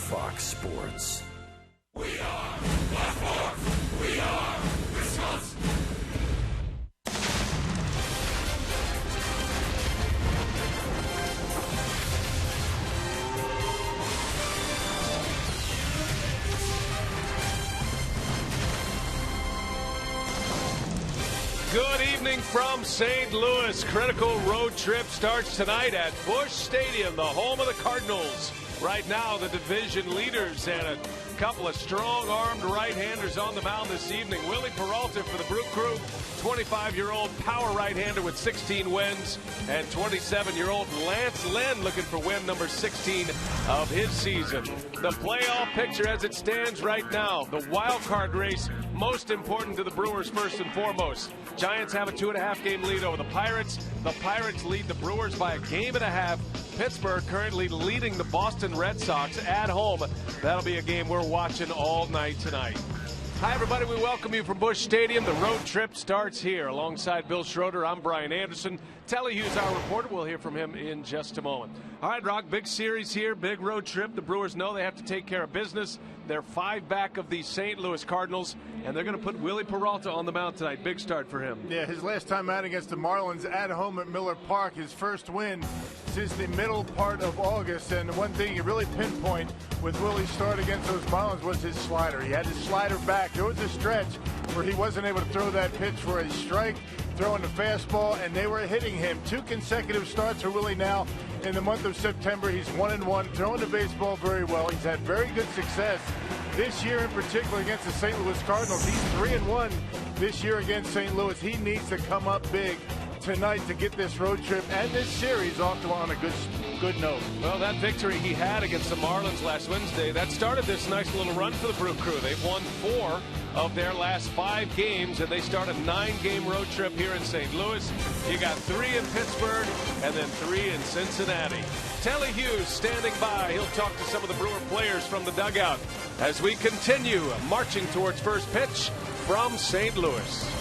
Fox Sports. We are Baltimore. We are Wisconsin. Good evening from St. Louis. Critical road trip starts tonight at Busch Stadium, the home of the Cardinals. Right now, the division leaders and a couple of strong-armed right-handers on the mound this evening. Willie Peralta for the Brew Crew, 25-year-old power right-hander with 16 wins, and 27-year-old Lance Lynn looking for win number 16 of his season. The playoff picture as it stands right now, the wild card race, most important to the Brewers first and foremost. Giants have a 2.5 game lead over the Pirates. The Pirates lead the Brewers by a 1.5 games. Pittsburgh currently leading the Boston Red Sox at home. That'll be a game we're watching all night tonight. Hi, everybody. We welcome you from Busch Stadium. The road trip starts here. Alongside Bill Schroeder, I'm Brian Anderson. Telly Hughes, our reporter. We'll hear from him in just a moment. All right, Rock, big series here, big road trip. The Brewers know they have to take care of business. They're 5 back of the St. Louis Cardinals, and they're going to put Willie Peralta on the mound tonight. Big start for him. Yeah, his last time out against the Marlins at home at Miller Park, his first win since the middle part of August. And the one thing you really pinpoint with Willie's start against those Marlins was his slider. He had his slider back. There was a stretch where he wasn't able to throw that pitch for a strike, throwing the fastball, and they were hitting him. 2 consecutive starts for Willie now. In the month of September, he's 1-1, throwing the baseball very well. He's had very good success this year, in particular against the St. Louis Cardinals. He's 3-1 this year against St. Louis. He needs to come up big tonight to get this road trip and this series off to on a good note. Well, that victory he had against the Marlins last Wednesday, that started this nice little run for the Brew Crew. They've won 4 of their last 5 games, and they start a 9-game road trip here in St. Louis. You got 3 in Pittsburgh and then 3 in Cincinnati. Telly Hughes standing by. He'll talk to some of the Brewer players from the dugout as we continue marching towards first pitch from St. Louis.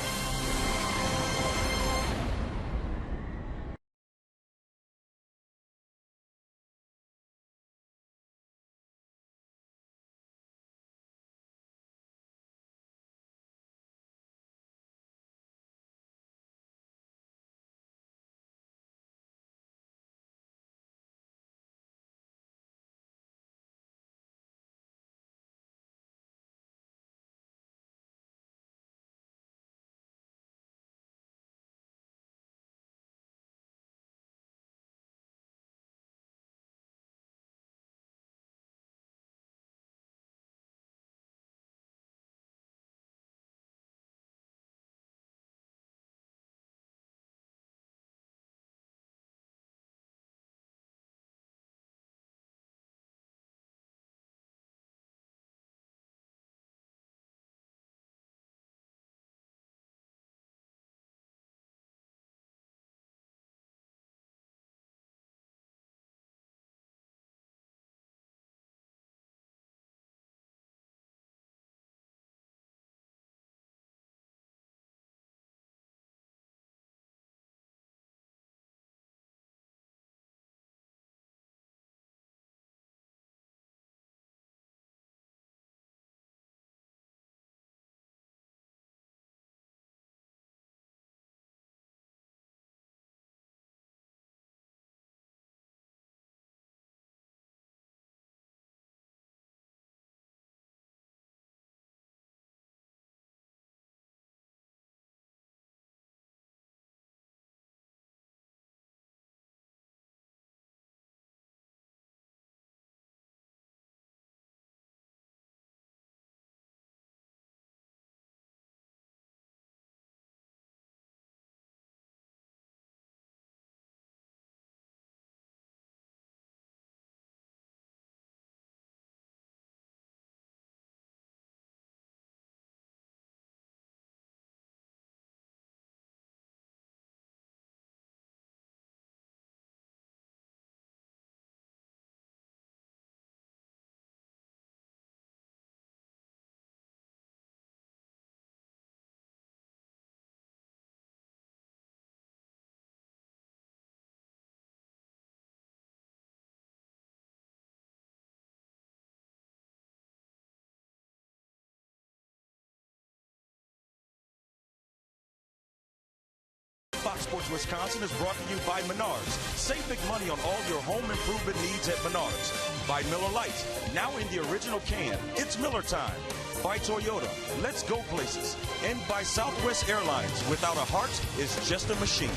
Fox Sports Wisconsin is brought to you by Menards. Save big money on all your home improvement needs at Menards. By Miller Lite, now in the original can. It's Miller time. By Toyota, let's go places. And by Southwest Airlines, without a heart is just a machine.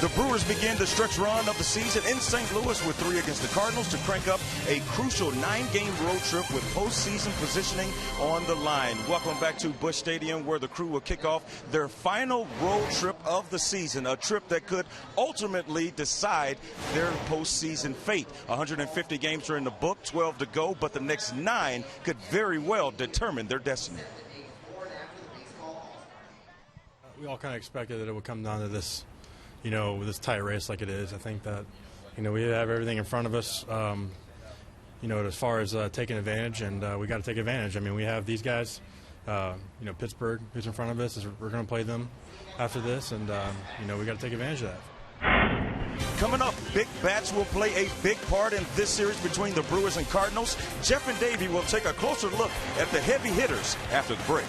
The Brewers begin the stretch run of the season in St. Louis with 3 against the Cardinals to crank up a crucial 9-game road trip with postseason positioning on the line. Welcome back to Busch Stadium, where the crew will kick off their final road trip of the season, a trip that could ultimately decide their postseason fate. 150 games are in the book, 12 to go, but the next 9 could very well determine their destiny. We all kind of expected that it would come down to this, with this tight race like it is. I think that, we have everything in front of us, as far as taking advantage, and we got to take advantage. I mean, we have these guys, Pittsburgh, who's in front of us. We're going to play them after this, and, we got to take advantage of that. Coming up, big bats will play a big part in this series between the Brewers and Cardinals. Jeff and Davey will take a closer look at the heavy hitters after the break.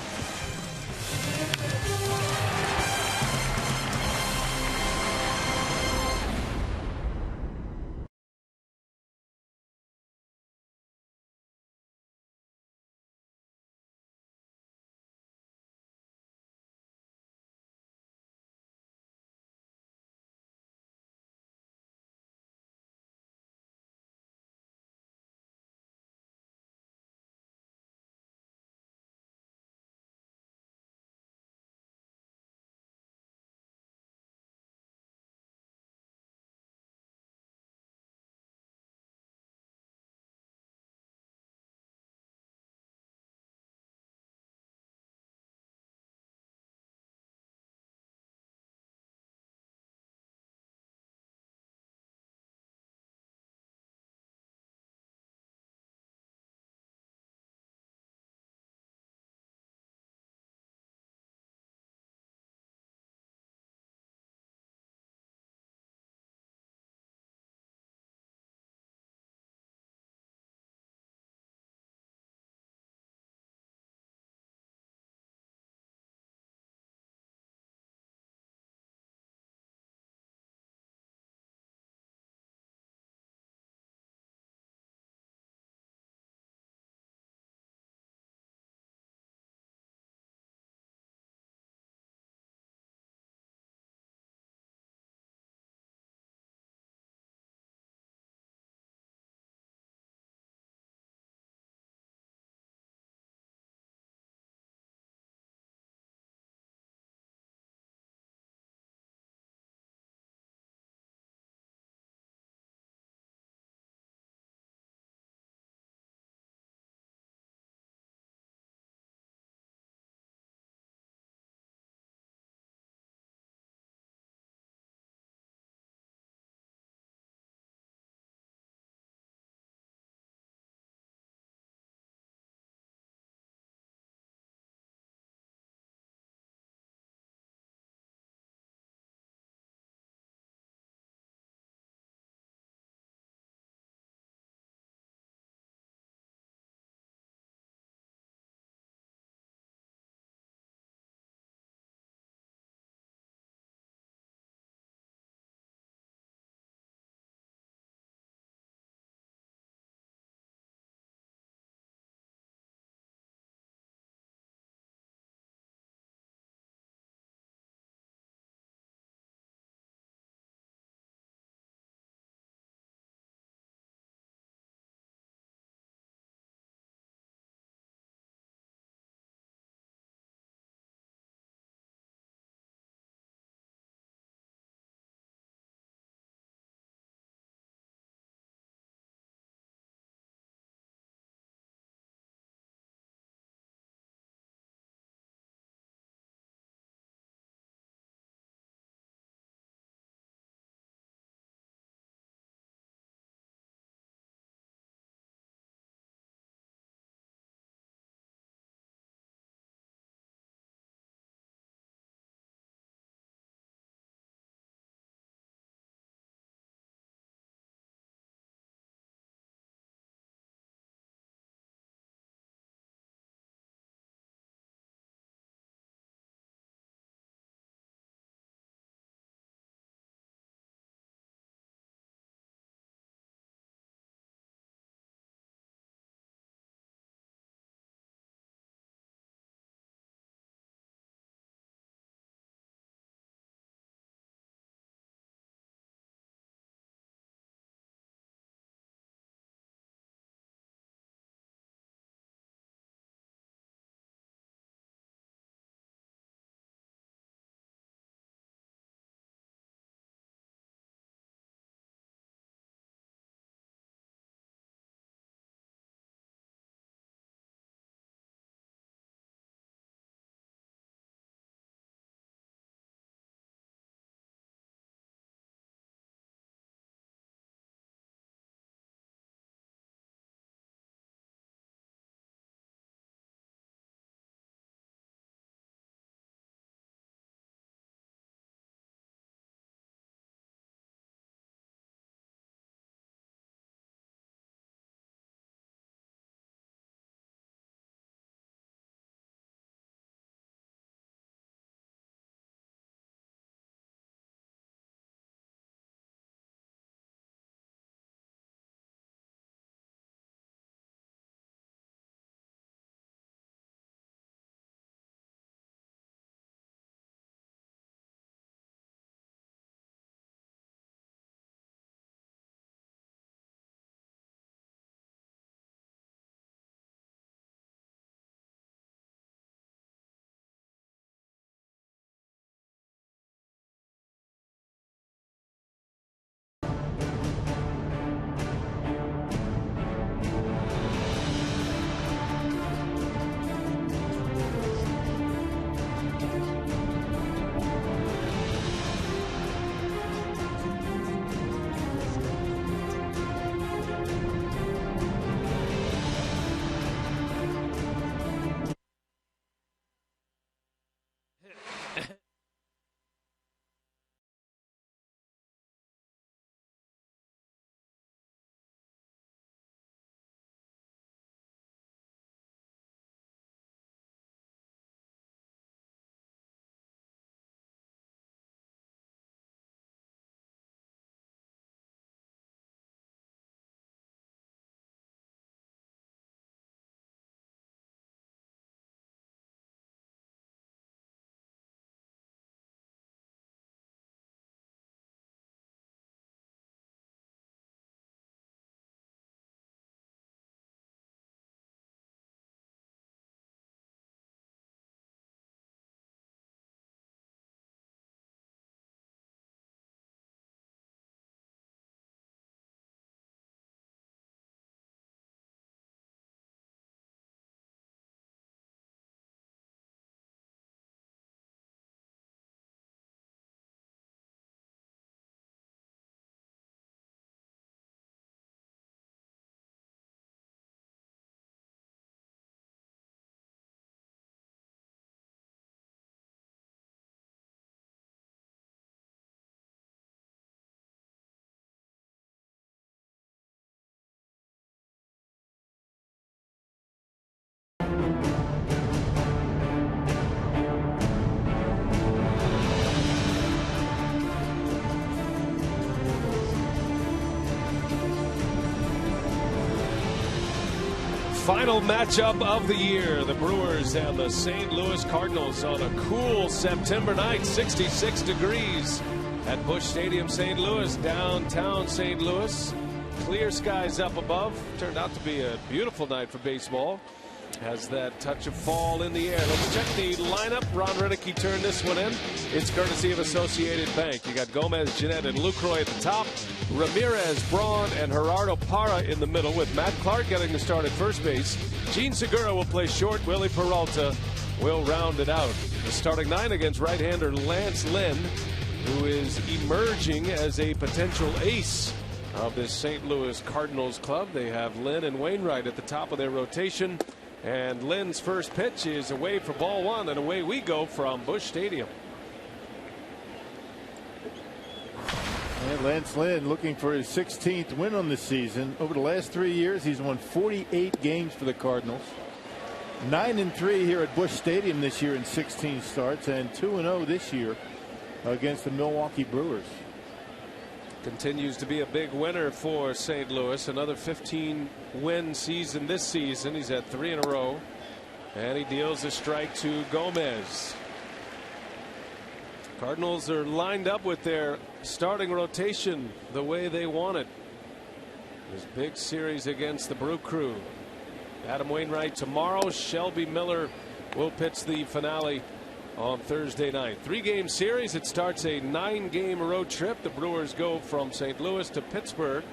Final matchup of the year, the Brewers and the St. Louis Cardinals on a cool September night, 66 degrees at Busch Stadium, St. Louis, downtown St. Louis. Clear skies up above. Turned out to be a beautiful night for baseball. Has that touch of fall in the air. Let's check the lineup. Ron Renicky turned this one in. It's courtesy of Associated Bank. You got Gomez, Jeanette, and Lucroy at the top. Ramirez, Braun, and Gerardo Parra in the middle, with Matt Clark getting the start at first base. Gene Segura will play short. Willie Peralta will round it out. The starting nine against right-hander Lance Lynn, who is emerging as a potential ace of this St. Louis Cardinals club. They have Lynn and Wainwright at the top of their rotation. And Lynn's first pitch is away for ball one, and away we go from Busch Stadium. And Lance Lynn looking for his 16th win on the season. Over the last 3 years, he's won 48 games for the Cardinals. 9-3 here at Busch Stadium this year in 16 starts, and 2-0 this year against the Milwaukee Brewers. Continues to be a big winner for St. Louis. Another 15-win season this season. He's had 3 in a row. And he deals a strike to Gomez. Cardinals are lined up with their starting rotation the way they want it. This big series against the Brew Crew. Adam Wainwright tomorrow. Shelby Miller will pitch the finale on Thursday night. 3-game series. It starts a 9-game road trip. The Brewers go from St. Louis to Pittsburgh.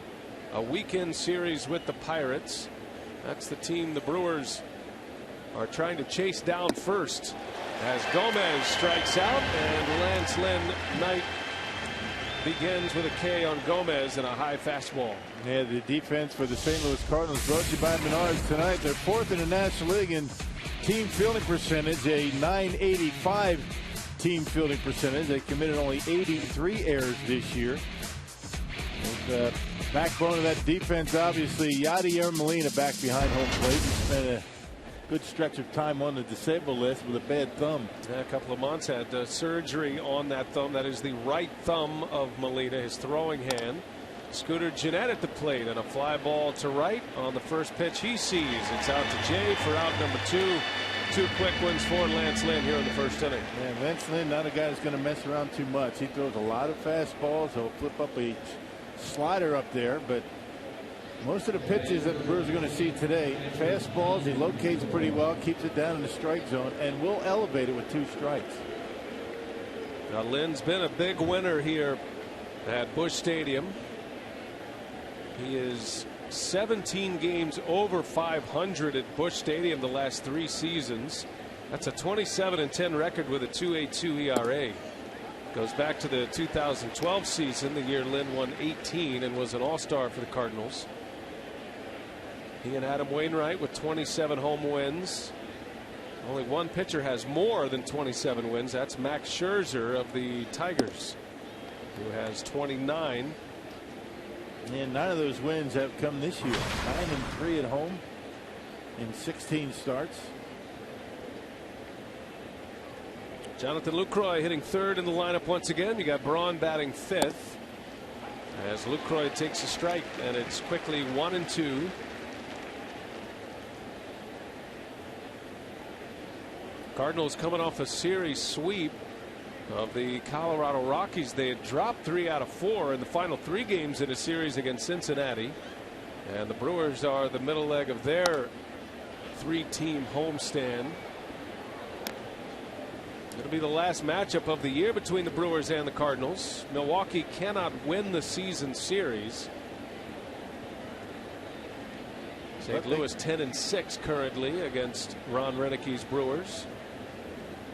A weekend series with the Pirates. That's the team the Brewers are trying to chase down first, as Gomez strikes out, and Lance Lynn night begins with a K on Gomez and a high fastball. Yeah, the defense for the St. Louis Cardinals brought to you by Menards tonight. They're 4th in the National League in team fielding percentage, a .985 team fielding percentage. They committed only 83 errors this year. And the backbone of that defense, obviously, Yadier Molina back behind home plate. He spent a good stretch of time on the disabled list with a bad thumb. Yeah, a couple of months, had surgery on that thumb. That is the right thumb of Molina, his throwing hand. Scooter Jeanette at the plate, and a fly ball to right on the first pitch he sees. It's out to Jay for out number 2. 2 quick ones for Lance Lynn here in the first inning. Man, Lance Lynn, not a guy that's going to mess around too much. He throws a lot of fastballs. He'll flip up a slider up there, but most of the pitches that the Brewers are going to see today, fastballs, he locates pretty well, keeps it down in the strike zone, and will elevate it with 2 strikes. Now, Lynn's been a big winner here at Busch Stadium. He is 17 games over 500 at Busch Stadium the last 3 seasons. That's a 27-10 record with a 2.82 ERA. Goes back to the 2012 season, the year Lynn won 18 and was an all-star for the Cardinals. He and Adam Wainwright with 27 home wins. Only one pitcher has more than 27 wins. That's Max Scherzer of the Tigers, who has 29. And 9 of those wins have come this year. 9-3 at home in 16 starts. Jonathan Lucroy hitting 3rd in the lineup once again. You got Braun batting 5th as Lucroy takes a strike, and it's quickly 1-2. Cardinals coming off a series sweep of the Colorado Rockies. They had dropped 3 out of 4 in the final 3 games in a series against Cincinnati, and the Brewers are the middle leg of their 3-team homestand. It'll be the last matchup of the year between the Brewers and the Cardinals. Milwaukee cannot win the season series. St. Louis 10-6 currently against Ron Renicky's Brewers.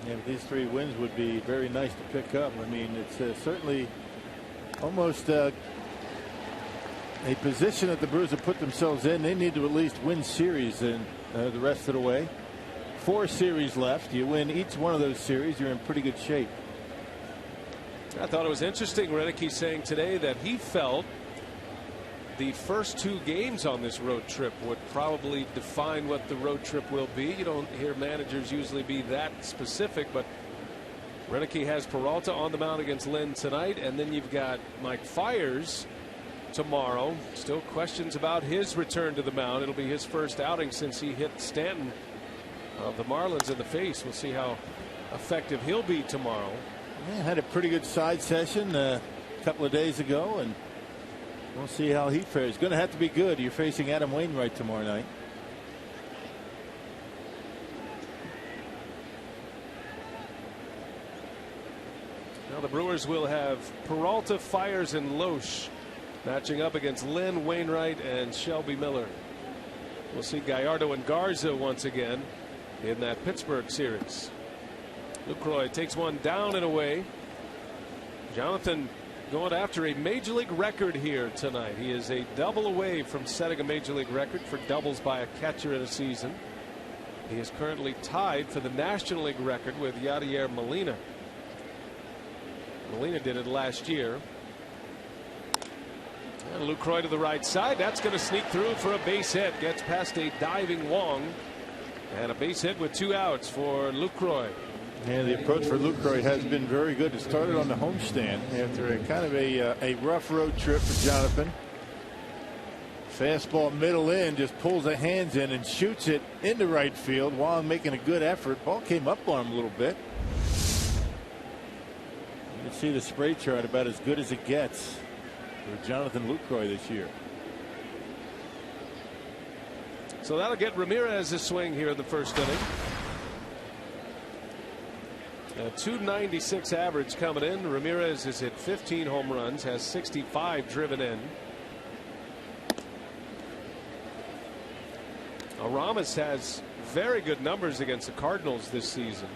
Yeah, these 3 wins would be very nice to pick up. I mean, it's certainly almost a position that the Brewers have put themselves in. They need to at least win series in the rest of the way. 4 series left. You win each one of those series, you're in pretty good shape. I thought it was interesting, Renicky saying today that he felt the first 2 games on this road trip would probably define what the road trip will be. You don't hear managers usually be that specific, but Renicky has Peralta on the mound against Lynn tonight, and then you've got Mike Fiers tomorrow. Still questions about his return to the mound. It'll be his first outing since he hit Stanton of the Marlins in the face. We'll see how effective he'll be tomorrow. Yeah, had a pretty good side session a couple of days ago, and we'll see how he fares. Going to have to be good. You're facing Adam Wainwright tomorrow night. Now the Brewers will have Peralta, Fires, and Loesch matching up against Lynn, Wainwright, and Shelby Miller. We'll see Gallardo and Garza once again in that Pittsburgh series. Lucroy takes one down and away. Jonathan going after a major league record here tonight. He is a double away from setting a major league record for doubles by a catcher in a season. He is currently tied for the National League record with Yadier Molina. Molina did it last year. And Lucroy to the right side. That's going to sneak through for a base hit. Gets past a diving Wong. And a base hit with 2 outs for Lucroy. Yeah, the approach for Lucroy has been very good. It started on the homestand after a kind of a rough road trip for Jonathan. Fastball middle in, just pulls the hands in and shoots it into right field. Wong making a good effort. Ball came up on him a little bit. You can see the spray chart about as good as it gets for Jonathan Lucroy this year. So that'll get Ramirez a swing here in the first inning. A .296 average coming in. Ramirez has hit 15 home runs, has 65 driven in. Aramis has very good numbers against the Cardinals this season.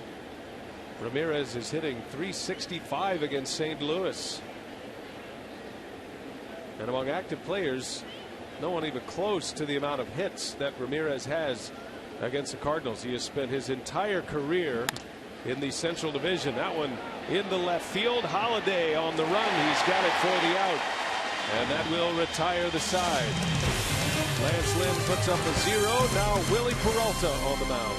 Ramirez is hitting .365 against St. Louis. And among active players, no one even close to the amount of hits that Ramirez has against the Cardinals. He has spent his entire career in the Central Division. That one in the left field. Holiday on the run. He's got it for the out. And that will retire the side. Lance Lynn puts up a 0. Now Willie Peralta on the mound.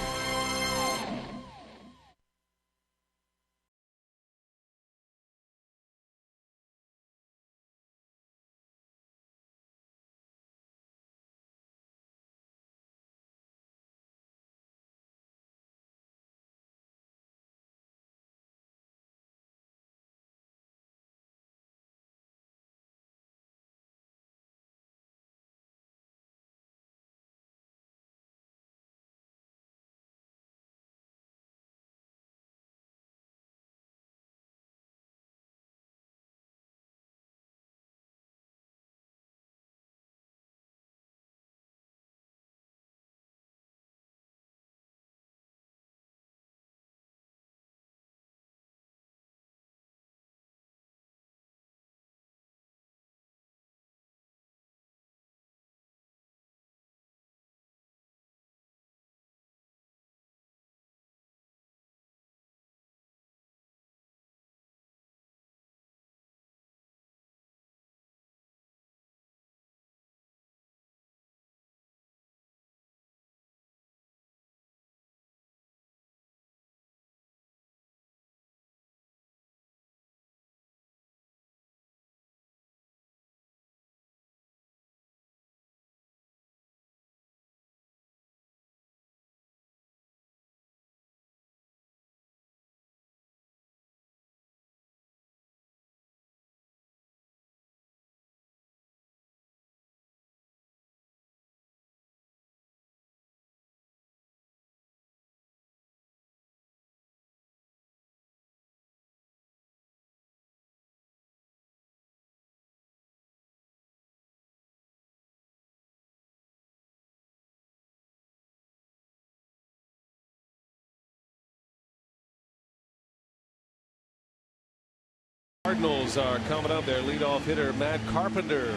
Cardinals are coming up. Their leadoff hitter Matt Carpenter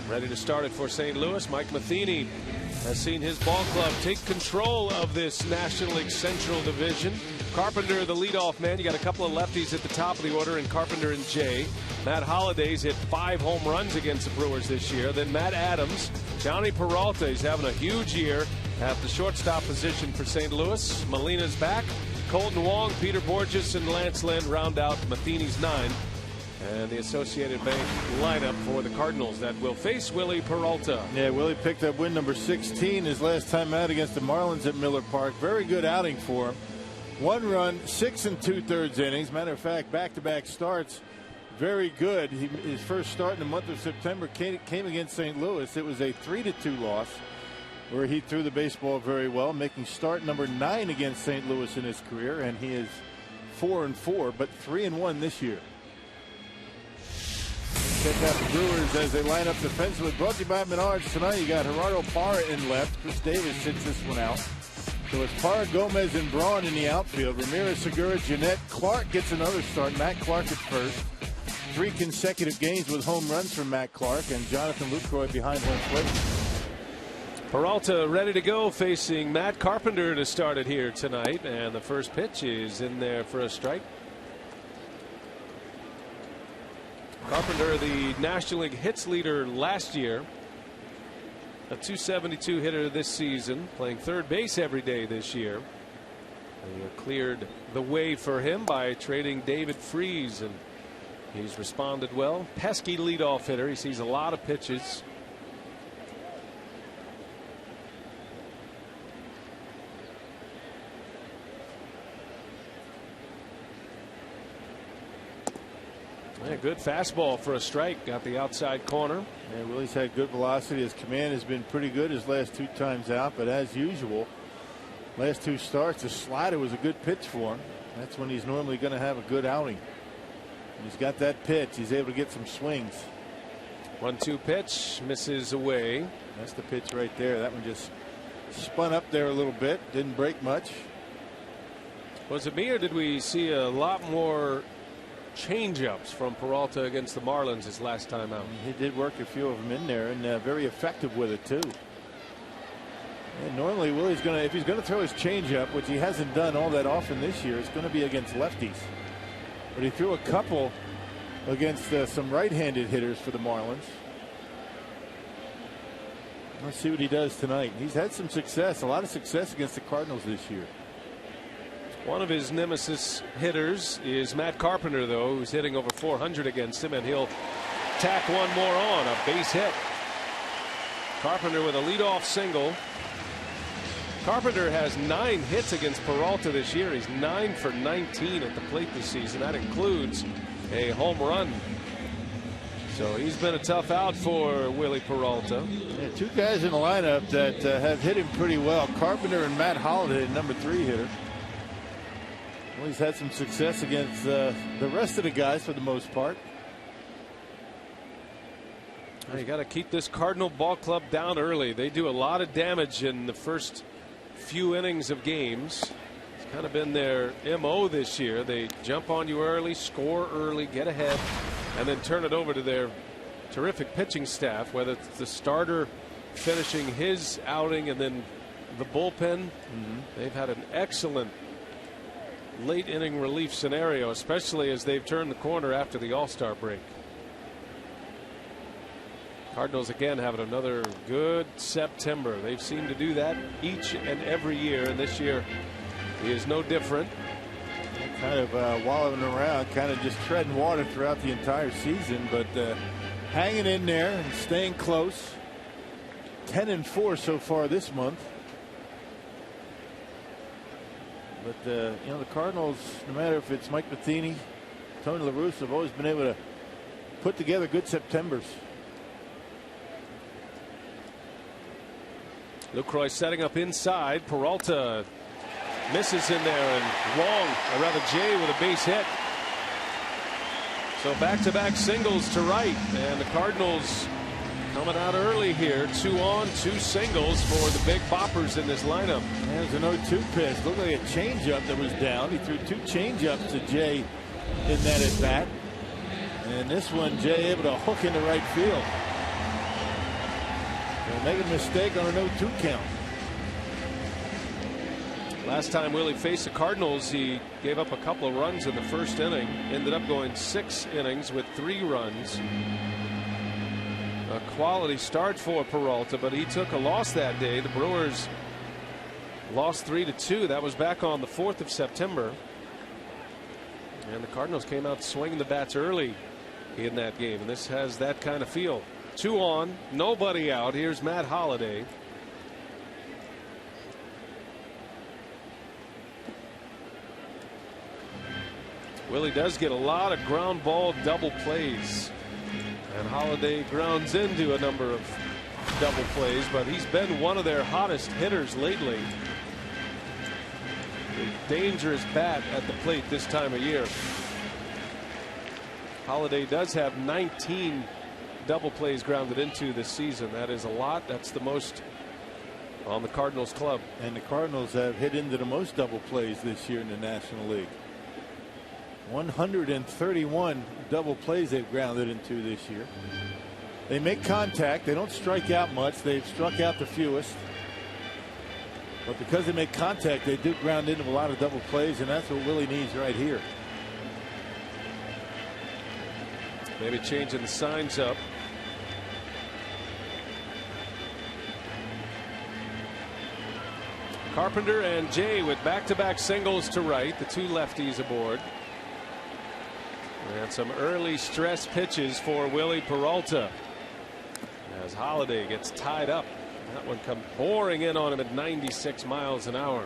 ready to start it for St. Louis. Mike Matheny has seen his ball club take control of this National League Central Division. Carpenter, the leadoff man. You got a couple of lefties at the top of the order in Carpenter and Jay. Matt Holliday's hit 5 home runs against the Brewers this year. Then Matt Adams. Johnny Peralta is having a huge year at the shortstop position for St. Louis. Molina's back. Colton Wong, Peter Borges, and Lance Lynn round out Matheny's 9. And the Associated Bank lineup for the Cardinals that will face Willie Peralta. Yeah, Willie picked up win number 16 his last time out against the Marlins at Miller Park. Very good outing for him. 1 run, 6 2/3 innings. Matter of fact, back-to-back starts. Very good. His first start in the month of September came against St. Louis. It was a 3-2 loss where he threw the baseball very well, making start number 9 against St. Louis in his career, and he is 4-4, but 3-1 this year. Check out the Brewers as they line up defensively. Brought to you by Menards tonight. You got Gerardo Parra in left. Chris Davis sits this one out. So it's Parra, Gomez, and Braun in the outfield. Ramirez, Segura, Jeanette. Clark gets another start. Matt Clark at first. 3 consecutive games with home runs from Matt Clark, and Jonathan Lucroy behind home plate. Peralta ready to go, facing Matt Carpenter to start it here tonight. And the first pitch is in there for a strike. Carpenter, the National League hits leader last year, a .272 hitter this season, playing third base every day this year. They cleared the way for him by trading David Freese, and he's responded well. Pesky leadoff hitter. He sees a lot of pitches. Yeah, good fastball for a strike. Got the outside corner. Yeah, Willie's had good velocity. His command has been pretty good his last 2 times out, but as usual, last 2 starts, the slider was a good pitch for him. That's when he's normally going to have a good outing. When he's got that pitch, he's able to get some swings. 1-2 pitch misses away. That's the pitch right there. That one just spun up there a little bit. Didn't break much. Was it me, or did we see a lot more change-ups from Peralta against the Marlins his last time out? He did work a few of them in there, and very effective with it too. And normally Willie's going to, if he's going to throw his changeup, which he hasn't done all that often this year, it's going to be against lefties. But he threw a couple against some right-handed hitters for the Marlins. Let's see what he does tonight. He's had some success, a lot of success against the Cardinals this year. One of his nemesis hitters is Matt Carpenter, though, who's hitting over 400 against him, and he'll tack one more on, a base hit. Carpenter with a leadoff single. Carpenter has 9 hits against Peralta this year. He's 9 for 19 at the plate this season. That includes a home run. So he's been a tough out for Willie Peralta. Yeah, 2 guys in the lineup that have hit him pretty well. Carpenter and Matt Holliday, number 3 hitter. Well, he's had some success against the rest of the guys for the most part. You got to keep this Cardinal ball club down early. They do a lot of damage in the first few innings of games. It's kind of been their MO this year. They jump on you early, score early, get ahead, and then turn it over to their terrific pitching staff, whether it's the starter finishing his outing and then the bullpen. They've had an excellent late inning relief scenario, especially as they've turned the corner after the All-Star break. Cardinals again having another good September. They've seemed to do that each and every year, and this year is no different. Kind of wallowing around, kind of just treading water throughout the entire season, but hanging in there and staying close. 10-4 so far this month. But you know, the Cardinals, no matter if it's Mike Matheny, Tony La Russa, have always been able to put together good Septembers. Lucroy setting up inside. Peralta misses in there, and Wong, or rather Jay, with a base hit. So back-to-back singles to right, and the Cardinals coming out early here. 2 on, 2 singles for the big boppers in this lineup. There's an 0-2 pitch. Looked like a changeup that was down. He threw 2 changeups to Jay in that at bat. And this one, Jay able to hook into right field. And make a mistake on an 0-2 count. Last time Willie faced the Cardinals, he gave up a couple of runs in the first inning. Ended up going 6 innings with 3 runs. A quality start for Peralta, but he took a loss that day. The Brewers lost 3-2. That was back on the 4th of September. And the Cardinals came out swinging the bats early in that game, and this has that kind of feel. 2 on, nobody out. Here's Matt Holliday. Willie does get a lot of ground ball double plays, and Holliday grounds into a number of double plays, but he's been one of their hottest hitters lately. A dangerous bat at the plate this time of year. Holliday does have 19 double plays grounded into this season. That is a lot. That's the most on the Cardinals club. And the Cardinals have hit into the most double plays this year in the National League. 131 double plays they've grounded into this year. They make contact. They don't strike out much. They've struck out the fewest. But because they make contact, they do ground into a lot of double plays, and that's what Willie needs right here. Maybe changing the signs up. Carpenter and Jay with back-to-back singles to right, the 2 lefties aboard. And some early stress pitches for Willie Peralta as Holliday gets tied up. That one come pouring in on him at 96 miles an hour.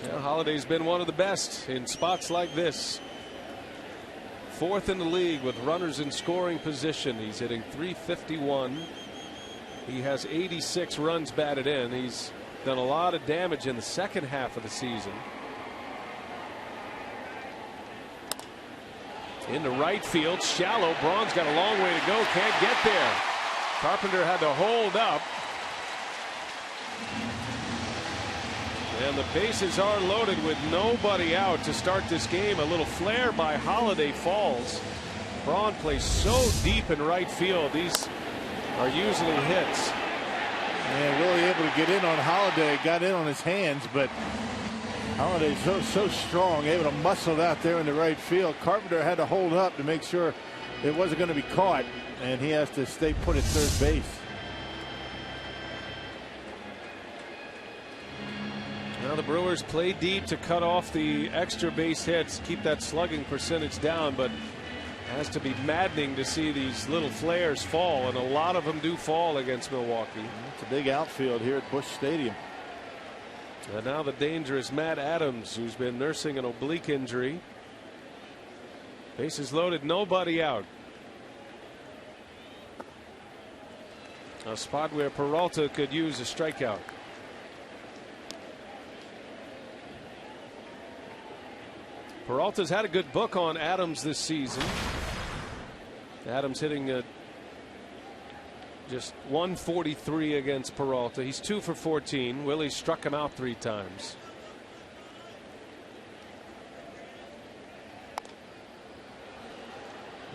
Yeah, Holliday's been one of the best in spots like this. 4th in the league with runners in scoring position. He's hitting .351. He has 86 runs batted in. He's done a lot of damage in the second half of the season. Into right field, shallow. Braun's got a long way to go, can't get there. Carpenter had to hold up. And the bases are loaded with nobody out to start this game. A little flare by Holliday falls. Braun plays so deep in right field. These are usually hits. And really able to get in on Holliday. Got in on his hands, but Holliday's so strong, able to muscle it out there in the right field. Carpenter had to hold up to make sure it wasn't going to be caught, and he has to stay put at third base. Now the Brewers play deep to cut off the extra base hits, keep that slugging percentage down, but it has to be maddening to see these little flares fall, and a lot of them do fall against Milwaukee. It's a big outfield here at Busch Stadium. And now the dangerous Matt Adams, who's been nursing an oblique injury. Bases loaded, nobody out. A spot where Peralta could use a strikeout. Peralta's had a good book on Adams this season. Adams hitting just 143 against Peralta. He's 2 for 14. Willie struck him out 3 times.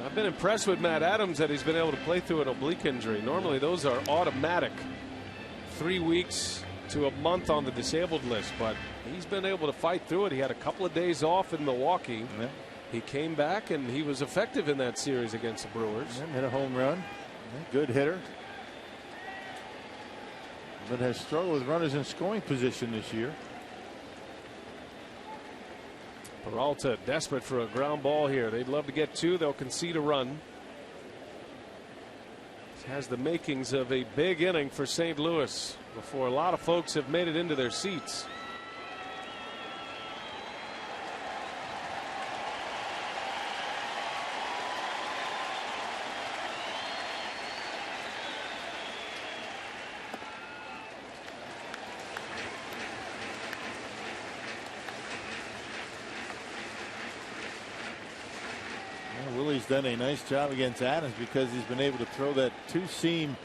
I've been impressed with Matt Adams that he's been able to play through an oblique injury. Normally those are automatic. 3 weeks to a month on the disabled list, but he's been able to fight through it. He had a couple of days off in Milwaukee. Yeah. He came back and he was effective in that series against the Brewers. Yeah, hit a home run. Yeah, good hitter. But has struggled with runners in scoring position this year. Peralta desperate for a ground ball here. They'd love to get 2. They'll concede a run. It has the makings of a big inning for St. Louis before a lot of folks have made it into their seats. Willie's done a nice job against Adams because he's been able to throw that 2-seam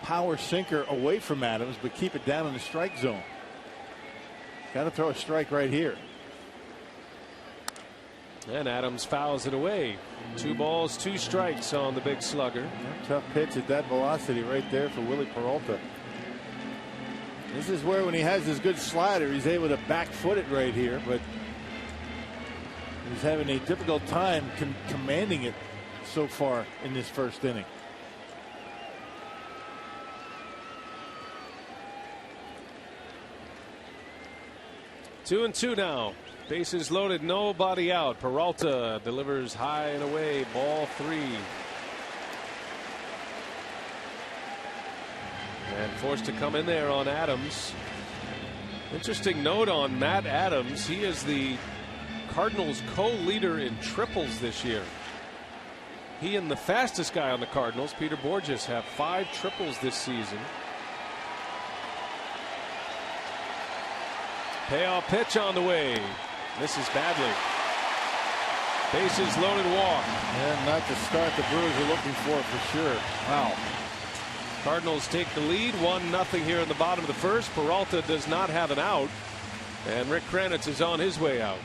power sinker away from Adams, but keep it down in the strike zone. Got to throw a strike right here. And Adams fouls it away. 2 balls, 2 strikes on the big slugger. Yeah, tough pitch at that velocity right there for Willie Peralta. This is where, when he has his good slider, he's able to back foot it right here, but he's having a difficult time commanding it so far in this first inning. Two and 2 now. Bases loaded, nobody out. Peralta delivers high and away, ball 3. And forced to come in there on Adams. Interesting note on Matt Adams. He is the Cardinals co-leader in triples this year. He and the fastest guy on the Cardinals, Peter Borges, have 5 triples this season. Payoff pitch on the way. Misses badly. Bases loaded, walk. And not the start the Brewers are looking for sure. Wow. Cardinals take the lead 1-0 here in the bottom of the first. Peralta does not have an out, and Rick Kranitz is on his way out.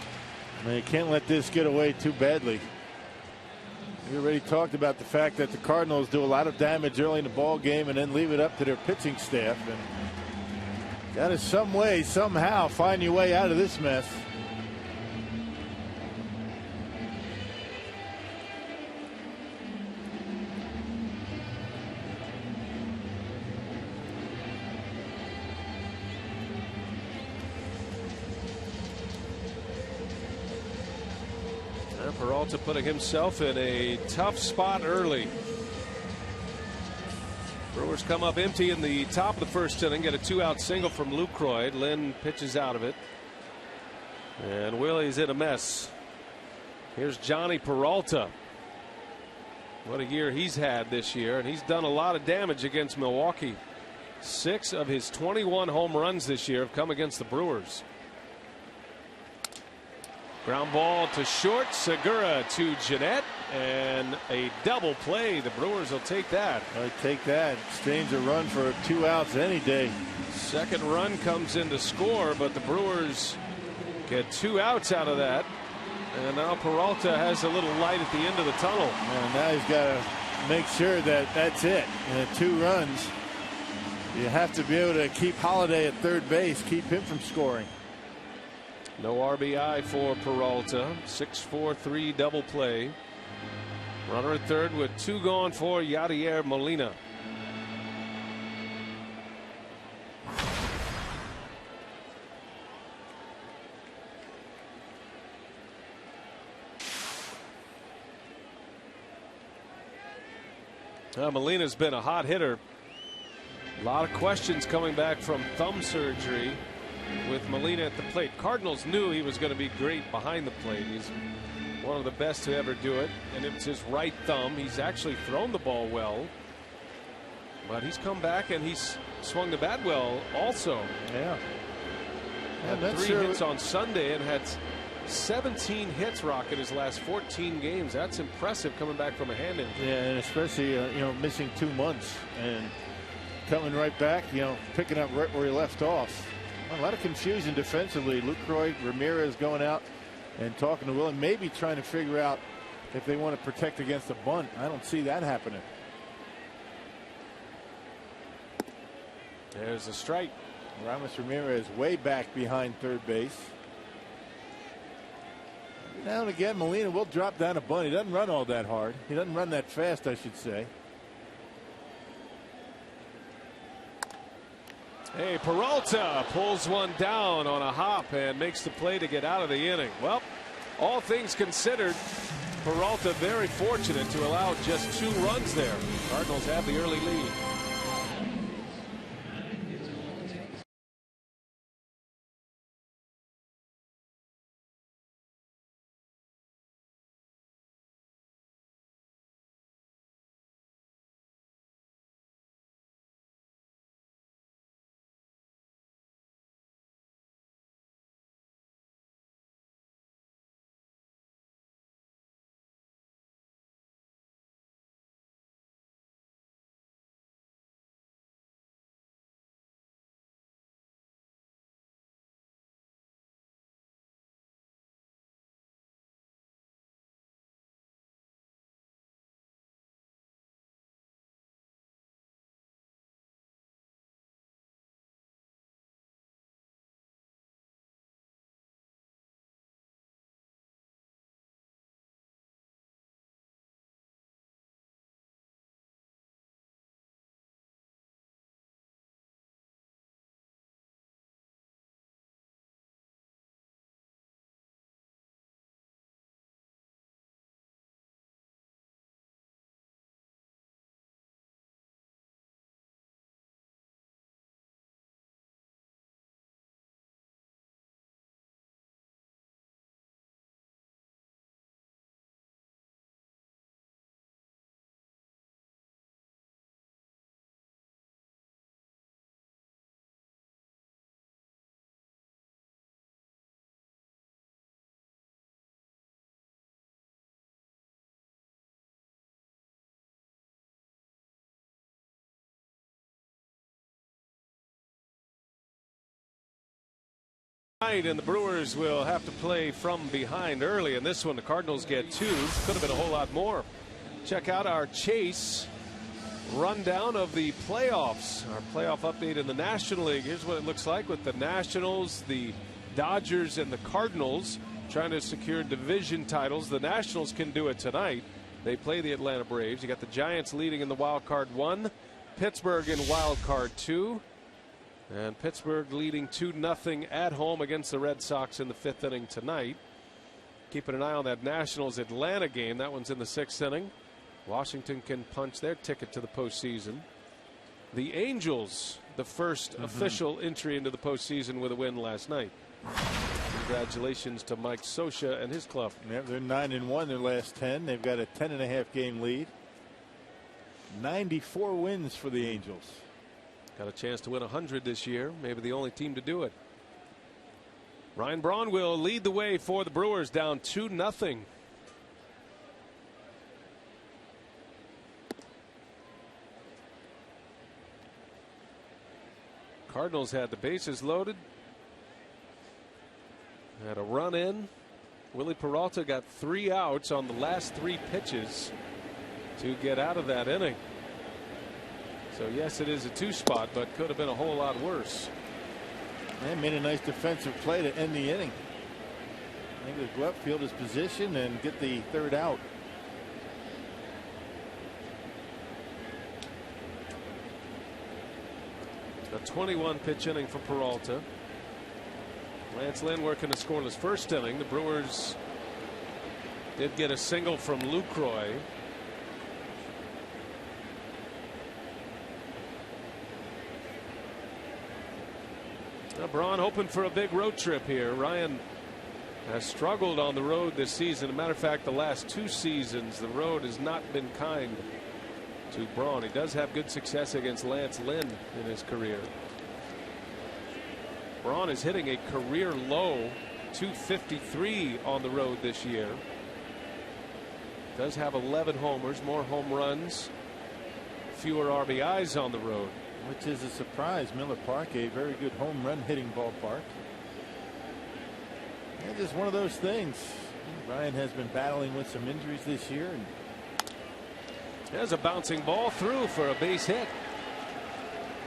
You can't let this get away too badly. We already talked about the fact that the Cardinals do a lot of damage early in the ball game and then leave it up to their pitching staff. And got to some way, somehow find your way out of this mess. Peralta putting himself in a tough spot early. Brewers come up empty in the top of the first inning, get a 2-out single from Lucroy. Lynn pitches out of it, and Willie's in a mess. Here's Johnny Peralta. What a year he's had this year, and he's done a lot of damage against Milwaukee. 6 of his 21 home runs this year have come against the Brewers. Ground ball to short. Segura to Jeanette, and a double play. The Brewers will take that. I take that. Exchange a run for 2 outs any day. Second run comes in to score, but the Brewers get 2 outs out of that. And now Peralta has a little light at the end of the tunnel. And now he's got to make sure that that's it. And 2 runs. You have to be able to keep Holiday at third base, keep him from scoring. No RBI for Peralta. 6-4-3 double play. Runner at third with 2 gone for Yadier Molina. Molina's been a hot hitter. A lot of questions coming back from thumb surgery with Molina at the plate. Cardinals knew he was going to be great behind the plate. He's one of the best to ever do it, and it's his right thumb. He's actually thrown the ball well, but he's come back and he's swung the bat well also. Yeah. Had 3 hits on Sunday and had 17 hits, Rock, in his last 14 games. That's impressive coming back from a hand injury. Yeah, and especially missing 2 months and coming right back, picking up right where he left off. A lot of confusion defensively. Lucroy, Ramirez going out and talking to Willen, maybe trying to figure out if they want to protect against a bunt. I don't see that happening. There's a strike. Ramos Ramirez way back behind third base. Now and again, Molina will drop down a bunt. He doesn't run all that hard. He doesn't run that fast, I should say. Hey, Peralta pulls one down on a hop and makes the play to get out of the inning. Well, all things considered, Peralta very fortunate to allow just 2 runs there. Cardinals have the early lead. And the Brewers will have to play from behind early in this one. The Cardinals get 2. Could have been a whole lot more. Check out our Chase rundown of the playoffs. Our playoff update in the National League. Here's what it looks like with the Nationals, the Dodgers, and the Cardinals trying to secure division titles. The Nationals can do it tonight. They play the Atlanta Braves. You got the Giants leading in the wild card 1, Pittsburgh in wild card 2. And Pittsburgh leading 2-0 at home against the Red Sox in the 5th inning tonight. Keeping an eye on that Nationals-Atlanta game. That one's in the 6th inning. Washington can punch their ticket to the postseason. The Angels, the first official entry into the postseason with a win last night. Congratulations to Mike Scioscia and his club. Yeah, they're 9-1 their last 10. They've got a 10.5 game lead. 94 wins for the Angels. Got a chance to win 100 this year. Maybe the only team to do it. Ryan Braun will lead the way for the Brewers, down 2-0. Cardinals had the bases loaded. Had a run in. Willie Peralta got 3 outs on the last 3 pitches to get out of that inning. So yes, it is a 2-spot, but could have been a whole lot worse. They made a nice defensive play to end the inning. I think they go upfield his position and get the 3rd out. A 21 pitch inning for Peralta. Lance Lynn working a scoreless 1st inning. The Brewers did get a single from Lucroy. Now Braun hoping for a big road trip here. Ryan has struggled on the road this season. As a matter of fact, the last 2 seasons, the road has not been kind to Braun. He does have good success against Lance Lynn in his career. Braun is hitting a career low .253 on the road this year. Does have 11 homers, more home runs, fewer RBIs on the road. Which is a surprise. Miller Park, a very good home run hitting ballpark. And just one of those things. Ryan has been battling with some injuries this year. And there's a bouncing ball through for a base hit.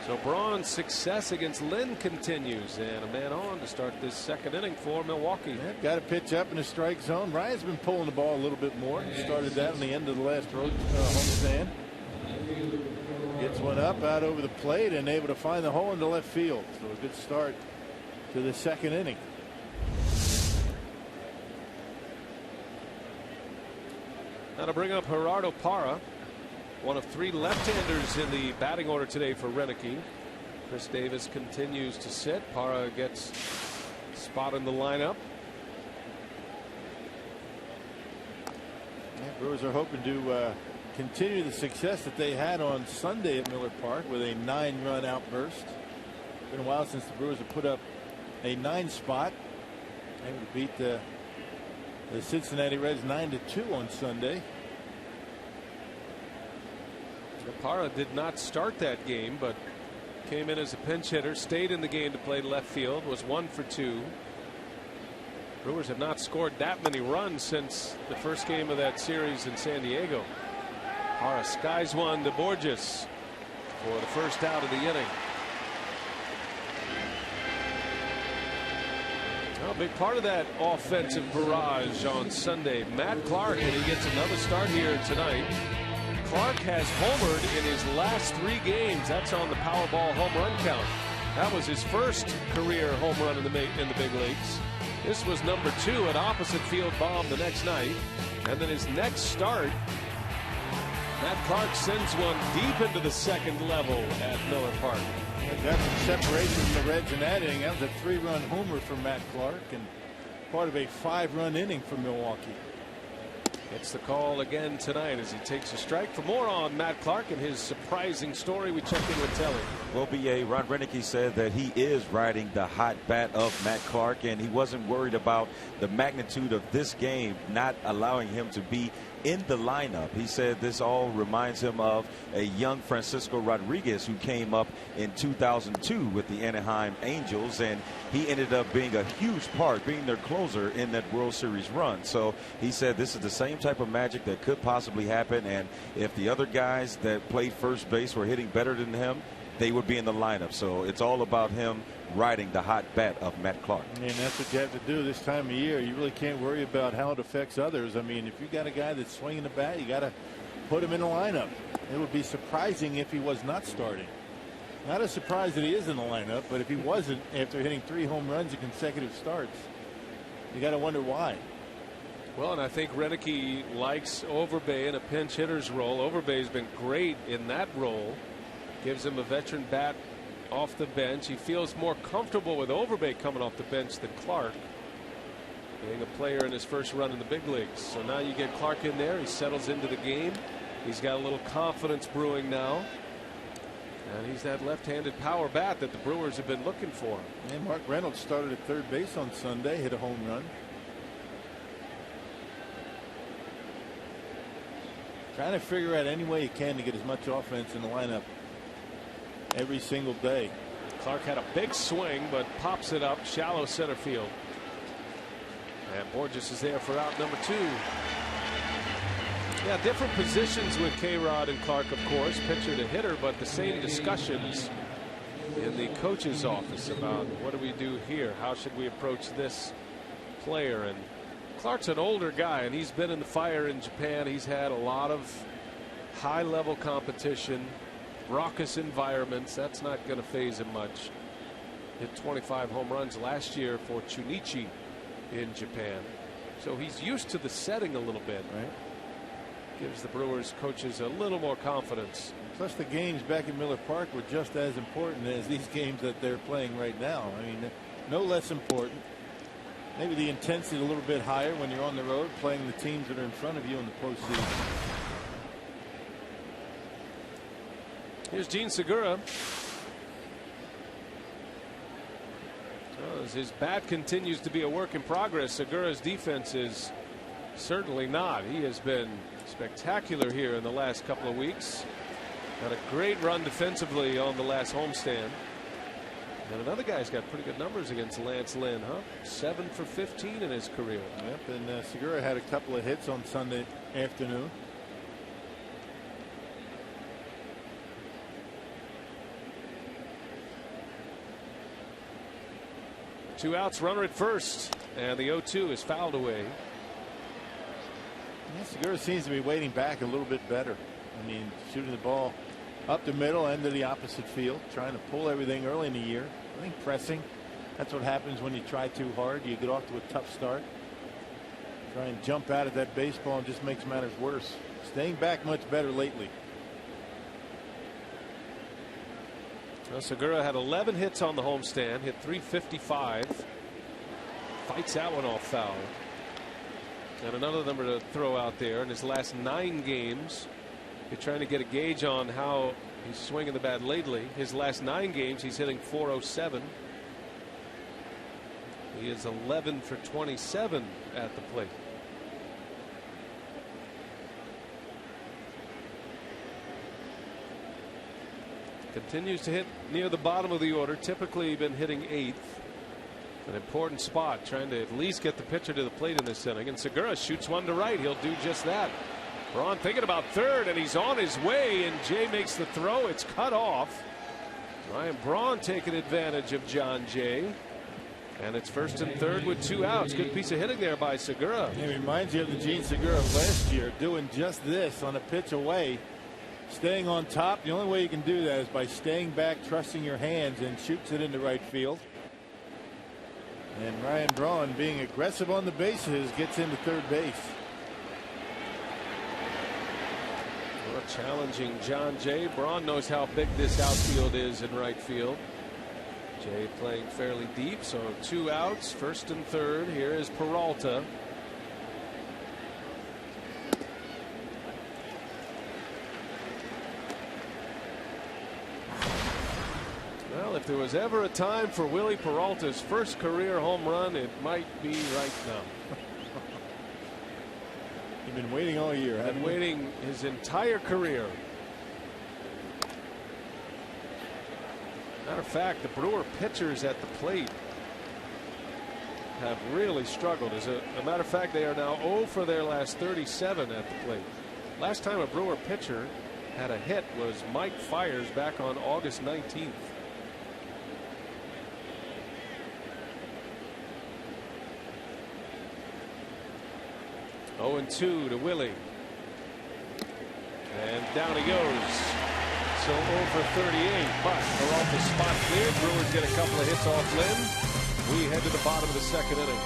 So Braun's success against Lynn continues, and a man on to start this 2nd inning for Milwaukee. Yeah, got to pitch up in the strike zone. Ryan's been pulling the ball a little bit more. He started that in the end of the last homestand. Gets one up out over the plate and able to find the hole into left field. So a good start to the 2nd inning. Now to bring up Gerardo Parra, one of 3 left-handers in the batting order today for Renicky. Chris Davis continues to sit. Parra gets spot in the lineup. Yeah, Brewers are hoping to continue the success that they had on Sunday at Miller Park with a 9-run outburst. Been a while since the Brewers have put up a 9-spot. They would beat the Cincinnati Reds 9-2 on Sunday. Parra did not start that game, but came in as a pinch hitter, stayed in the game to play left field, was 1 for 2. Brewers have not scored that many runs since the first game of that series in San Diego. Parra skies one to Borges for the 1st out of the inning. Well, a big part of that offensive barrage on Sunday. Matt Clark, and he gets another start here tonight. Clark has homered in his last 3 games. That's on the Powerball home run count. That was his first career home run in the big leagues. This was number 2, an opposite field bomb the next night. And then his next start, Matt Clark sends one deep into the 2nd level at Miller Park. Got some separation from the Reds in that inning. That was a 3-run homer for Matt Clark and part of a 5-run inning for Milwaukee. Gets the call again tonight as he takes a strike. For more on Matt Clark and his surprising story, we check in with Telly. Well, BA, Ron Renicky said that he is riding the hot bat of Matt Clark, and he wasn't worried about the magnitude of this game not allowing him to be in the lineup. He said this all reminds him of a young Francisco Rodriguez who came up in 2002 with the Anaheim Angels, and he ended up being a huge part, being their closer in that World Series run. So he said this is the same type of magic that could possibly happen, and if the other guys that played first base were hitting better than him, they would be in the lineup. So it's all about him riding the hot bat of Matt Clark. And that's what you have to do this time of year. You really can't worry about how it affects others. I mean, if you got a guy that's swinging the bat, you got to put him in the lineup. It would be surprising if he was not starting. Not a surprise that he is in the lineup, but if he wasn't after hitting 3 home runs in consecutive starts, you got to wonder why. Well, and I think Renicky likes Overbay in a pinch hitter's role. Overbay's been great in that role. Gives him a veteran bat off the bench. He feels more comfortable with Overbay coming off the bench than Clark, being a player in his first run in the big leagues. So now you get Clark in there. He settles into the game. He's got a little confidence brewing now. And he's that left-handed power bat that the Brewers have been looking for. And Mark Reynolds started at third base on Sunday, hit a home run. Trying to figure out any way you can to get as much offense in the lineup every single day. Clark had a big swing, but pops it up shallow center field. And Borges is there for out number 2. Yeah, different positions with K-Rod and Clark, of course, pitcher to hitter, but the same discussions in the coach's office about what do we do here? How should we approach this player? And Clark's an older guy, and he's been in the fire in Japan. He's had a lot of high-level competition, raucous environments. That's not going to faze him much. Hit 25 home runs last year for Chunichi in Japan. So he's used to the setting a little bit. Right. Gives the Brewers coaches a little more confidence. Plus the games back in Miller Park were just as important as these games that they're playing right now. I mean, no less important. Maybe the intensity a little bit higher when you're on the road playing the teams that are in front of you in the postseason. Here's Gene Segura. As his bat continues to be a work in progress, Segura's defense is certainly not. He has been spectacular here in the last couple of weeks. Got a great run defensively on the last homestand. And another guy's got pretty good numbers against Lance Lynn, huh? 7 for 15 in his career. Yep, and Segura had a couple of hits on Sunday afternoon. Two outs, runner at first, and the 0-2 is fouled away. Yeah, Segura seems to be waiting back a little bit better. I mean, shooting the ball up the middle, end of the opposite field, trying to pull everything early in the year. I think pressing, that's what happens when you try too hard. You get off to a tough start. Try and jump out at that baseball and just makes matters worse. Staying back much better lately. Well, Segura had 11 hits on the homestand, hit .355. Fights that one off foul. And another number to throw out there in his last 9 games. You're trying to get a gauge on how he's swinging the bat lately. His last 9 games, he's hitting .407. He is 11 for 27 at the plate. Continues to hit near the bottom of the order. Typically been hitting 8th. An important spot, trying to at least get the pitcher to the plate in this inning. And Segura shoots one to right. He'll do just that. Braun thinking about third, and he's on his way, and Jay makes the throw. It's cut off. Ryan Braun taking advantage of John Jay. And it's first and third with 2 outs. Good piece of hitting there by Segura. It reminds you of the Gene Segura of last year, doing just this on a pitch away. Staying on top. The only way you can do that is by staying back, trusting your hands, and shoots it into right field. And Ryan Braun, being aggressive on the bases, gets into third base. Well, challenging John Jay. Braun knows how big this outfield is in right field. Jay playing fairly deep, so 2 outs, first and third. Here is Peralta. Well, if there was ever a time for Willie Peralta's first career home run, it might be right now. You've Been waiting all year. Been waiting his entire career. Matter of fact, the Brewer pitchers at the plate have really struggled. As a matter of fact, they are now 0 for their last 37 at the plate. Last time a Brewer pitcher had a hit was Mike Fiers back on August 19th. Oh, and 2 to Willie. And down he goes. So 0 for 38, but they're off the spot cleared. Brewers get a couple of hits off Lynn. We head to the bottom of the second inning.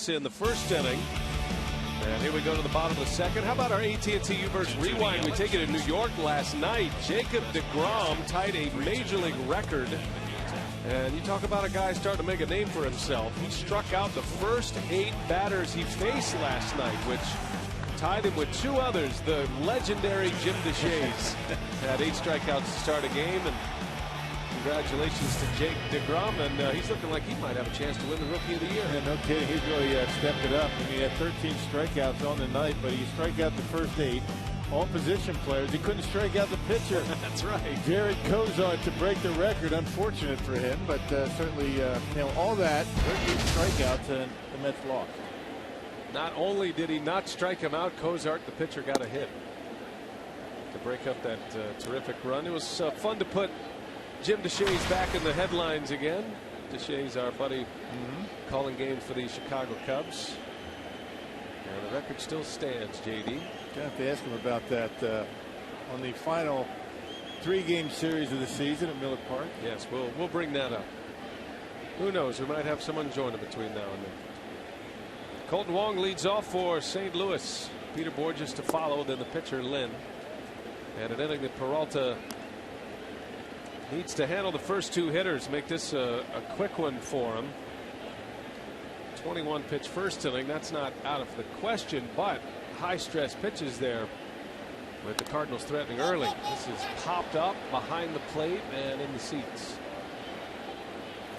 In the first inning, and here we go to the bottom of the second. How about our AT Universe rewind? We take it in New York last night. Jacob deGrom tied a major league record, and you talk about a guy starting to make a name for himself. He struck out the first 8 batters he faced last night, which tied him with 2 others. The legendary Jim DeShays had 8 strikeouts to start a game, and congratulations to Jake deGrom, and he's looking like he might have a chance to win the Rookie of the Year. Yeah, no kidding. He's really stepped it up. I mean, he had 13 strikeouts on the night, but he struck out the first 8. All position players. He couldn't strike out the pitcher. That's right. Jared Cozart to break the record. Unfortunate for him, but certainly, all that 13 strikeouts, and the Mets lost. Not only did he not strike him out, Cozart, the pitcher, got a hit to break up that terrific run. It was fun to put Jim DeShays back in the headlines again. DeShays, our buddy, calling games for the Chicago Cubs. And the record still stands, JD. I have to ask him about that on the final 3-game series of the season at Miller Park. Yes, we'll bring that up. Who knows? We might have someone join him between now and then. Colton Wong leads off for St. Louis. Peter Borges to follow, then the pitcher Lynn. And an inning that Peralta needs to handle the first 2 hitters, make this a quick one for him. 21 pitch first inning. That's not out of the question, but high stress pitches there with the Cardinals threatening early. This is popped up behind the plate and in the seats.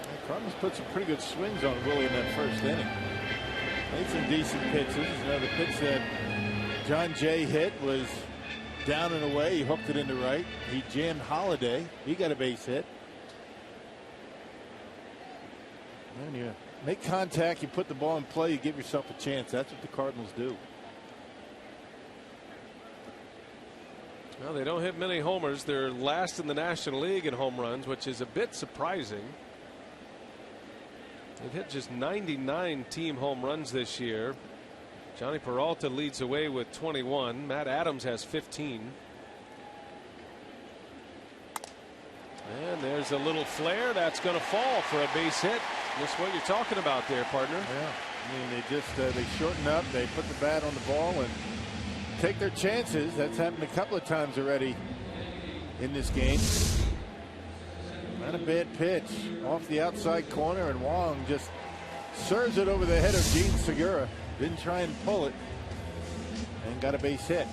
The Cardinals put some pretty good swings on Willie in that first inning. Made some decent pitches. The pitch that John Jay hit was down and away. He hooked it into right. He jammed Holiday. He got a base hit. And you make contact, you put the ball in play, you give yourself a chance. That's what the Cardinals do. Well, they don't hit many homers. They're last in the National League in home runs, which is a bit surprising. They've hit just 99 team home runs this year. Johnny Peralta leads away with 21. Matt Adams has 15. And there's a little flare that's going to fall for a base hit. Just what you're talking about there, partner. Yeah, I mean, they just they shorten up, they put the bat on the ball and take their chances. That's happened a couple of times already in this game. Not a bad pitch off the outside corner, and Wong just serves it over the head of Gene Segura. Didn't try and pull it, and got a base hit.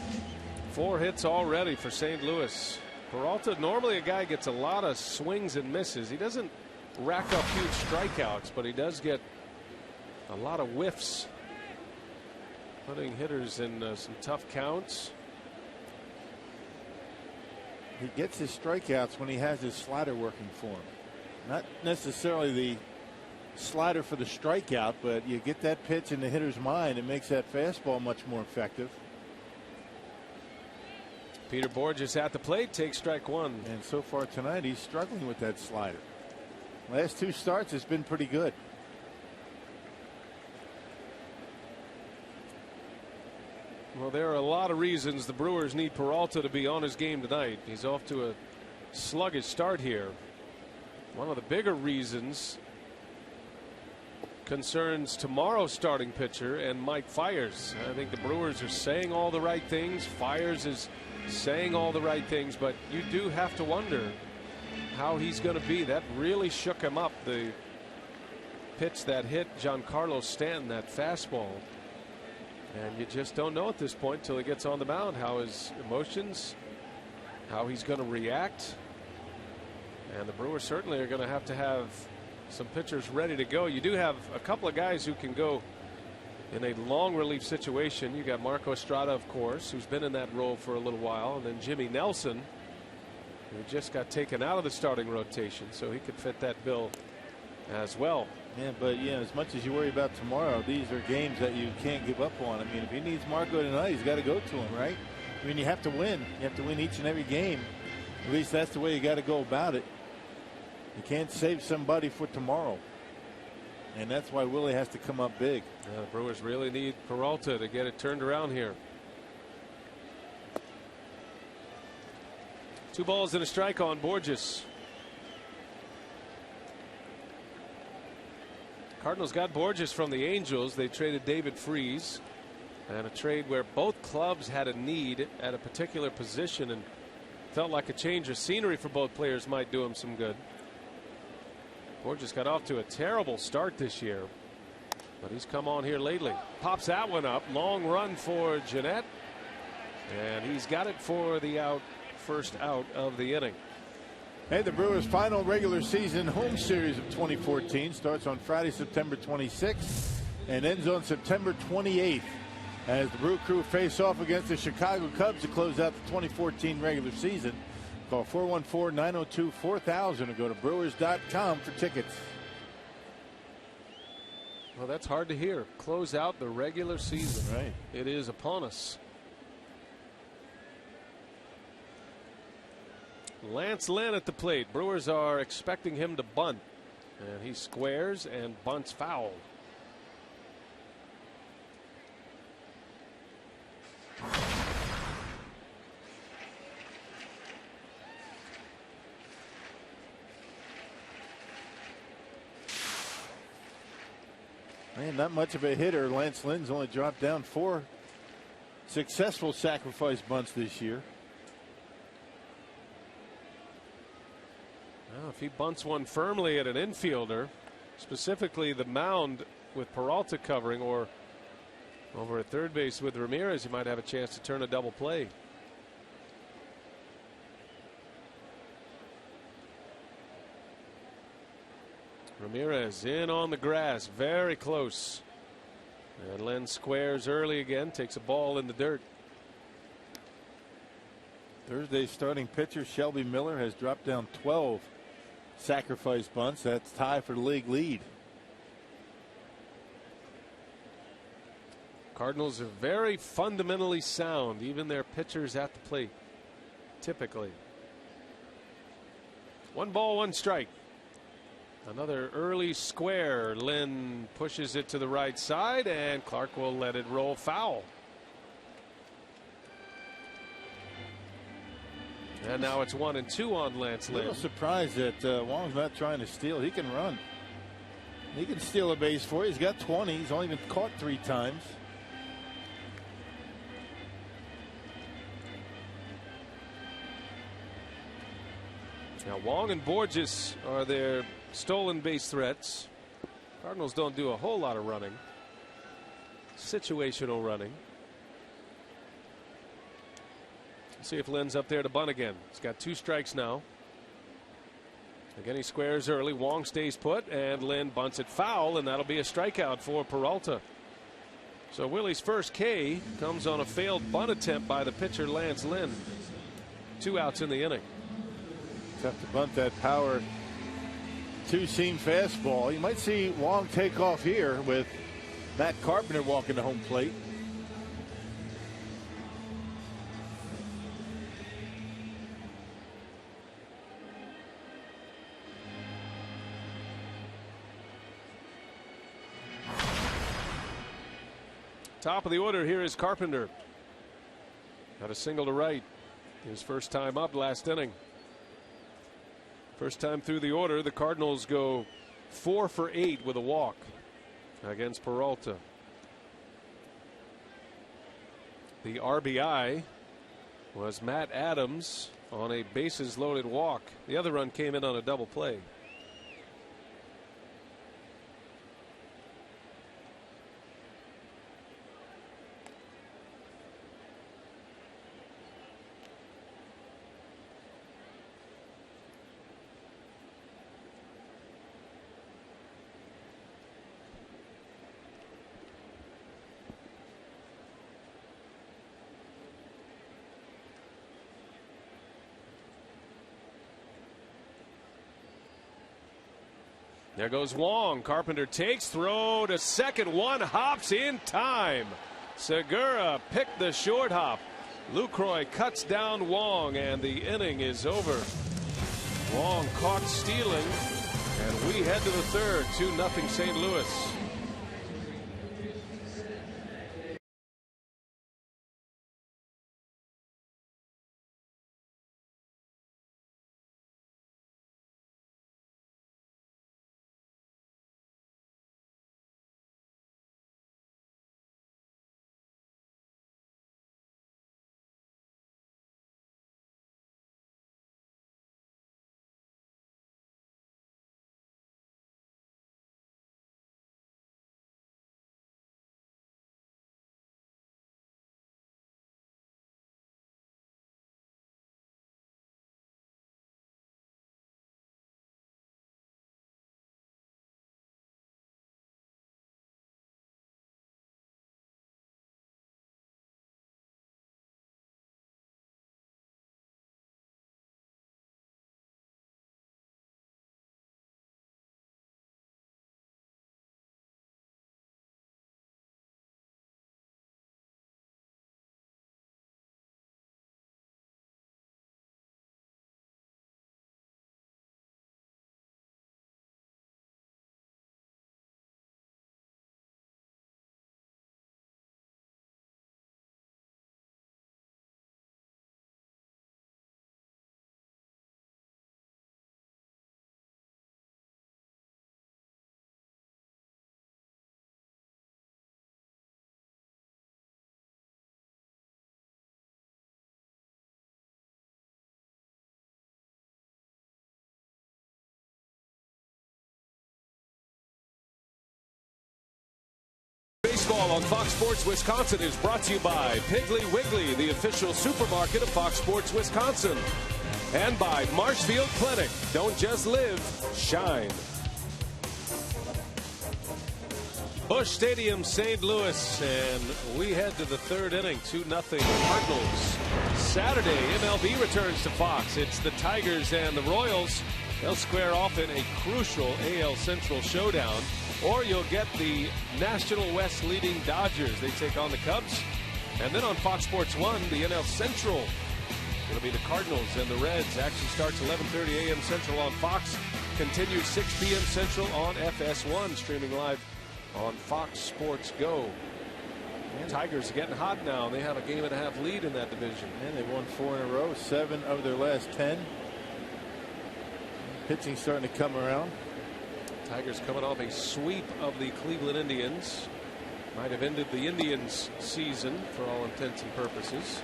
4 hits already for St. Louis. Peralta, normally a guy gets a lot of swings and misses. He doesn't rack up huge strikeouts, but he does get a lot of whiffs, putting hitters in some tough counts. He gets his strikeouts when he has his slider working for him. Not necessarily the slider for the strikeout, but you get that pitch in the hitter's mind, it makes that fastball much more effective. Peter Borges at the plate, takes strike 1. And so far tonight, he's struggling with that slider. Last 2 starts has been pretty good. Well, there are a lot of reasons the Brewers need Peralta to be on his game tonight. He's off to a sluggish start here. One of the bigger reasons concerns tomorrow's starting pitcher and Mike Fiers. I think the Brewers are saying all the right things. Fiers is saying all the right things, but you do have to wonder how he's going to be. That really shook him up, the pitch that hit Giancarlo Stanton, that fastball. And you just don't know at this point till he gets on the mound how his emotions, how he's going to react. And the Brewers certainly are going to have some pitchers ready to go. You do have a couple of guys who can go in a long relief situation. You got Marco Estrada, of course, who's been in that role for a little while, and then Jimmy Nelson, who just got taken out of the starting rotation, so he could fit that bill as well. Yeah, but as much as you worry about tomorrow, these are games that you can't give up on. I mean, if he needs Marco tonight, he's got to go to him, right? I mean, you have to win. You have to win each and every game. At least that's the way you got to go about it. You can't save somebody for tomorrow. And that's why Willie has to come up big. Yeah, the Brewers really need Peralta to get it turned around here. 2 balls and a strike on Borges. Cardinals got Borges from the Angels. They traded David Freese, and a trade where both clubs had a need at a particular position and felt like a change of scenery for both players might do him some good. Borges got off to a terrible start this year, but he's come on here lately. Pops that one up. Long run for Jeanette, and he's got it for the out, first out of the inning. Hey, the Brewers' final regular season home series of 2014 starts on Friday, September 26th and ends on September 28th as the Brew Crew face off against the Chicago Cubs to close out the 2014 regular season. Call 414-902-4000 or go to brewers.com for tickets. Well, that's hard to hear. Close out the regular season. Right. It is upon us. Lance Lynn at the plate. Brewers are expecting him to bunt, and he squares and bunts foul. Man, not much of a hitter. Lance Lynn's only dropped down 4 successful sacrifice bunts this year. Well, if he bunts one firmly at an infielder, specifically the mound with Peralta covering, or over at third base with Ramirez, he might have a chance to turn a double play. Ramirez in on the grass, very close. And Len squares early again, takes a ball in the dirt. Thursday's starting pitcher Shelby Miller has dropped down 12 sacrifice bunts. That's tied for the league lead. Cardinals are very fundamentally sound, even their pitchers at the plate, typically. 1 ball, 1 strike. Another early square. Lynn pushes it to the right side, and Clark will let it roll foul. And now it's 1-2 on Lance Lynn. A little surprised that Wong's not trying to steal. He can run. He can steal a base for you. He's got 20. He's only been caught 3 times. Now Wong and Borges are their stolen base threats. Cardinals don't do a whole lot of running. Situational running. Let's see if Lynn's up there to bunt again. He's got 2 strikes now. Again, he squares early. Wong stays put, and Lynn bunts it foul, and that'll be a strikeout for Peralta. So Willie's first K comes on a failed bunt attempt by the pitcher Lance Lynn. 2 outs in the inning. Tough to bunt that power 2-seam fastball. You might see Wong take off here with Matt Carpenter walking to home plate. Top of the order here is Carpenter. Got a single to right. His first time up last inning. First time through the order, the Cardinals go 4 for 8 with a walk against Peralta. The RBI was Matt Adams on a bases loaded walk. The other run came in on a double play. There goes Wong. Carpenter takes, throw to second. One hops in time. Segura picked the short hop. Lucroy cuts down Wong, and the inning is over. Wong caught stealing, and we head to the third. 2-0 St. Louis. Baseball on Fox Sports Wisconsin is brought to you by Piggly Wiggly, the official supermarket of Fox Sports Wisconsin. And by Marshfield Clinic. Don't just live, shine. Busch Stadium, St. Louis, and we head to the third inning. 2-0 Cardinals. Saturday, MLB returns to Fox. It's the Tigers and the Royals. They'll square off in a crucial AL Central showdown. Or you'll get the National West leading Dodgers. They take on the Cubs. And then on Fox Sports 1, the NL Central. It'll be the Cardinals and the Reds. Action starts 11:30 a.m. Central on Fox. continues 6 p.m. Central on FS1, streaming live on Fox Sports Go. Tigers are getting hot now. They have a game-and-a-half lead in that division. And they've won 4 in a row, 7 of their last 10. Pitching starting to come around. Tigers coming off a sweep of the Cleveland Indians. Might have ended the Indians' season for all intents and purposes.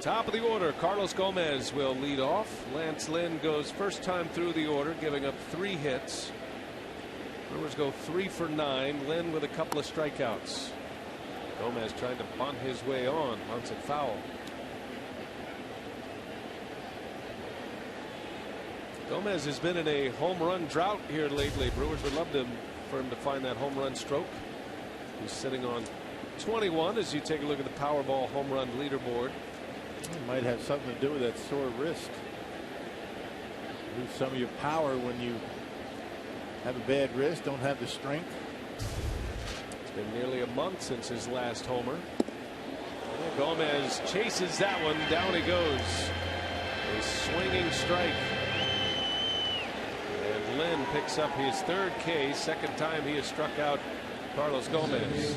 Top of the order, Carlos Gomez will lead off. Lance Lynn goes first time through the order, giving up 3 hits. Brewers go 3 for 9. Lynn with a couple of strikeouts. Gomez trying to bunt his way on. Bunts it foul. Gomez has been in a home run drought here lately. Brewers would love for him to find that home run stroke. He's sitting on 21 as you take a look at the Powerball home run leaderboard. It might have something to do with that sore wrist. Lose some of your power when you have a bad wrist, don't have the strength. It's been nearly a month since his last homer. And Gomez chases that one. Down he goes. A swinging strike. And Lynn picks up his 3rd K. Second time he has struck out Carlos Gomez.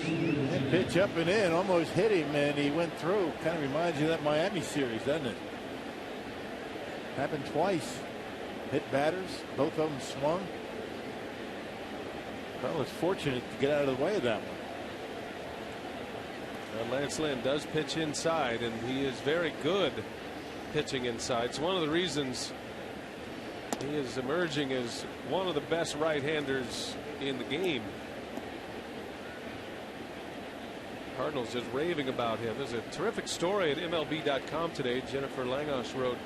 That pitch up and in almost hit him, and he went through. Kind of reminds you of that Miami series, doesn't it? Happened twice. Hit batters. Both of them swung. Well, was fortunate to get out of the way of that one. Well, Lance Lynn does pitch inside, and he is very good pitching inside. It's one of the reasons he is emerging as one of the best right-handers in the game. Cardinals just raving about him. There's a terrific story at MLB.com today. Jennifer Langosh wrote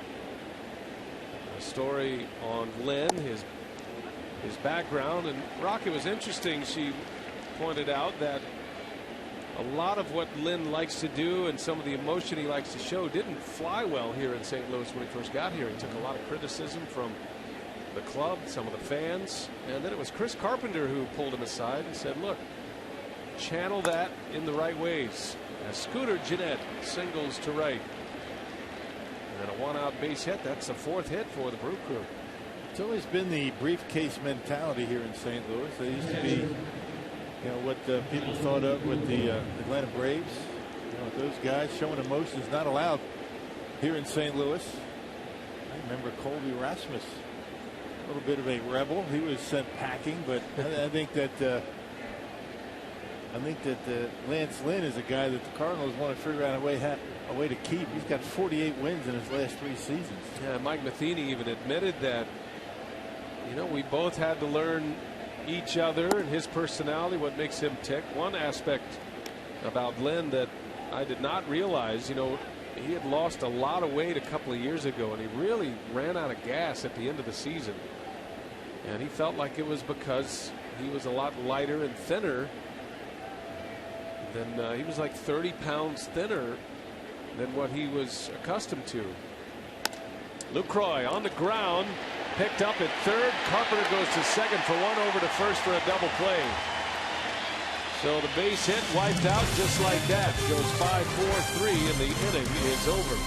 a story on Lynn, his background, and Rocky was interesting. She pointed out that a lot of what Lynn likes to do and some of the emotion he likes to show didn't fly well here in St. Louis when he first got here. He took a lot of criticism from the club, some of the fans, and then it was Chris Carpenter who pulled him aside and said, look, channel that in the right ways. As Scooter Gennett singles to right. And a 1-out base hit. That's the 4th hit for the Brew Crew. It's always been the briefcase mentality here in St. Louis. They used to be, what people thought of with the Atlanta Braves. Those guys showing emotions not allowed here in St. Louis. I remember Colby Rasmus, a little bit of a rebel. He was sent packing, but I think that Lance Lynn is a guy that the Cardinals want to figure out a way to keep. He's got 48 wins in his last 3 seasons. Yeah, Mike Matheny even admitted that, we both had to learn each other and his personality, what makes him tick. One aspect about Lynn that I did not realize, he had lost a lot of weight a couple of years ago, and he really ran out of gas at the end of the season. And he felt like it was because he was a lot lighter and thinner. Then he was like 30 pounds thinner than what he was accustomed to. Lucroy on the ground, picked up at 3rd. Carpenter goes to 2nd for 1 over to 1st for a double play. So the base hit wiped out just like that. Goes 5-4-3 and the inning is over.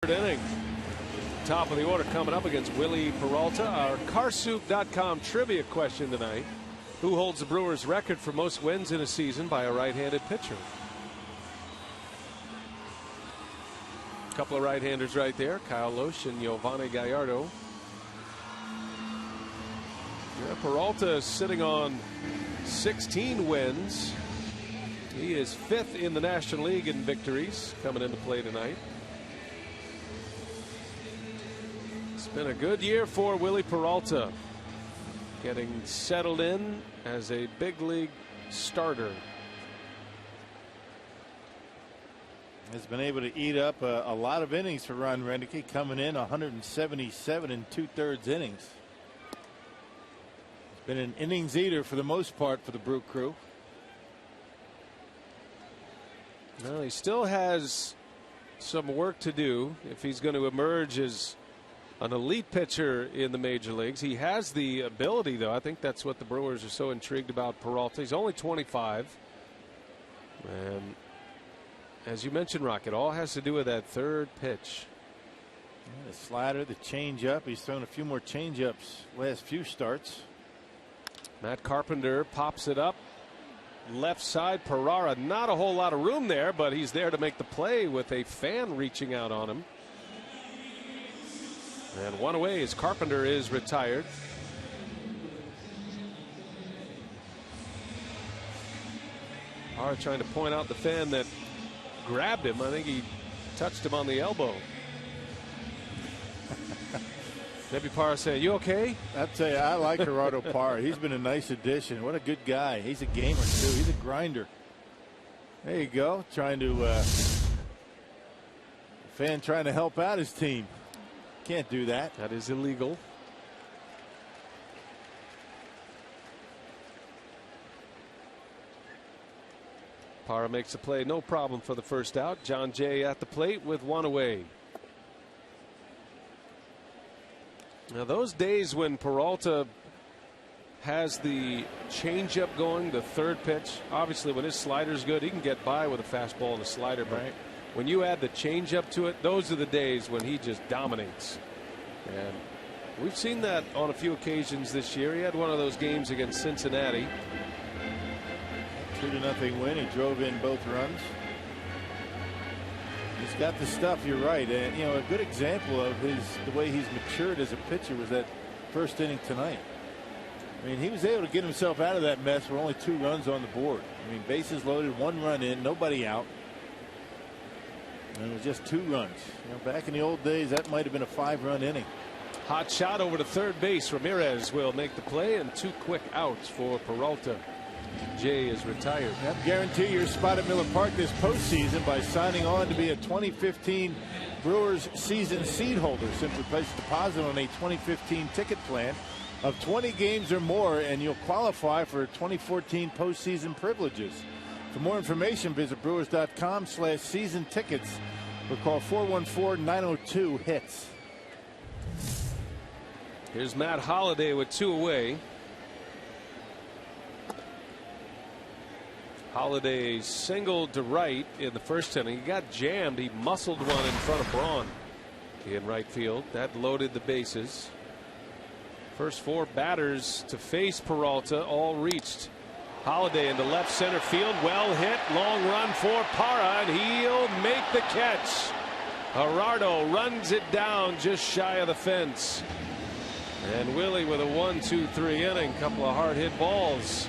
third inning. Top of the order coming up against Willie Peralta. Our Carsoup.com trivia question tonight: who holds the Brewers record for most wins in a season by a right-handed pitcher? A couple of right-handers right there, Kyle Loesch and Giovanni Gallardo. Yeah, Peralta is sitting on 16 wins. He is 5th in the National League in victories coming into play tonight. It's been a good year for Willie Peralta, getting settled in as a big league starter. Has been able to eat up a lot of innings for Ron Renneke, coming in 177 and 2/3 innings. It's been an innings eater for the most part for the Brew Crew. Well, he still has some work to do if he's going to emerge as an elite pitcher in the major leagues. He has the ability, though. I think that's what the Brewers are so intrigued about Peralta. He's only 25. And as you mentioned, Rock, it all has to do with that third pitch. The slider, the changeup. He's thrown a few more changeups last few starts. Matt Carpenter pops it up. Left side, Pereira, not a whole lot of room there, but he's there to make the play with a fan reaching out on him. And one away as Carpenter is retired. Parra trying to point out the fan that grabbed him. I think he touched him on the elbow. Maybe Parra saying, "You okay?" I'll tell you, I like Gerardo Parra. He's been a nice addition. What a good guy. He's a gamer, too. He's a grinder. There you go. Trying to fan trying to help out his team. Can't do that. That is illegal. Parra makes the play, no problem for the first out. John Jay at the plate with one away. Now, those days when Peralta has the changeup going, the third pitch, obviously when his slider's good, he can get by with a fastball and a slider. But right, when you add the changeup to it, those are the days when he just dominates. And we've seen that on a few occasions this year. He had one of those games against Cincinnati. 2-0 win. He drove in both runs. He's got the stuff. You're right. And you know, a good example of the way he's matured as a pitcher was that first inning tonight. I mean, he was able to get himself out of that mess with only 2 runs on the board. I mean, bases loaded, 1 run in, nobody out, and it was just 2 runs. You know, back in the old days, that might have been a 5-run inning. Hot shot over to third base. Ramirez will make the play, and 2 quick outs for Peralta. Jay is retired. Yep, guarantee your spot at Miller Park this postseason by signing on to be a 2015 Brewers season seed holder. Simply place a deposit on a 2015 ticket plan of 20 games or more, and you'll qualify for 2014 postseason privileges. For more information, visit brewers.com/season tickets or call 414-902-HITS. Here's Matt Holliday with 2 away. Holliday singled to right in the first inning. He got jammed. He muscled one in front of Braun in right field. That loaded the bases. First 4 batters to face Peralta all reached. Holliday into left center field. Well hit. Long run for Parra, and he'll make the catch. Gerardo runs it down just shy of the fence. And Willie with a 1-2-3 inning. Couple of hard hit balls,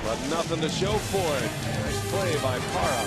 but nothing to show for it. Nice play by Parra.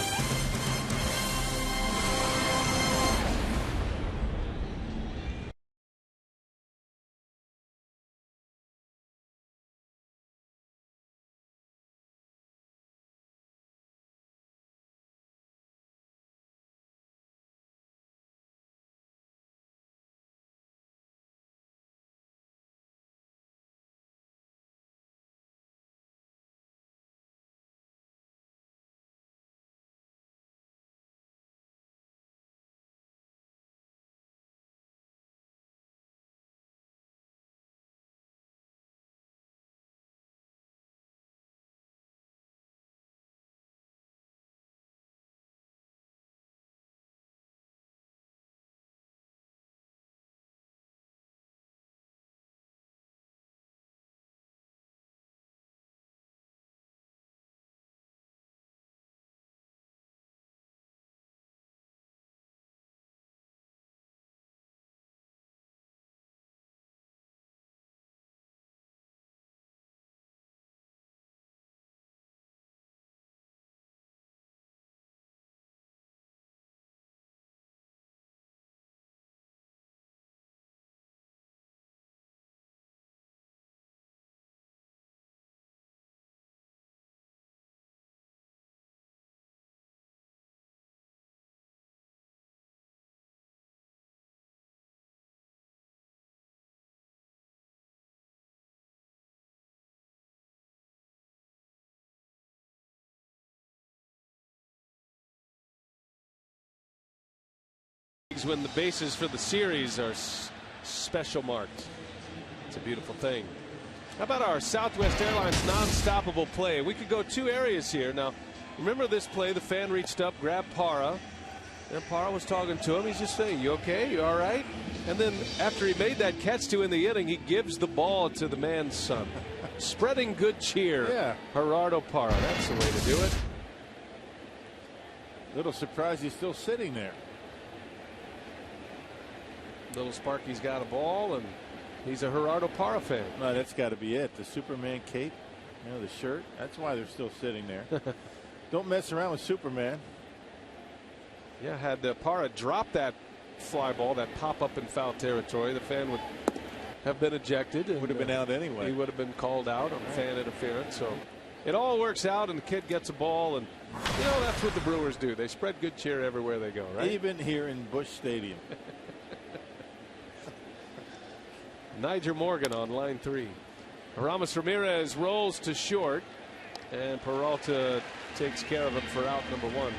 flags when the bases for the series are special marked. It's a beautiful thing. How about our Southwest Airlines non-stoppable play? We could go two areas here. Now, remember this play, the fan reached up, grabbed Parra, and Parra was talking to him. He's just saying, you okay? You all right? And then after he made that catch to end the inning, he gives the ball to the man's son. Spreading good cheer. Yeah. Gerardo Parra. That's the way to do it. Little surprised he's still sitting there. Little Sparky's got a ball, and he's a Gerardo Parra fan. No, that's got to be it. The Superman cape, you know, the shirt. That's why they're still sitting there. Don't mess around with Superman. Yeah, had Parra drop that fly ball, that pop up in foul territory, the fan would have been ejected. Would have been out anyway. He would have been called out on fan interference. So it all works out, and the kid gets a ball, and you know that's what the Brewers do. They spread good cheer everywhere they go, right? Even here in Busch Stadium. Niger Morgan on line 3. Aramis Ramirez rolls to short, and Peralta takes care of him for out number 1.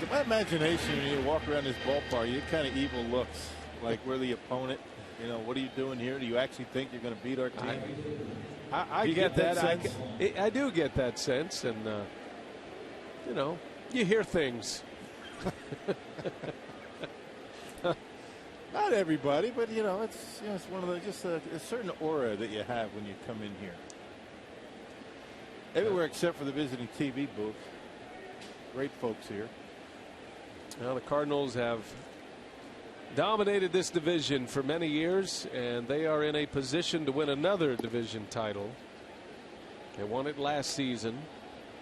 In my imagination, when you walk around this ballpark, you get kind of evil looks, like we're the opponent. You know, what are you doing here? Do you actually think you're going to beat our team? I get that sense. I do get that sense, and you know, you hear things. Not everybody, but you know, it's one of the just a certain aura that you have when you come in here. Everywhere except for the visiting TV booth. Great folks here. Well, the Cardinals have dominated this division for many years, and they are in a position to win another division title. They won it last season,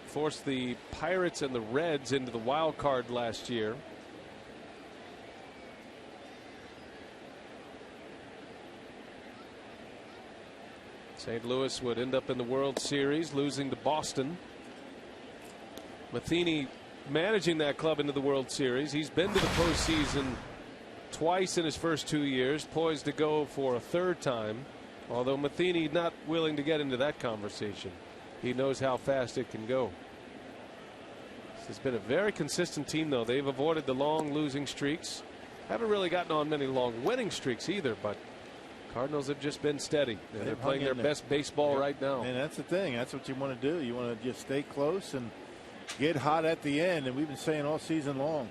forced the Pirates and the Reds into the wild card last year. St. Louis would end up in the World Series, losing to Boston. Matheny managing that club into the World Series. He's been to the postseason twice in his first 2 years, poised to go for a third time, although Matheny not willing to get into that conversation. He knows how fast it can go. This has been a very consistent team, though. They've avoided the long losing streaks. Haven't really gotten on many long winning streaks either, but Cardinals have just been steady. They're playing their best baseball right now. And that's the thing. That's what you want to do. You want to just stay close and get hot at the end. And we've been saying all season long.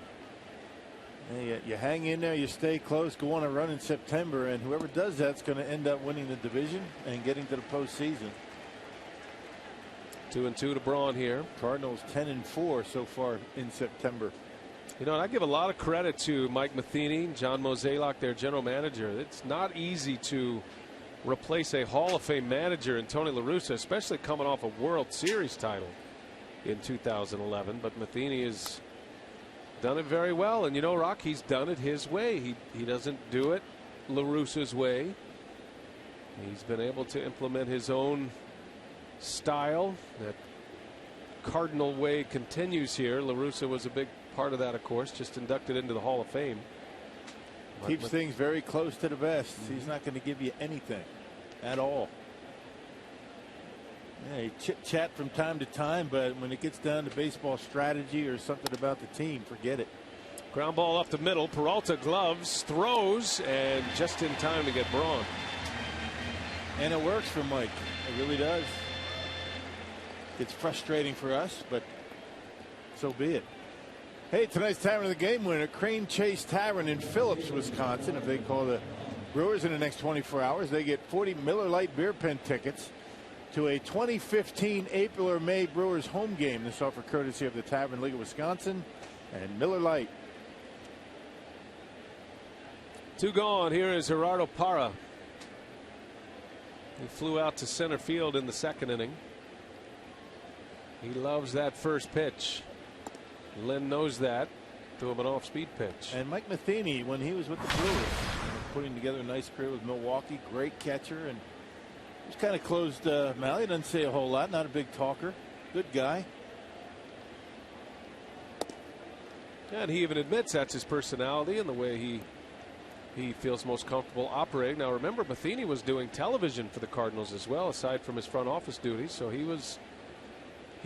You hang in there, you stay close, go on a run in September, and whoever does that's going to end up winning the division and getting to the postseason. 2-2 to Braun here. Cardinals 10-4 so far in September. You know, and I give a lot of credit to Mike Matheny, John Mozeliak, their general manager. It's not easy to replace a Hall of Fame manager in Tony La Russa, especially coming off a World Series title in 2011. But Matheny has done it very well, and you know, Rock, he's done it his way. He doesn't do it La Russa's way. He's been able to implement his own style. That Cardinal way continues here. La Russa was a big part of that, of course, just inducted into the Hall of Fame. Keeps things very close to the vest. He's not going to give you anything at all. Yeah, he chit-chat from time to time, but when it gets down to baseball strategy or something about the team, forget it. Ground ball up the middle. Peralta gloves, throws, and just in time to get Braun. And it works for Mike. It really does. It's frustrating for us, but so be it. Hey, tonight's Tavern of the Game winner, Crane Chase Tavern in Phillips, Wisconsin. If they call the Brewers in the next 24 hours, they get 40 Miller Lite beer pen tickets to a 2015 April or May Brewers home game. This offer courtesy of the Tavern League of Wisconsin and Miller Lite. 2 gone. Here is Gerardo Parra. He flew out to center field in the second inning. He loves that first pitch. Lynn knows that. Threw him an off-speed pitch. And Mike Matheny, when he was with the Brewers, putting together a nice career with Milwaukee, great catcher, and he's kind of closed mouth. He doesn't say a whole lot. Not a big talker. Good guy. And he even admits that's his personality and the way he feels most comfortable operating. Now remember, Matheny was doing television for the Cardinals as well, aside from his front office duties. So he's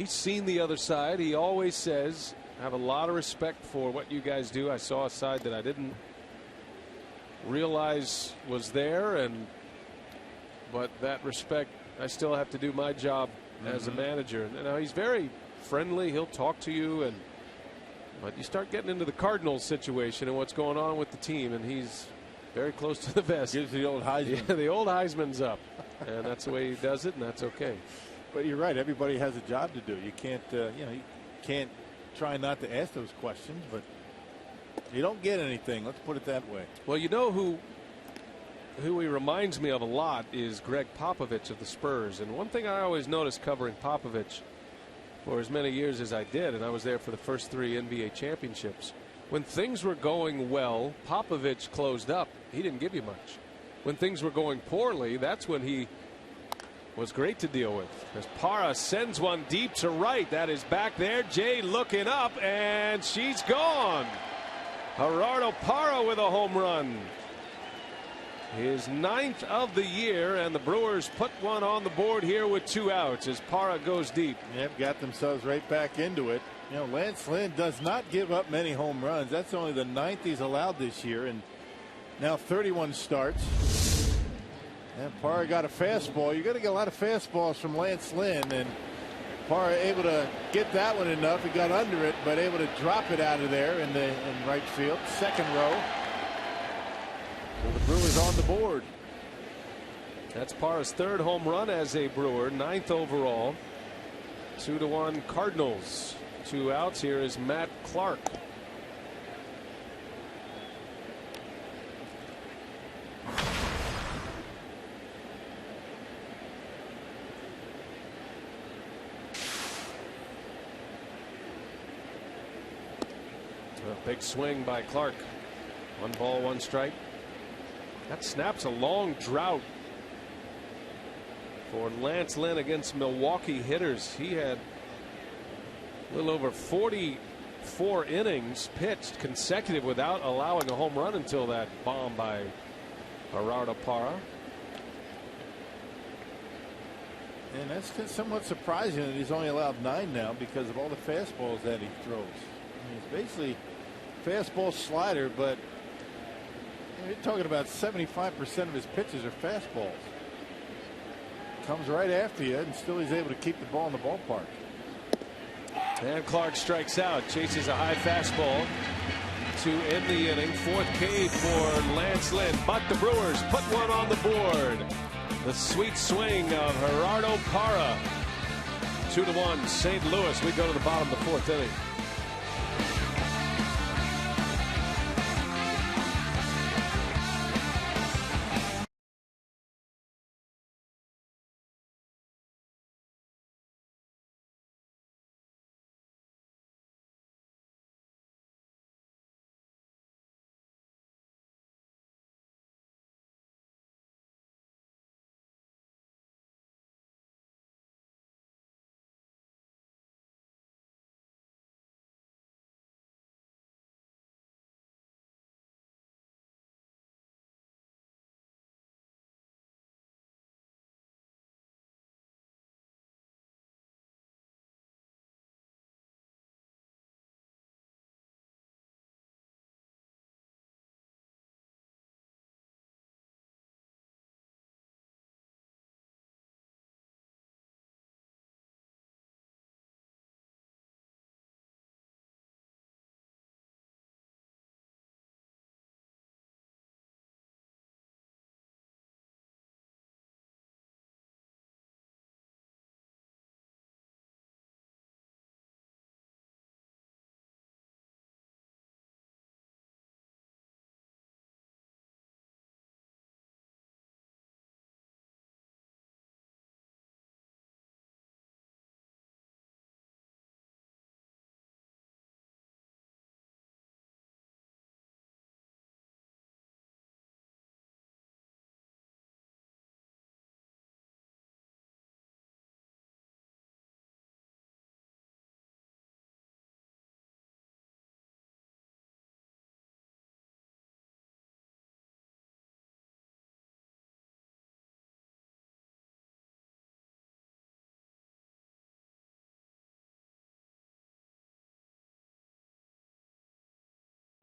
seen the other side. He always says, I have a lot of respect for what you guys do. I saw a side that I didn't realize was there, but that respect, I still have to do my job as a manager. And now he's very friendly. He'll talk to you, but you start getting into the Cardinals situation and what's going on with the team, and he's very close to the vest. Gives the old Heisman. Yeah, the old Heisman's up, and that's the way he does it, and that's okay. But you're right. Everybody has a job to do. You can't, you can't try not to ask those questions, but you don't get anything. Let's put it that way. Well, you know who he reminds me of a lot is Greg Popovich of the Spurs. And one thing I always noticed covering Popovich for as many years as I did, and I was there for the first 3 NBA championships, when things were going well, Popovich closed up. He didn't give you much. When things were going poorly, that's when he was great to deal with. As Parra sends one deep to right. That is back there. Jay looking up, and she's gone. Gerardo Parra with a home run. His 9th of the year, and the Brewers put one on the board here with 2 outs as Parra goes deep. Yep, got themselves right back into it. You know, Lance Lynn does not give up many home runs. That's only the 9th he's allowed this year, and now 31 starts. And Parra got a fastball. You're going to get a lot of fastballs from Lance Lynn, and Parra able to get that one enough. He got under it, but able to drop it out of there in right field. Second row. So the Brewers on the board. That's Parra's 3rd home run as a Brewer, 9th overall. 2-1 Cardinals. 2 outs. Here is Matt Clark. A big swing by Clark. 1 ball, 1 strike. That snaps a long drought for Lance Lynn against Milwaukee hitters. He had a little over 44 innings pitched consecutive without allowing a home run until that bomb by Gerardo Parra. And that's somewhat surprising that he's only allowed 9 now because of all the fastballs that he throws. I mean, it's basically fastball slider, but you're talking about 75% of his pitches are fastballs. Comes right after you, and still he's able to keep the ball in the ballpark. And Clark strikes out, chases a high fastball to end the inning. 4th K for Lance Lynn, but the Brewers put one on the board. The sweet swing of Gerardo Parra. 2-1 St. Louis. We go to the bottom of the 4th inning.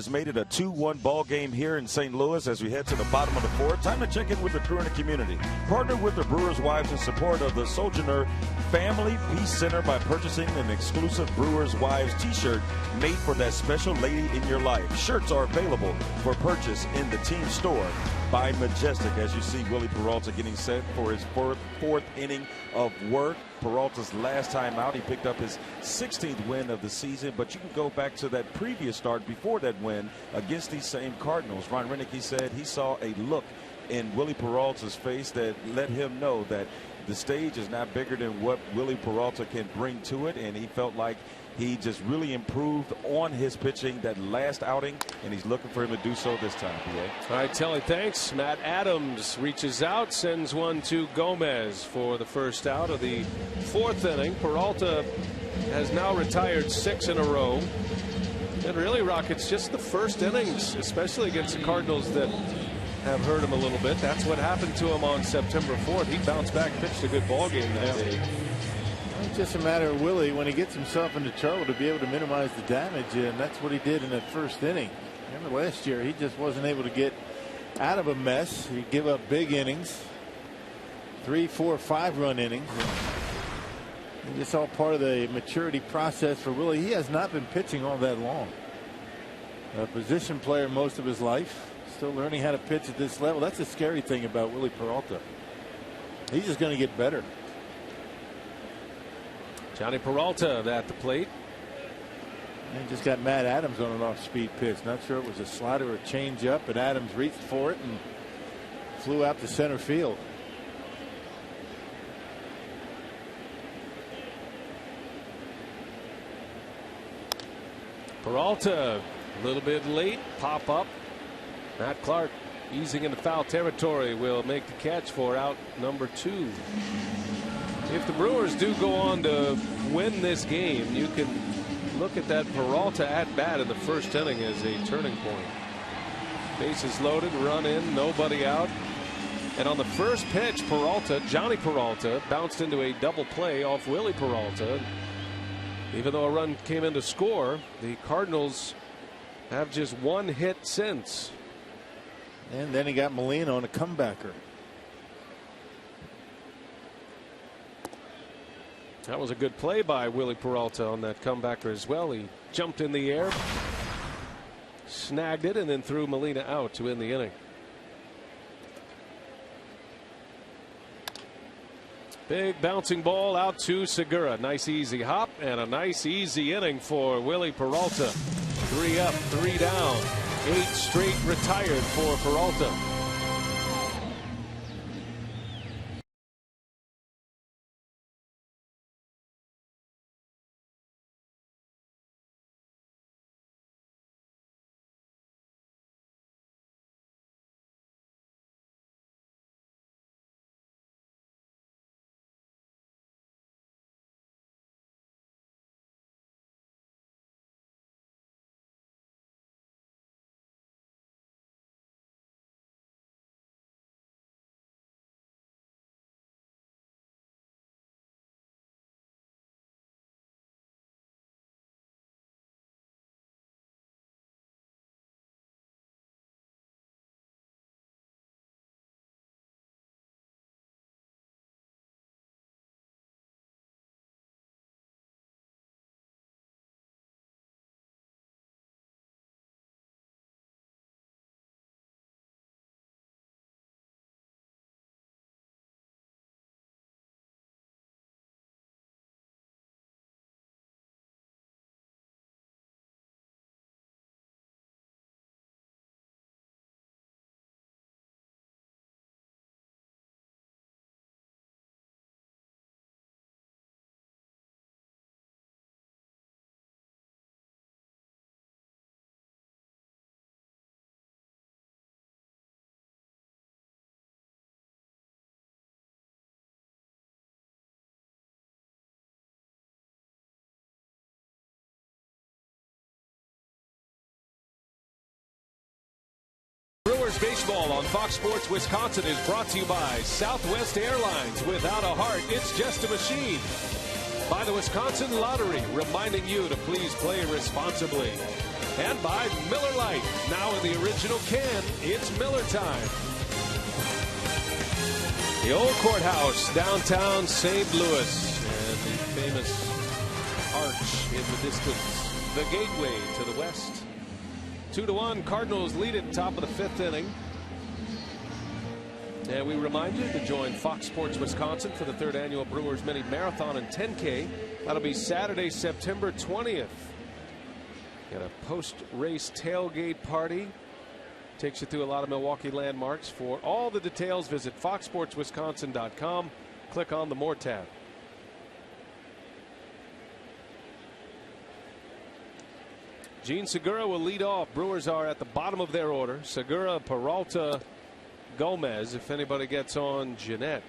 Has made it a 2-1 ball game here in St. Louis as we head to the bottom of the fourth. Time to check in with the crew in the community. Partner with the Brewers Wives in support of the Sojourner Family Peace Center by purchasing an exclusive Brewers Wives t-shirt made for that special lady in your life. Shirts are available for purchase in the team store by Majestic. As you see, Willie Peralta getting set for his fourth inning of work. Peralta's last time out, he picked up his 16th win of the season, but you can go back to that previous start before that win against these same Cardinals. Ron Renicky said he saw a look in Willie Peralta's face that let him know that the stage is not bigger than what Willie Peralta can bring to it, and he felt like he just really improved on his pitching that last outing, and he's looking for him to do so this time. All right, Telly, thanks. Matt Adams reaches out, sends one to Gomez for the first out of the fourth inning. Peralta has now retired 6 in a row. And really, Rock, it's just the first innings, especially against the Cardinals, that have hurt him a little bit. That's what happened to him on September 4th. He bounced back, pitched a good ball game that day. It's just a matter of Willie, when he gets himself into trouble, to be able to minimize the damage, and that's what he did in that first inning. Remember last year, he just wasn't able to get out of a mess. He'd give up big innings, 3, 4, 5-run innings. And it's all part of the maturity process for Willie. He has not been pitching all that long. A position player most of his life, still learning how to pitch at this level. That's the scary thing about Willie Peralta. He's just going to get better. Johnny Peralta at the plate. And just got Matt Adams on an off-speed pitch. Not sure it was a slider or a changeup, but Adams reached for it and flew out to center field. Peralta a little bit late, pop up. Matt Clark easing into foul territory will make the catch for out number 2. If the Brewers do go on to win this game, you can look at that Peralta at bat in the first inning as a turning point. Bases loaded, run in, nobody out. And on the first pitch, Johnny Peralta bounced into a double play off Willie Peralta. Even though a run came in to score, the Cardinals have just one hit since. And then he got Molina on a comebacker. That was a good play by Willie Peralta on that comebacker as well. He jumped in the air, snagged it, and then threw Molina out to end the inning. Big bouncing ball out to Segura. Nice easy hop and a nice easy inning for Willie Peralta. 3 up, 3 down. 8 straight retired for Peralta. Brewers baseball on Fox Sports Wisconsin is brought to you by Southwest Airlines. Without a heart, it's just a machine. By the Wisconsin Lottery, reminding you to please play responsibly. And by Miller Lite, now in the original can, it's Miller time. The old courthouse, downtown St. Louis, and the famous arch in the distance, the gateway to the west. 2-1, Cardinals lead at top of the 5th inning. And we remind you to join Fox Sports Wisconsin for the 3rd annual Brewers Mini Marathon and 10K. That'll be Saturday, September 20th. Got a post-race tailgate party. Takes you through a lot of Milwaukee landmarks. For all the details, visit foxsportswisconsin.com. Click on the More tab. Gene Segura will lead off. Brewers are at the bottom of their order. Segura, Peralta, Gomez, if anybody gets on Jeanette.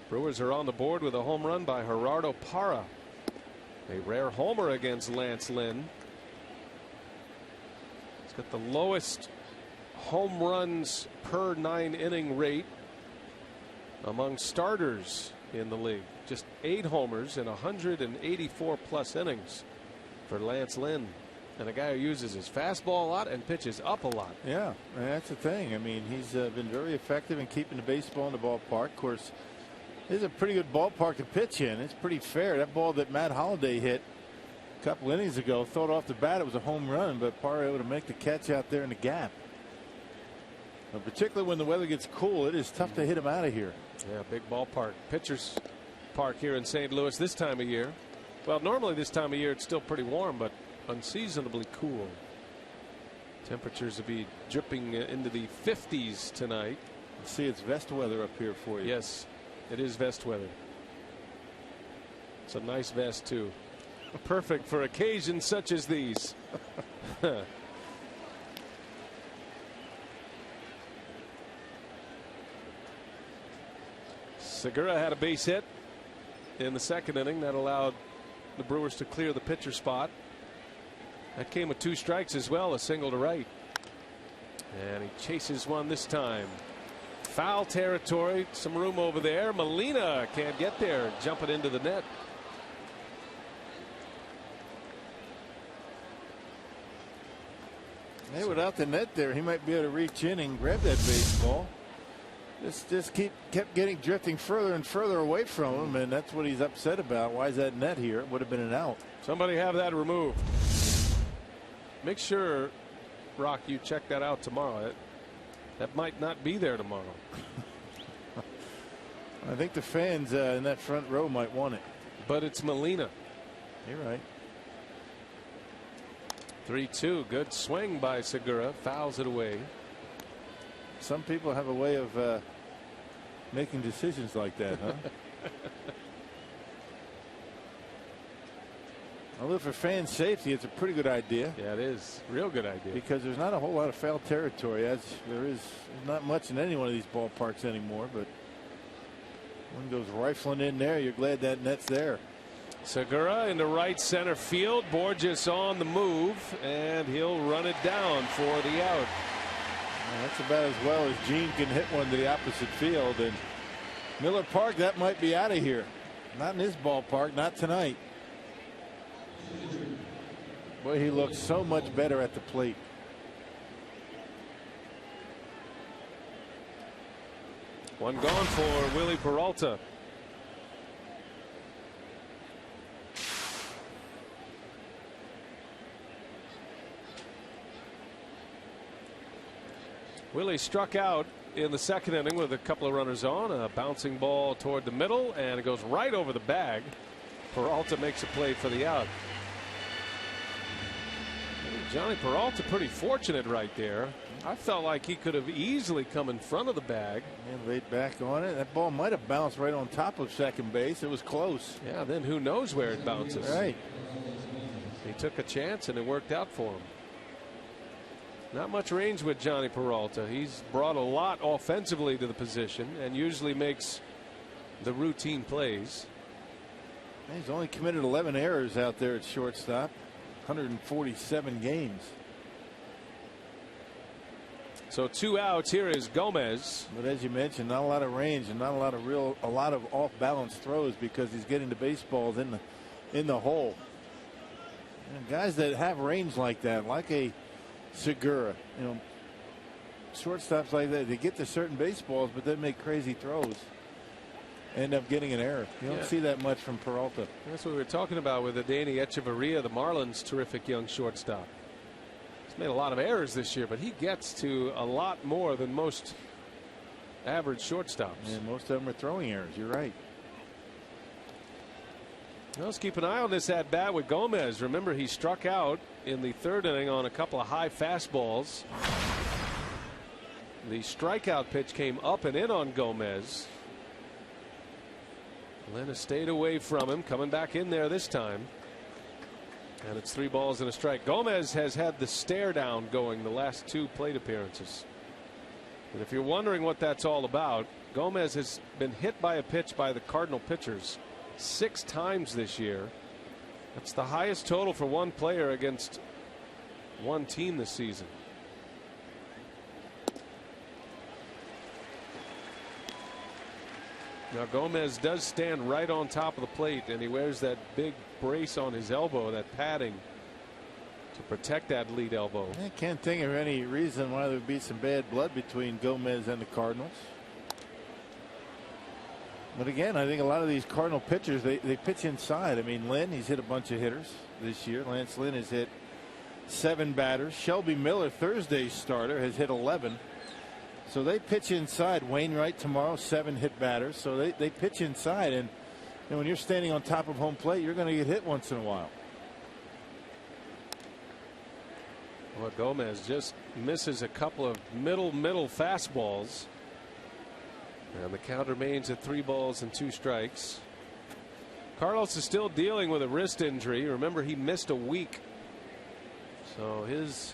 Brewers are on the board with a home run by Gerardo Parra. A rare homer against Lance Lynn. He's got the lowest home runs per 9-inning rate among starters in the league. Just 8 homers in 184 plus innings for Lance Lynn. And a guy who uses his fastball a lot and pitches up a lot. Yeah, and that's the thing. I mean, he's been very effective in keeping the baseball in the ballpark. Of course, this is a pretty good ballpark to pitch in. It's pretty fair. That ball that Matt Holliday hit a couple innings ago, thought off the bat it was a home run, but Parra able to make the catch out there in the gap. But particularly when the weather gets cool, it is tough to hit him out of here. Yeah, big ballpark. Pitchers Park here in St. Louis this time of year. Well, normally this time of year it's still pretty warm, but unseasonably cool. Temperatures will be dripping into the 50s tonight. See, it's vest weather up here for you. Yes, it is vest weather. It's a nice vest too. Perfect for occasions such as these. Segura had a base hit in the 2nd inning that allowed the Brewers to clear the pitcher spot. That came with 2 strikes as well, a single to right. And he chases one this time. Foul territory, some room over there. Molina can't get there, jumping into the net. Hey, without the net there, he might be able to reach in and grab that baseball. Just kept getting drifting further and further away from him, and that's what he's upset about. Why is that net here? It would have been an out. Somebody have that removed. Make sure, Rock, you check that out tomorrow. That might not be there tomorrow. I think the fans in that front row might want it. But it's Molina. You're right. 3-2. Good swing by Segura. Fouls it away. Some people have a way of making decisions like that, huh? Although for fan safety, it's a pretty good idea. Yeah, it is. Real good idea. Because there's not a whole lot of foul territory, as there's not much in any one of these ballparks anymore. But one goes rifling in there, you're glad that net's there. Segura into right center field. Borges on the move, and he'll run it down for the out. That's about as well as Gene can hit one to the opposite field. And Miller Park, that might be out of here. Not in his ballpark, not tonight. Boy, he looks so much better at the plate. One gone for Willie Peralta. Willie struck out in the 2nd inning with a couple of runners on. A bouncing ball toward the middle, and it goes right over the bag. Peralta makes a play for the out. Johnny Peralta pretty fortunate right there. I felt like he could have easily come in front of the bag. And laid back on it. That ball might have bounced right on top of second base. It was close. Yeah, then who knows where it bounces. Right. He took a chance and it worked out for him. Not much range with Johnny Peralta. He's brought a lot offensively to the position and usually makes the routine plays. He's only committed 11 errors out there at shortstop. 147 games. So 2 outs. Here is Gomez. But as you mentioned, not a lot of range and not a lot of off balance throws because he's getting the baseballs in the hole. And guys that have range like that, like a Segura, shortstops like that, they get to certain baseballs, but then make crazy throws. End up getting an error. You don't see that much from Peralta. That's what we were talking about with Danny Echeverria, the Marlins' terrific young shortstop. He's made a lot of errors this year, but he gets to a lot more than most average shortstops. And most of them are throwing errors. You're right. Let's keep an eye on this at bat with Gomez. Remember, he struck out in the 3rd inning on a couple of high fastballs. The strikeout pitch came up and in on Gomez. Lynn has stayed away from him, coming back in there this time. And it's 3 balls and a strike. Gomez has had the stare down going the last 2 plate appearances. And if you're wondering what that's all about, Gomez has been hit by a pitch by the Cardinal pitchers 6 times this year. That's the highest total for one player against one team this season. Now Gomez does stand right on top of the plate, and he wears that big brace on his elbow, that padding, to protect that lead elbow. I can't think of any reason why there would be some bad blood between Gomez and the Cardinals. But again, I think a lot of these Cardinal pitchers, they pitch inside. I mean, Lynn, he's hit a bunch of hitters this year. Lance Lynn has hit 7 batters. Shelby Miller, Thursday's starter, has hit 11. So they pitch inside. Wainwright tomorrow, 7 hit batters. So they pitch inside. And when you're standing on top of home plate, you're going to get hit once in a while. Well, Gomez just misses a couple of middle fastballs. And the count remains at 3 balls and 2 strikes. Carlos is still dealing with a wrist injury. Remember, he missed a week. So his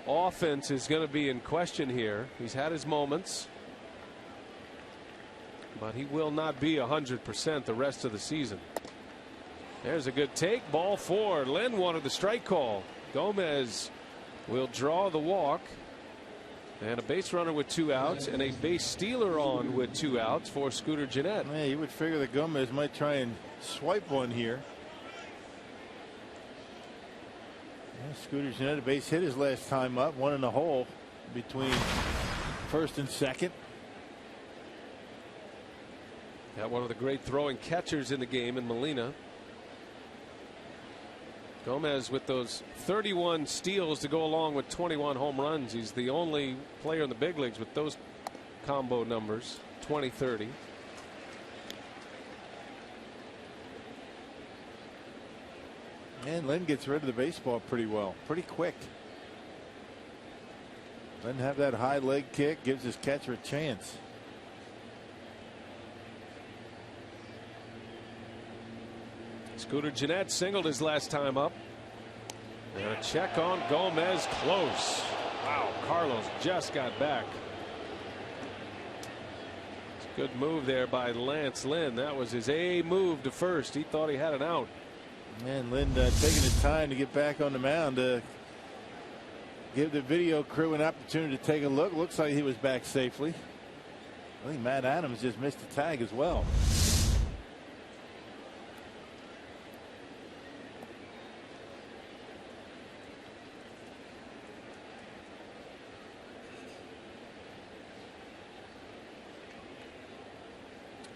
offense is going to be in question here. He's had his moments, but he will not be 100% the rest of the season. There's a good take. Ball 4. Lynn wanted the strike call. Gomez will draw the walk. And a base runner with 2 outs and a base stealer on with 2 outs for Scooter Gennett. Yeah, you would figure that Gomez might try and swipe one here. Yeah, Scooter Gennett, a base hit his last time up, 1 in the hole between first and second. Got one of the great throwing catchers in the game in Molina. Gomez with those 31 steals to go along with 21 home runs. He's the only player in the big leagues with those combo numbers, 20-30. And Lynn gets rid of the baseball pretty well, pretty quick. Doesn't have that high leg kick, gives his catcher a chance. Scooter Gennett singled his last time up. And a check on Gomez, close. Wow, Carlos just got back. It's a good move there by Lance Lynn. That was his A move to first. He thought he had an out. And Lynn taking his time to get back on the mound to give the video crew an opportunity to take a look. Looks like he was back safely. I think Matt Adams just missed the tag as well.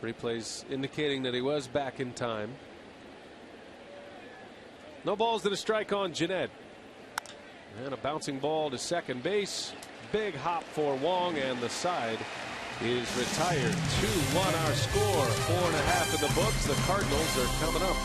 Replays indicating that he was back in time. No balls to the strike on Gennett. And a bouncing ball to second base. Big hop for Wong, and the side is retired. 2-1 our score. 4.5 in the books. The Cardinals are coming up.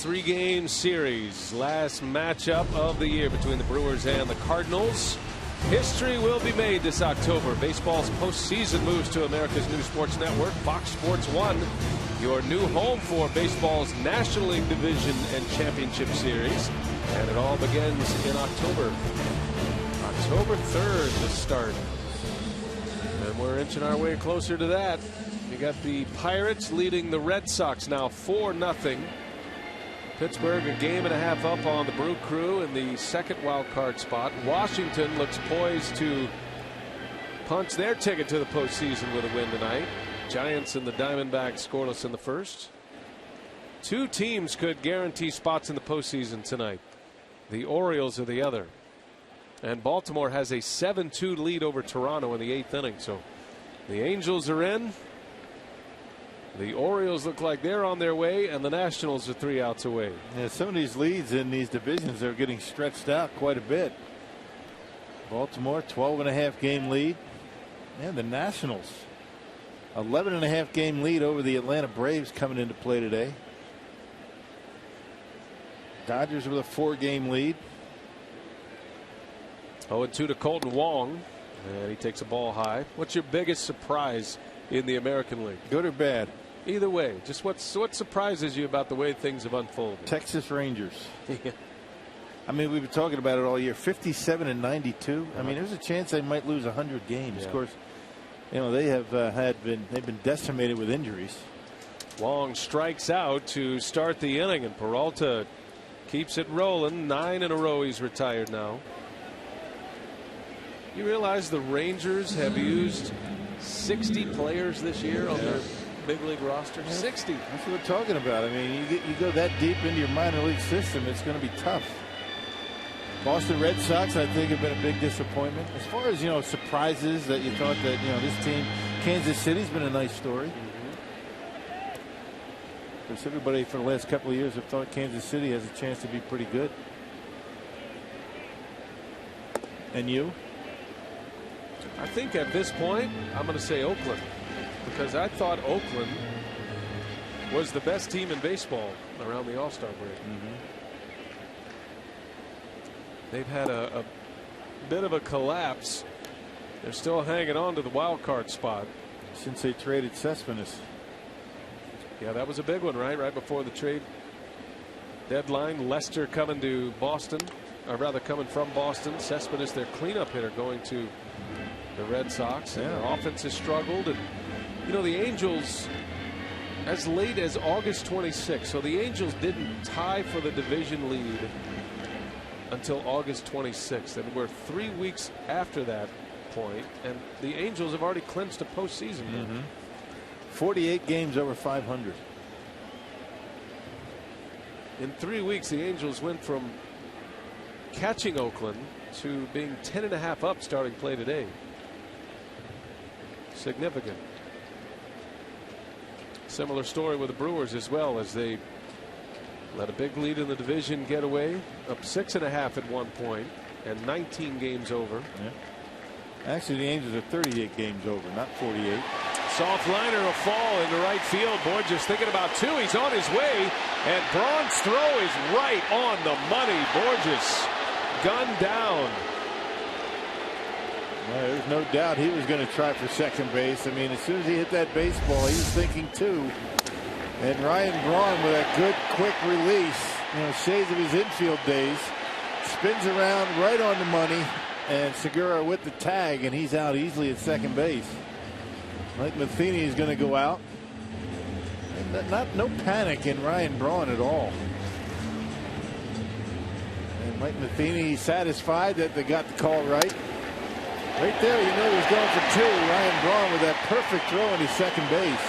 last 3-game series, last matchup of the year between the Brewers and the Cardinals. History will be made this October. Baseball's postseason moves to America's new sports network, Fox Sports 1, your new home for baseball's National League Division and Championship Series. And it all begins in October. October 3rd to start. And we're inching our way closer to that. You got the Pirates leading the Red Sox now 4-0. Pittsburgh a game and a half up on the Brew Crew in the second wild card spot. Washington looks poised to punch their ticket to the postseason with a win tonight. Giants and the Diamondbacks scoreless in the first. Two teams could guarantee spots in the postseason tonight. The Orioles are the other. And Baltimore has a 7-2 lead over Toronto in the 8th inning. So the Angels are in. The Orioles look like they're on their way, and the Nationals are 3 outs away. Yeah, some of these leads in these divisions are getting stretched out quite a bit. Baltimore 12.5 game lead, and the Nationals 11.5 game lead over the Atlanta Braves coming into play today. Dodgers with a 4-game lead. 0-2 to Colton Wong, and he takes a ball high. What's your biggest surprise in the American League? Good or bad? Either way, just what surprises you about the way things have unfolded? Texas Rangers. I mean, we've been talking about it all year. 57-92. I mean, there's a chance they might lose 100 games. Yeah. Of course, you know, they have they've been decimated with injuries. Wong strikes out to start the inning, and Peralta keeps it rolling. 9 in a row. He's retired now. You realize the Rangers have used 60 players this year on their big league roster? 60. That's what we're talking about. I mean, you go that deep into your minor league system, it's going to be tough. Boston Red Sox, I think, have been a big disappointment. As far as, you know, surprises that you thought that, you know, this team, Kansas City's been a nice story. Because everybody for the last couple of years have thought Kansas City has a chance to be pretty good. And you? I think at this point, I'm going to say Oakland, because I thought Oakland was the best team in baseball around the All-Star break. They've had a bit of a collapse. They're still hanging on to the wild card spot. Since they traded Cespedes. Yeah, that was a big one, right before the trade deadline. Lester coming to Boston, or rather coming from Boston. Cespedes, their cleanup hitter, going to the Red Sox. And their offense has struggled. And you know, the Angels, as late as August 26th, so the Angels didn't tie for the division lead until August 26th, and we're 3 weeks after that point, and the Angels have already clinched a postseason. 48 games over 500. In 3 weeks, the Angels went from catching Oakland to being 10.5 up starting play today. Significant. Similar story with the Brewers as well, as they let a big lead in the division get away, up 6.5 at one point, and 19 games over. Actually, the Angels are 38 games over, not 48. Soft liner will fall into right field. Borges thinking about 2. He's on his way, and Braun's throw is right on the money. Borges gunned down. Well, there's no doubt he was going to try for second base. I mean, as soon as he hit that baseball, he was thinking 2. And Ryan Braun, with a good quick release, you know, shades of his infield days, spins around right on the money, and Segura with the tag, and he's out easily at second base. Mike Matheny is going to go out. And no panic in Ryan Braun at all. And Mike Matheny satisfied that they got the call right. Right there, you know he was going for 2. Ryan Braun with that perfect throw into second base.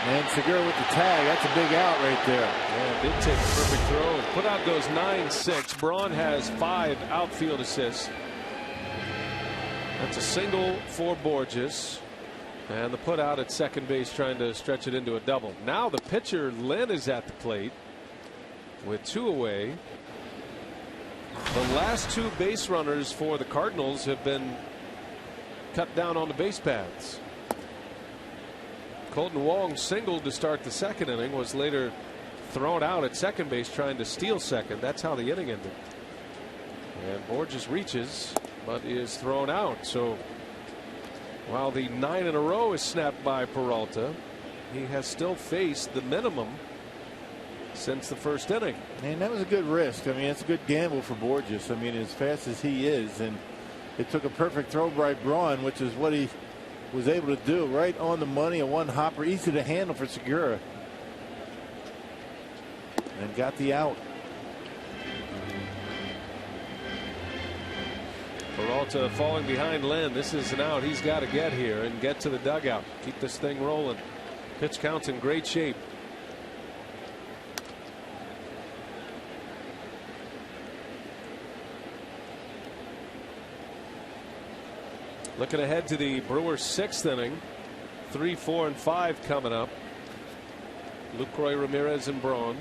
And Segura with the tag. That's a big out right there. Yeah, did take a perfect throw. Put out goes 9-6. Braun has 5 outfield assists. That's a single for Borges. And the put out at second base, trying to stretch it into a double. Now the pitcher, Lynn, is at the plate with 2 away. The last 2 base runners for the Cardinals have been cut down on the base paths. Colton Wong singled to start the second inning, was later thrown out at second base trying to steal second. That's how the inning ended. And Borges reaches but is thrown out. So while the 9 in a row is snapped by Peralta, he has still faced the minimum since the first inning. And that was a good risk. I mean, it's a good gamble for Borges. I mean, as fast as he is, and it took a perfect throw by Braun, which is what he was able to do. Right on the money, a one hopper, easy to handle for Segura, and got the out. Peralta falling behind Len. This is an out he's got to get here and get to the dugout. Keep this thing rolling. Pitch count's in great shape. Looking ahead to the Brewers' 6th inning. 3, 4, and 5 coming up. Lucroy, Ramirez, and Braun.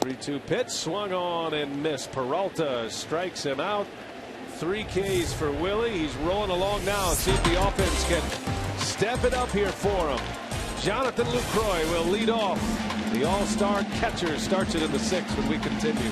3-2 pitch, swung on and missed. Peralta strikes him out. 3 Ks for Willie. He's rolling along now. See if the offense can step it up here for him. Jonathan Lucroy will lead off. The all-star catcher starts it in the 6th when we continue.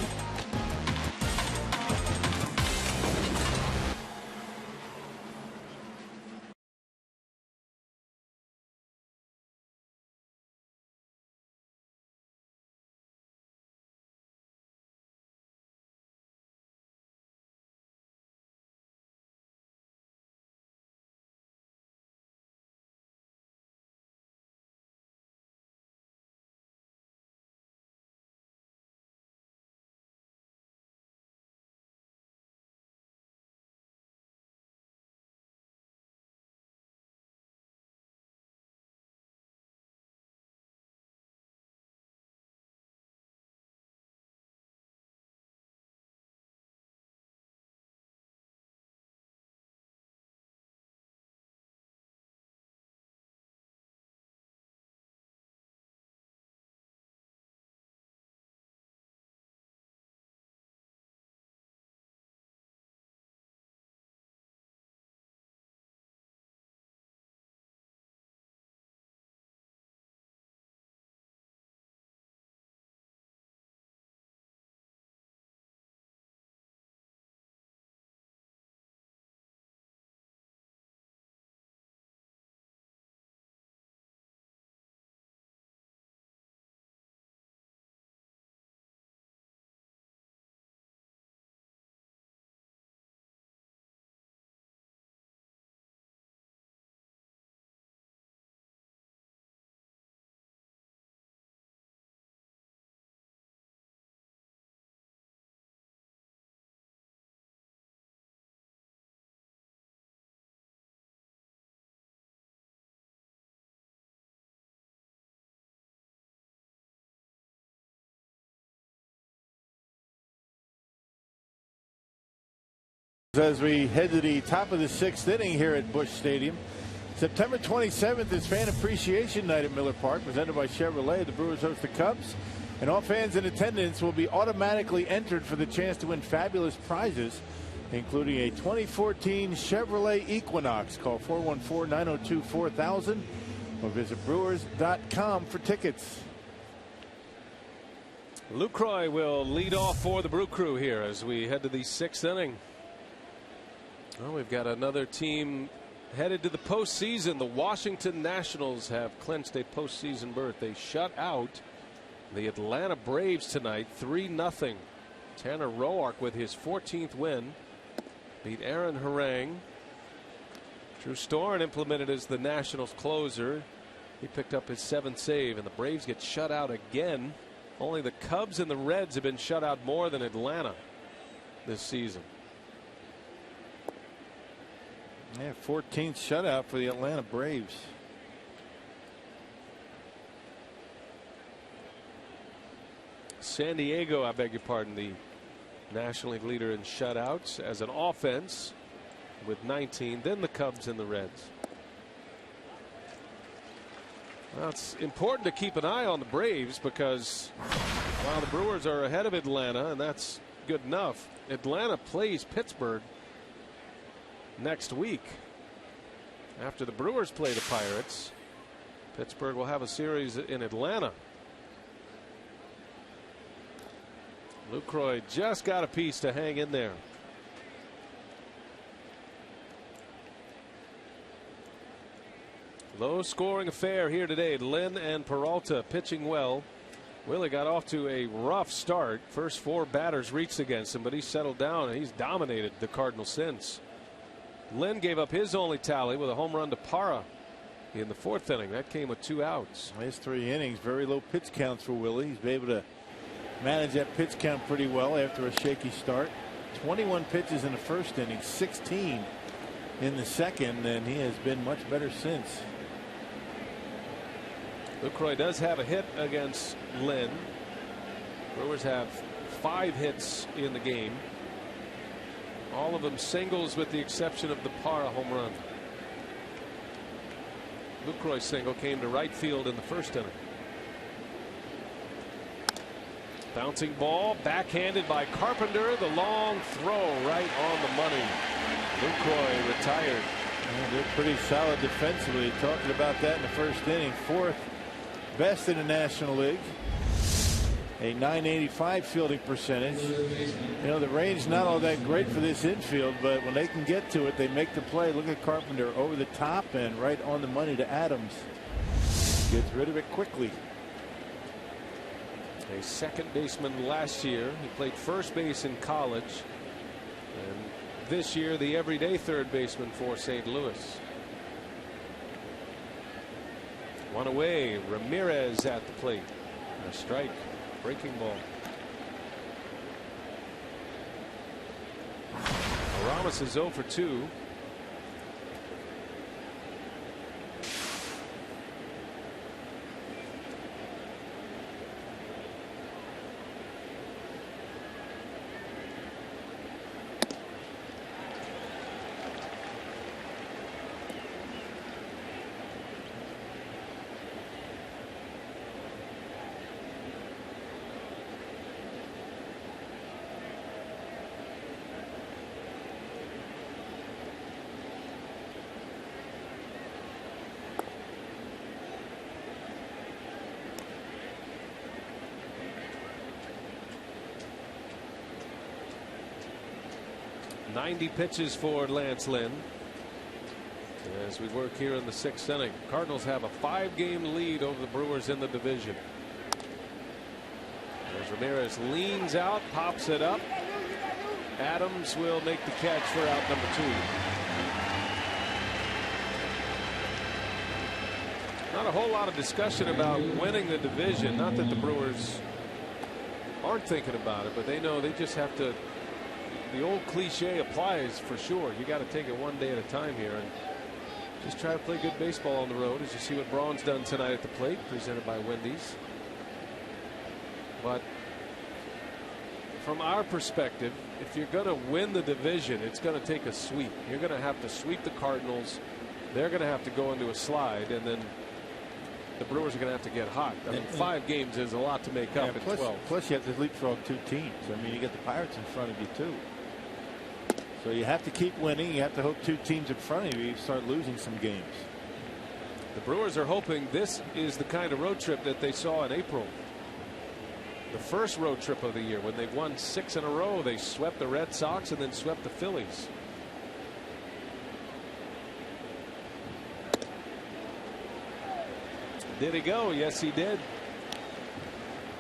As we head to the top of the 6th inning here at Busch Stadium. September 27th is Fan Appreciation Night at Miller Park, presented by Chevrolet. The Brewers host the Cubs, and all fans in attendance will be automatically entered for the chance to win fabulous prizes, including a 2014 Chevrolet Equinox. Call 414-902-4000 or visit Brewers.com for tickets. Lucroy will lead off for the Brew Crew here as we head to the 6th inning. Well, we've got another team headed to the postseason. The Washington Nationals have clinched a postseason berth. They shut out the Atlanta Braves tonight 3-0. Tanner Roark with his 14th win beat Aaron Harang. Drew Storen implemented as the Nationals closer. He picked up his 7th save, and the Braves get shut out again. Only the Cubs and the Reds have been shut out more than Atlanta this season. Yeah, 14th shutout for the Atlanta Braves. San Diego, I beg your pardon, the National League leader in shutouts as an offense with 19. Then the Cubs and the Reds. Well, it's important to keep an eye on the Braves because while the Brewers are ahead of Atlanta, and that's good enough, Atlanta plays Pittsburgh next week. After the Brewers play the Pirates, Pittsburgh will have a series in Atlanta. Lucroy just got a piece to hang in there. Low scoring affair here today. Lynn and Peralta pitching well. Willie got off to a rough start. First 4 batters reached against him, but he's settled down and he's dominated the Cardinals since. Lynn gave up his only tally with a home run to Parra in the 4th inning. That came with 2 outs. His 3 innings, very low pitch counts for Willie. He's been able to manage that pitch count pretty well after a shaky start. 21 pitches in the 1st inning, 16 in the 2nd, and he has been much better since. Lucroy does have a hit against Lynn. Brewers have 5 hits in the game. All of them singles with the exception of the Parra home run. Lucroy's single came to right field in the 1st inning. Bouncing ball, backhanded by Carpenter. The long throw right on the money. Lucroy retired. Yeah, they're pretty solid defensively. Talking about that in the 1st inning. 4th best in the National League. A .985 fielding percentage. You know, the range not all that great for this infield, but when they can get to it, they make the play. Look at Carpenter over the top and right on the money to Adams. Gets rid of it quickly. A second baseman last year. He played first base in college. And this year, the everyday third baseman for St. Louis. One away. Ramirez at the plate. A strike. Breaking ball. Ramos is 0 for 2. .90 pitches for Lance Lynn as we work here in the 6th inning. Cardinals have a 5-game lead over the Brewers in the division. As Ramirez leans out, pops it up. Adams will make the catch for out number 2. Not a whole lot of discussion about winning the division. Not that the Brewers aren't thinking about it, but they know they just have to. The old cliche applies for sure. You got to take it one day at a time here and just try to play good baseball on the road, as you see what Braun's done tonight at the plate, presented by Wendy's. But from our perspective, if you're going to win the division, it's going to take a sweep. You're going to have to sweep the Cardinals. They're going to have to go into a slide, and then the Brewers are going to have to get hot. I mean, 5 games is a lot to make up at 12. Plus, you have to leapfrog 2 teams. I mean, you get the Pirates in front of you, too. So you have to keep winning. You have to hope 2 teams in front of you start losing some games. The Brewers are hoping this is the kind of road trip that they saw in April. The first road trip of the year when they won 6 in a row. They swept the Red Sox and then swept the Phillies. Did he go? Yes, he did.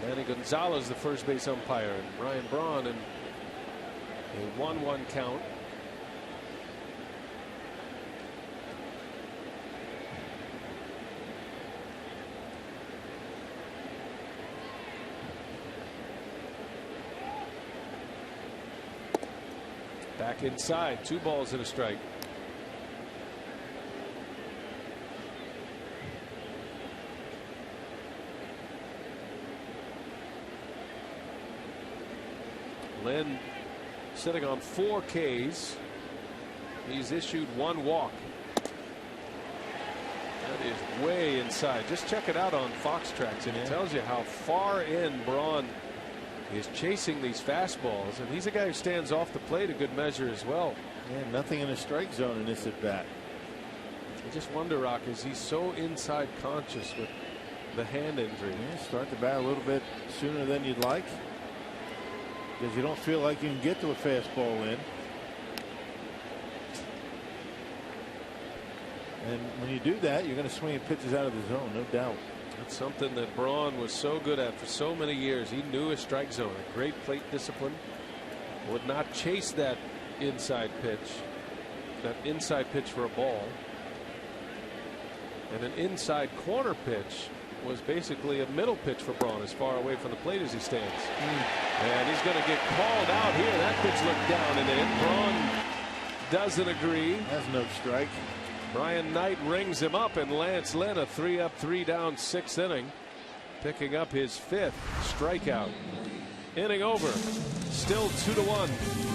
Manny Gonzalez, the first base umpire, and Ryan Braun in a 1-1 count. Back inside, 2 balls and a strike. Lynn sitting on 4 Ks. He's issued 1 walk. That is way inside. Just check it out on Fox Tracks, and it tells you how far in Braun is chasing these fastballs, and he's a guy who stands off the plate a good measure as well. Yeah, nothing in the strike zone in this at bat. I just wonder, Rock, is he so inside conscious with the hand injury? Yeah, start the bat a little bit sooner than you'd like, because you don't feel like you can get to a fastball in. And when you do that, you're going to swing at pitches out of the zone, no doubt. That's something that Braun was so good at for so many years. He knew his strike zone, a great plate discipline. Would not chase that inside pitch for a ball. And an inside corner pitch was basically a middle pitch for Braun, as far away from the plate as he stands. And he's going to get called out here. That pitch looked down and in. Braun doesn't agree. That's no strike. Brian Knight rings him up, and Lance Lynn, a 3-up, 3-down, 6th inning, picking up his 5th strikeout. Inning over. Still 2-1.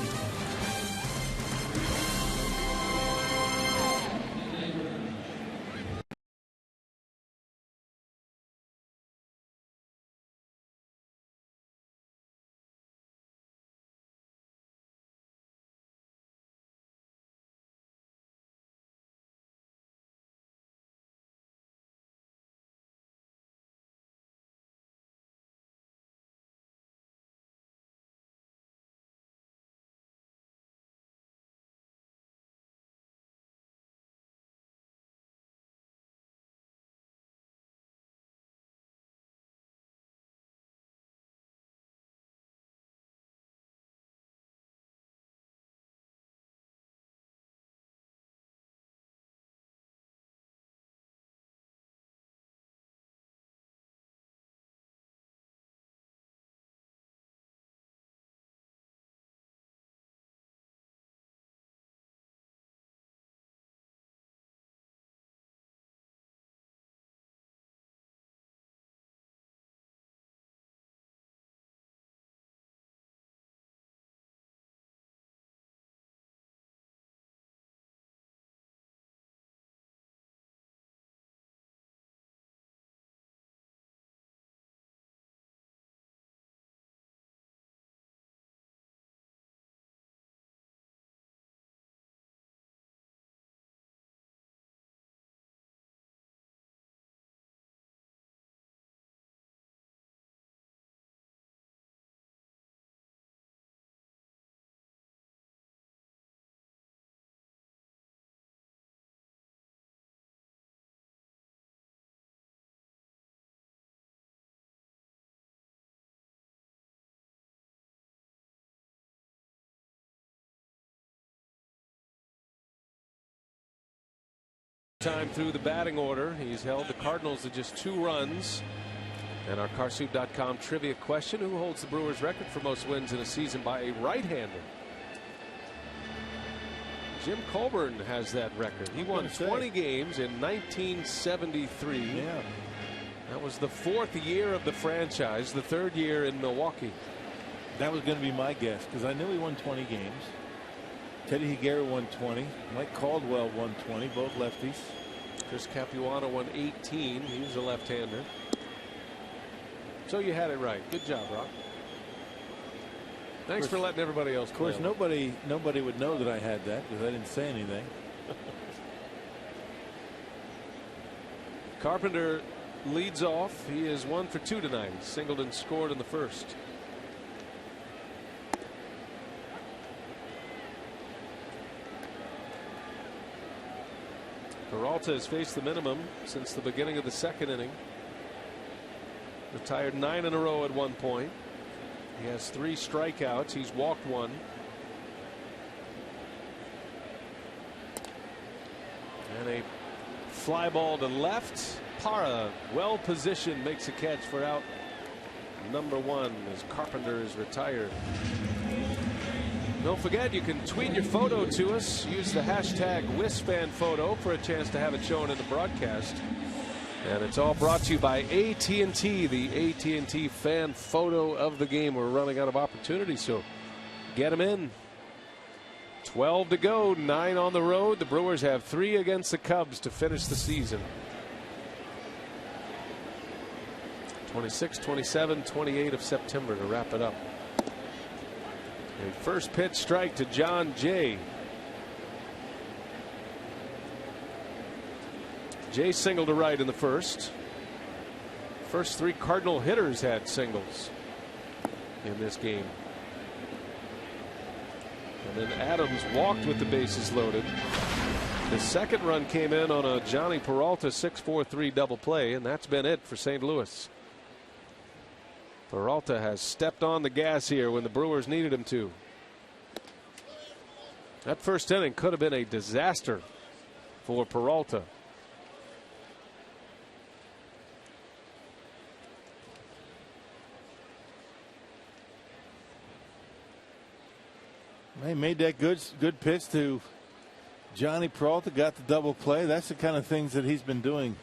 Time through the batting order. He's held the Cardinals to just 2 runs. And our Carsoup.com trivia question: who holds the Brewers record for most wins in a season by a right-hander? Jim Colburn has that record. He won 20 games in 1973. Yeah. That was the 4th year of the franchise, the 3rd year in Milwaukee. That was going to be my guess, because I knew he won 20 games. Teddy Higuera won 20. Mike Caldwell won 20, both lefties. Chris Capuano won 18. He was a left-hander. So you had it right. Good job, Rock. Thanks for letting everybody else. Of course, nobody would know that I had that, because I didn't say anything. Carpenter leads off. He is 1 for 2 tonight. Singled and scored in the first. Peralta has faced the minimum since the beginning of the 2nd inning. Retired 9 in a row at one point. He has 3 strikeouts. He's walked 1. And a fly ball to left. Parra, well positioned, makes a catch for out number 1 as Carpenter is retired. Don't forget, you can tweet your photo to us. Use the hashtag WisFanPhoto for a chance to have it shown in the broadcast. And it's all brought to you by AT&T, the AT&T fan photo of the game. We're running out of opportunities, so get them in. 12 to go, 9 on the road. The Brewers have 3 against the Cubs to finish the season. 26, 27, 28 of September to wrap it up. A first pitch strike to John Jay. Jay singled to right in the first. First 3 Cardinal hitters had singles in this game. And then Adams walked with the bases loaded. The second run came in on a Johnny Peralta 6-4-3 double play, and that's been it for St. Louis. Peralta has stepped on the gas here when the Brewers needed him to. That first inning could have been a disaster for Peralta. They made that good pitch to Johnny Peralta, got the double play. That's the kind of things that he's been doing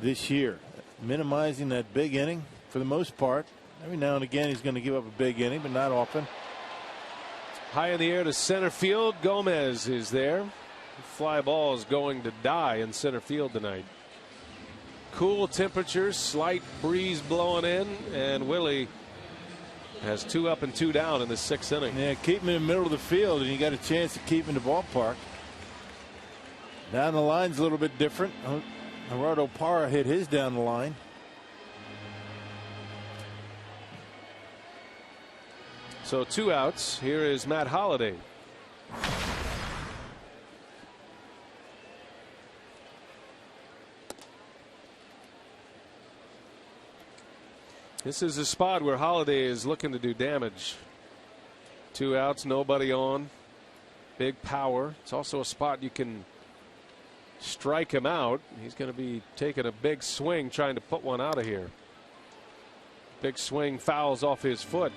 this year, minimizing that big inning for the most part. Every now and again he's going to give up a big inning, but not often. High in the air to center field. Gomez is there. The fly ball is going to die in center field tonight. Cool temperatures, slight breeze blowing in, and Willie has 2 up and 2 down in the 6th inning. Yeah, keep him in the middle of the field, and you got a chance to keep him in the ballpark. Down the line's a little bit different. Gerardo Parra hit his down the line. So 2 outs. Here is Matt Holliday. This is a spot where Holliday is looking to do damage. 2 outs, nobody on. Big power. It's also a spot you can strike him out. He's going to be taking a big swing trying to put one out of here. Big swing, fouls off his foot.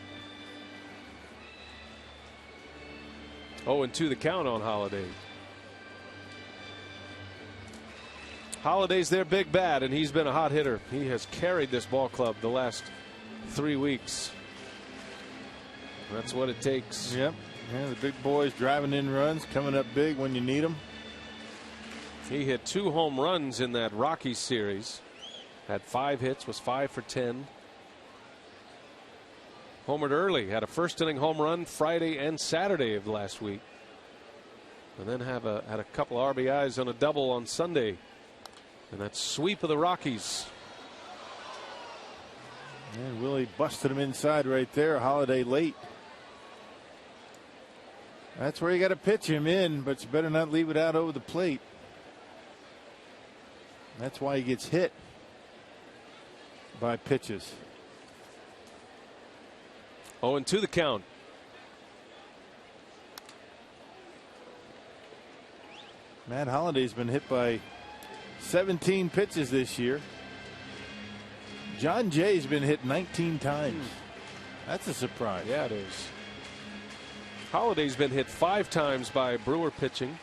0-2 the count on Holliday. Holliday's their big bat, and he's been a hot hitter. He has carried this ball club the last 3 weeks. That's what it takes. Yep. Yeah, the big boys driving in runs, coming up big when you need them. He hit 2 home runs in that Rockies series. Had 5 hits, was 5 for 10. Homered early, had a first inning home run Friday and Saturday of last week. And then had a couple RBIs on a double on Sunday. And that sweep of the Rockies. And Willie busted him inside right there. Holliday late. That's where you got to pitch him in, but you better not leave it out over the plate. That's why he gets hit by pitches. 0-2 the count. Matt Holliday's been hit by 17 pitches this year. John Jay's been hit 19 times. That's a surprise. Yeah, it is. Holliday's been hit 5 times by Brewer pitching.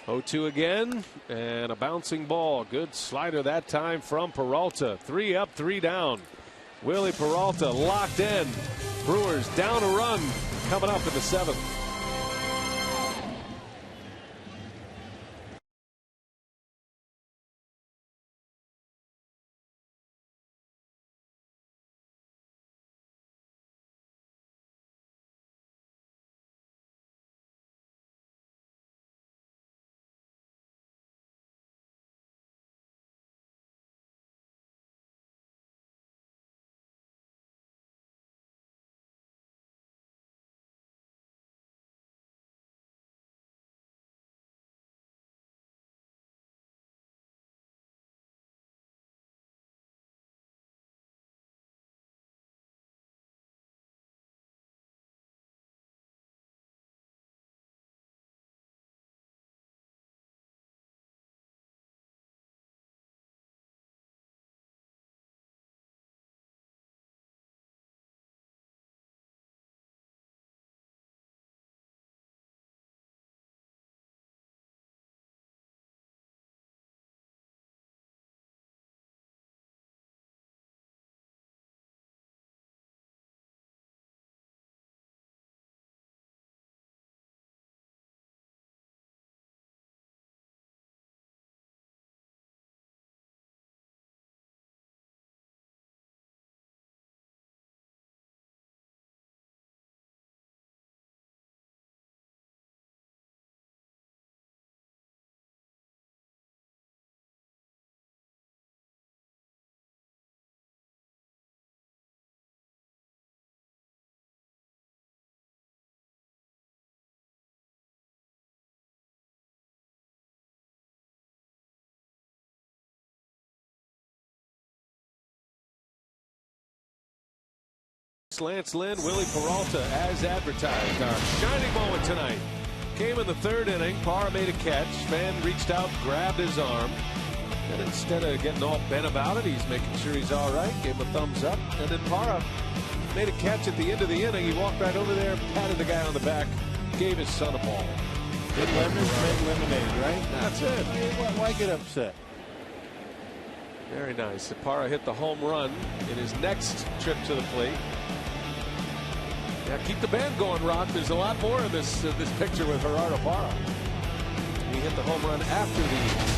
0-2 again, and a bouncing ball. Good slider that time from Peralta. 3 up, 3 down. Willie Peralta locked in. Brewers down a run coming up in the 7th. Lance Lynn, Willie Peralta, as advertised. Our shining moment tonight came in the third inning. Parra made a catch. Fan reached out, grabbed his arm. And instead of getting all bent about it, he's making sure he's all right. Gave him a thumbs up. And then Parra made a catch at the end of the inning. He walked right over there, patted the guy on the back, gave his son a ball. Good lemons make lemonade, right? That's it. Why get upset? Very nice. Parra hit the home run in his next trip to the plate. Yeah, keep the band going, Rock. There's a lot more of this picture with Gerardo Parra. He hit the home run after the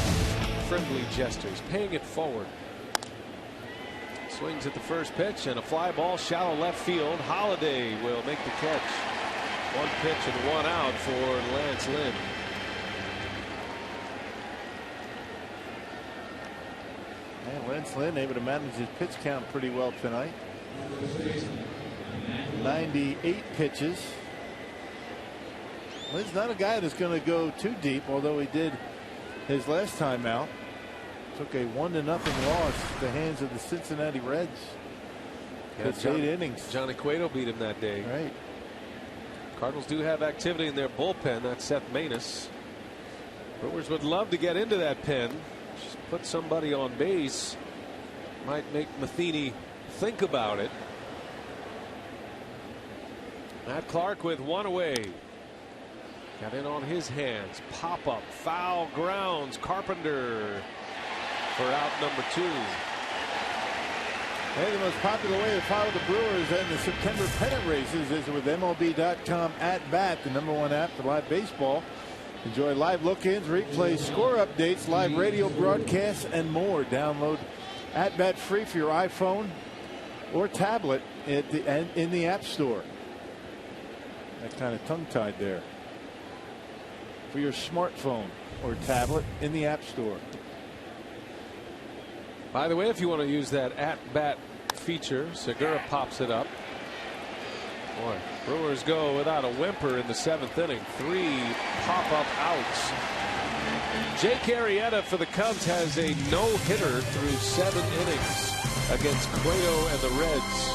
friendly gestures, paying it forward. Swings at the first pitch and a fly ball, shallow left field. Holiday will make the catch. One pitch and one out for Lance Lynn. And Lance Lynn able to manage his pitch count pretty well tonight. 98 pitches. Lynn's not a guy that's going to go too deep, although he did his last time out. Took a 1-0 loss at the hands of the Cincinnati Reds. That's 8 innings. Johnny Cueto beat him that day. Right. Cardinals do have activity in their bullpen. That's Seth Maness. Brewers would love to get into that pen. Just put somebody on base. Might make Matheny think about it. Matt Clark with one away. Got in on his hands. Pop up. Foul grounds. Carpenter for out number 2. Hey, the most popular way to follow the Brewers and the September pennant races is with MLB.com @bat, the #1 app for live baseball. Enjoy live look-ins, replays, score updates, live radio broadcasts, and more. Download @bat free for your iPhone or tablet in the App Store. That kind of tongue-tied there. For your smartphone or tablet in the App Store. By the way, if you want to use that @bat feature, Segura pops it up. Boy, Brewers go without a whimper in the 7th inning. 3 pop-up outs. Jake Arrieta for the Cubs has a no-hitter through 7 innings against Cueto and the Reds.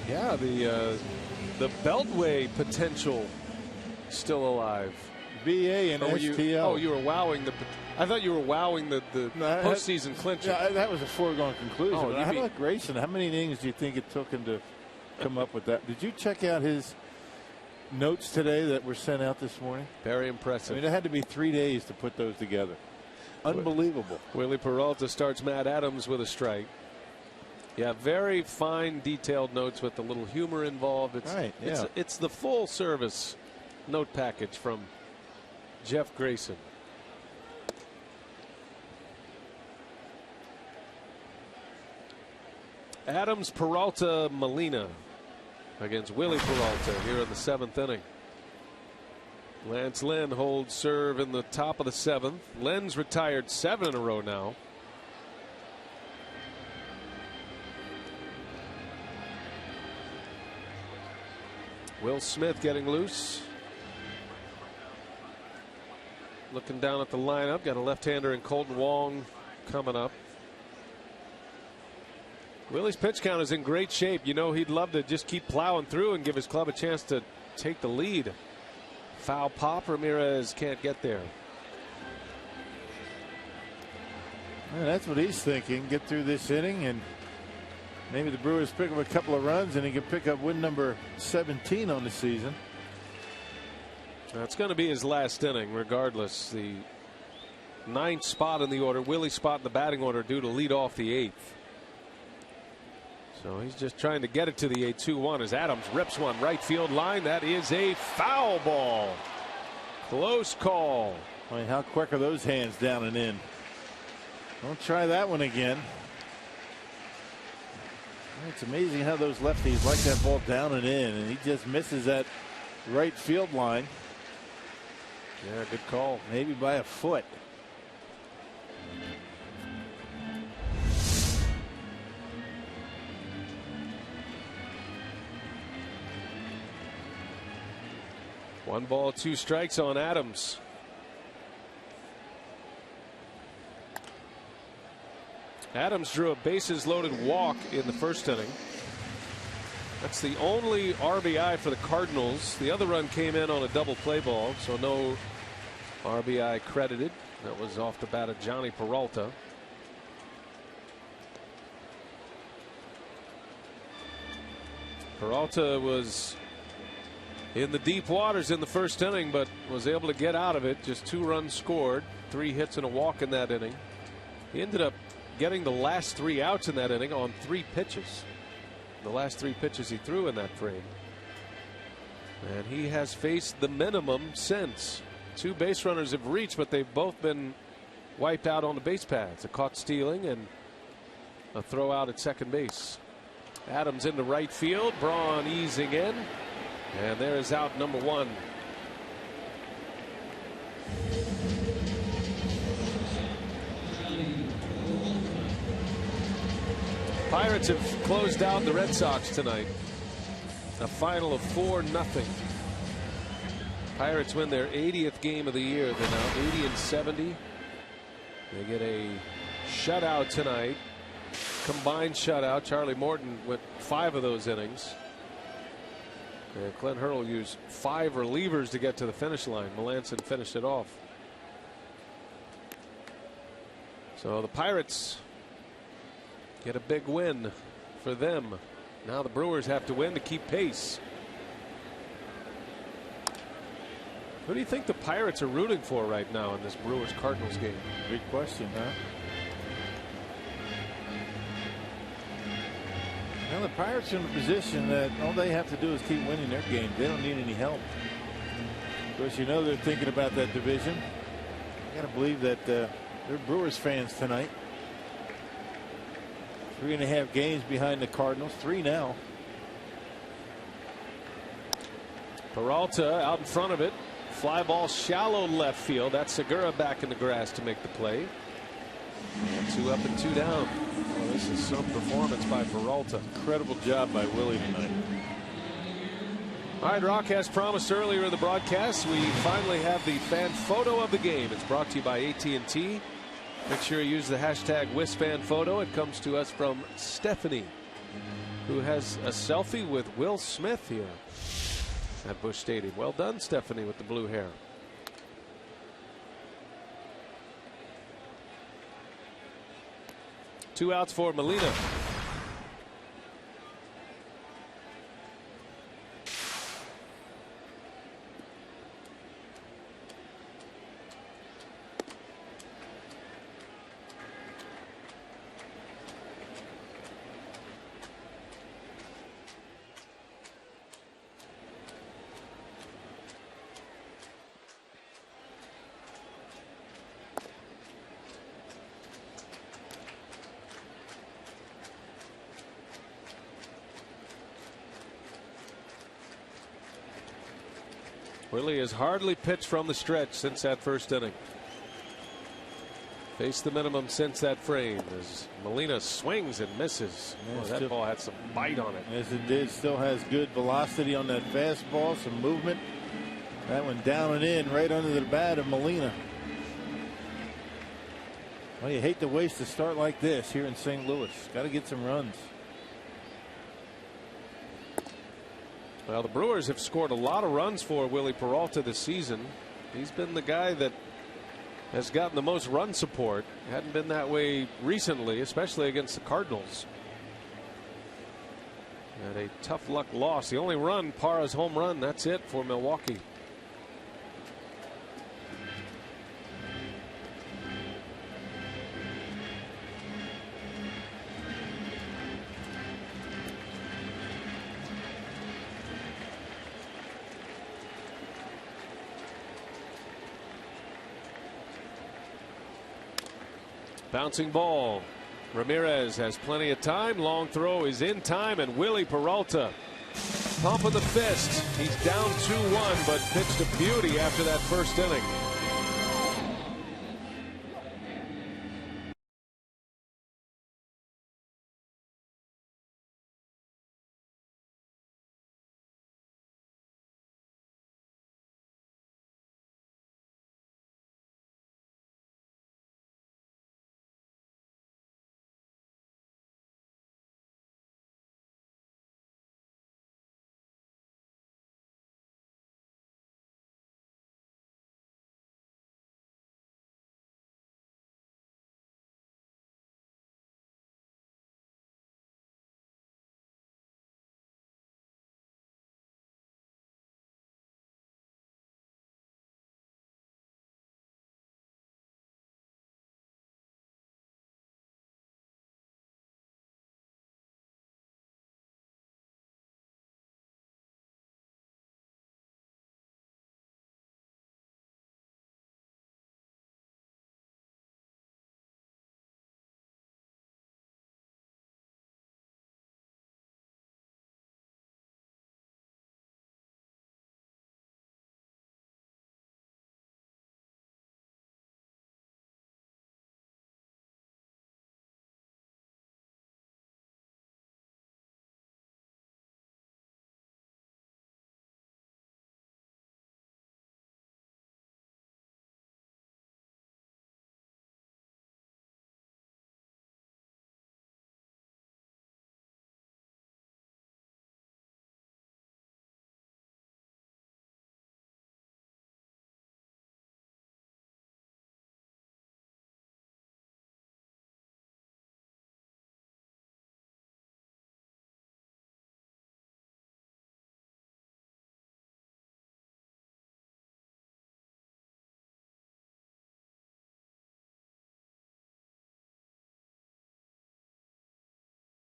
Yeah, the the Beltway potential still alive. BA and STL. You were wowing the. I thought you were wowing the postseason clincher. Yeah, that was a foregone conclusion. Oh, How about Grayson? How many innings do you think it took him to come up with that? Did you check out his notes today that were sent out this morning? Very impressive. I mean, it had to be 3 days to put those together. Unbelievable. Willie Peralta starts Matt Adams with a strike. Yeah, very fine, detailed notes with a little humor involved. It's the full service note package from Jeff Grayson. Adams, Peralta, Molina against Willie Peralta here in the 7th inning. Lance Lynn holds serve in the top of the 7th. Lynn's retired 7 in a row now. Will Smith getting loose. Looking down at the lineup, got a left-hander in Colton Wong coming up. Willie's pitch count is in great shape. You know, he'd love to just keep plowing through and give his club a chance to take the lead. Foul pop, Ramirez can't get there. Well, that's what he's thinking. Get through this inning and maybe the Brewers pick up a couple of runs and he can pick up win number 17 on the season. It's going to be his last inning regardless. The 9th spot in the order, Willie's spot in the batting order due to lead off the 8th. So he's just trying to get it to the 8-2-1 as Adams rips one right field line. That is a foul ball. Close call. I mean, how quick are those hands down and in? Don't try that one again. It's amazing how those lefties like that ball down and in, and he just misses that right field line. Yeah, good call. Maybe by a foot. One ball, 2 strikes on Adams. Adams drew a bases loaded walk in the 1st inning. That's the only RBI for the Cardinals. The other run came in on a double play ball, so no RBI credited. That was off the bat of Johnny Peralta. Peralta was in the deep waters in the 1st inning, but was able to get out of it. Just 2 runs scored, 3 hits and a walk in that inning. He ended up getting the last 3 outs in that inning on 3 pitches. The last 3 pitches he threw in that frame. And he has faced the minimum since. 2 base runners have reached, but they've both been wiped out on the base paths. A caught stealing and a throw out at second base. Adams into right field. Braun easing in. And there is out number 1. Pirates have closed out the Red Sox tonight. A final of 4-0. Pirates win their 80th game of the year. They're now 80-70. They get a shutout tonight. Combined shutout. Charlie Morton went 5 of those innings. And Clint Hurdle used 5 relievers to get to the finish line. Melanson finished it off. So the Pirates get a big win for them. Now the Brewers have to win to keep pace. Who do you think the Pirates are rooting for right now in this Brewers Cardinals game? Big question, huh? Well, the Pirates are in a position that all they have to do is keep winning their game. They don't need any help. Of course, you know they're thinking about that division. I got to believe that they're Brewers fans tonight. 3.5 games behind the Cardinals. 3 now. Peralta out in front of it. Fly ball shallow left field. That's Segura back in the grass to make the play. And 2 up and 2 down. Well, this is some performance by Peralta. Incredible job by Willie tonight. All right, Rock, as promised earlier in the broadcast, we finally have the fan photo of the game. It's brought to you by AT&T. Make sure you use the hashtag WisFanPhoto. It comes to us from Stephanie. who has a selfie with Will Smith here at Busch Stadium. Well done, Stephanie, with the blue hair. Two outs for Molina. Willie has hardly pitched from the stretch since that first inning. Faced the minimum since that frame as Molina swings and misses. Yeah, that ball had some bite on it. Yes, it did. Still has good velocity on that fastball, some movement. That one down and in right under the bat of Molina. Well, you hate to waste a start like this here in St. Louis. Got to get some runs. Well, the Brewers have scored a lot of runs for Willie Peralta this season. He's been the guy that has gotten the most run support. Hadn't been that way recently, especially against the Cardinals. And a tough luck loss. The only run, Parra's home run, that's it for Milwaukee. Bouncing ball. Ramirez has plenty of time. Long throw is in time, and Willie Peralta pumping the fist. He's down 2-1, but pitched a beauty after that first inning.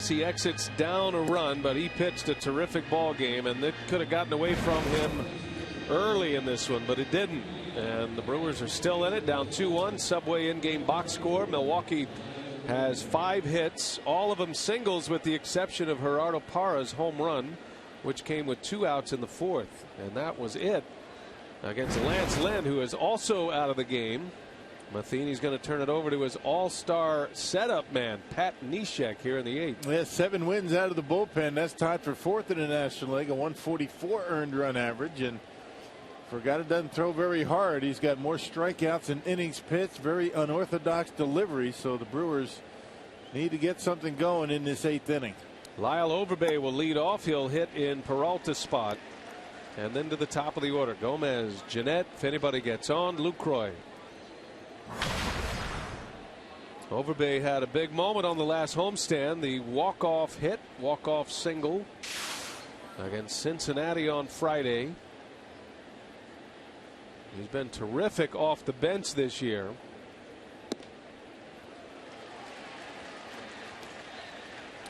He exits down a run, but he pitched a terrific ball game, and it could have gotten away from him early in this one, but it didn't. And the Brewers are still in it, down 2-1. Subway in-game box score. Milwaukee has 5 hits, all of them singles, with the exception of Gerardo Parra's home run, which came with 2 outs in the 4th, and that was it against Lance Lynn, who is also out of the game. Matheny's going to turn it over to his all-star setup man, Pat Neshek, here in the 8th. He has 7 wins out of the bullpen. That's tied for 4th in the National League, a 144 earned run average. And for a guy that doesn't throw very hard, he's got more strikeouts than innings pitched, very unorthodox delivery. So the Brewers need to get something going in this 8th inning. Lyle Overbay will lead off. He'll hit in Peralta's spot. And then to the top of the order, Gomez, Jeanette, if anybody gets on, Lucroy. Overbay had a big moment on the last homestand. The walk-off hit, walk-off single against Cincinnati on Friday. He's been terrific off the bench this year.